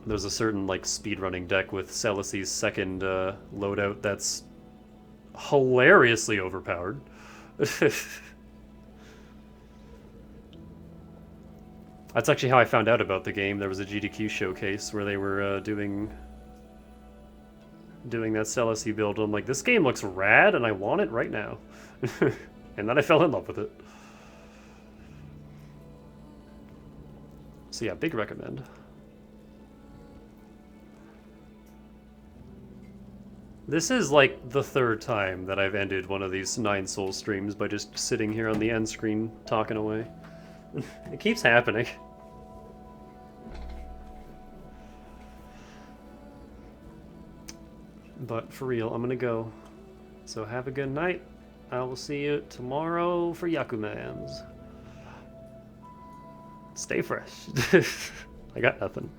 There's a certain, like, speedrunning deck with Celice's second loadout that's hilariously overpowered. That's actually how I found out about the game. There was a GDQ showcase where they were doing that Celice build. I'm like, this game looks rad and I want it right now. And then I fell in love with it. So yeah, big recommend. This is like the 3rd time that I've ended one of these 9 Soul streams by just sitting here on the end screen talking away. It keeps happening. But for real, I'm gonna go. So have a good night. I will see you tomorrow for Yakumans. Stay fresh. I got nothing.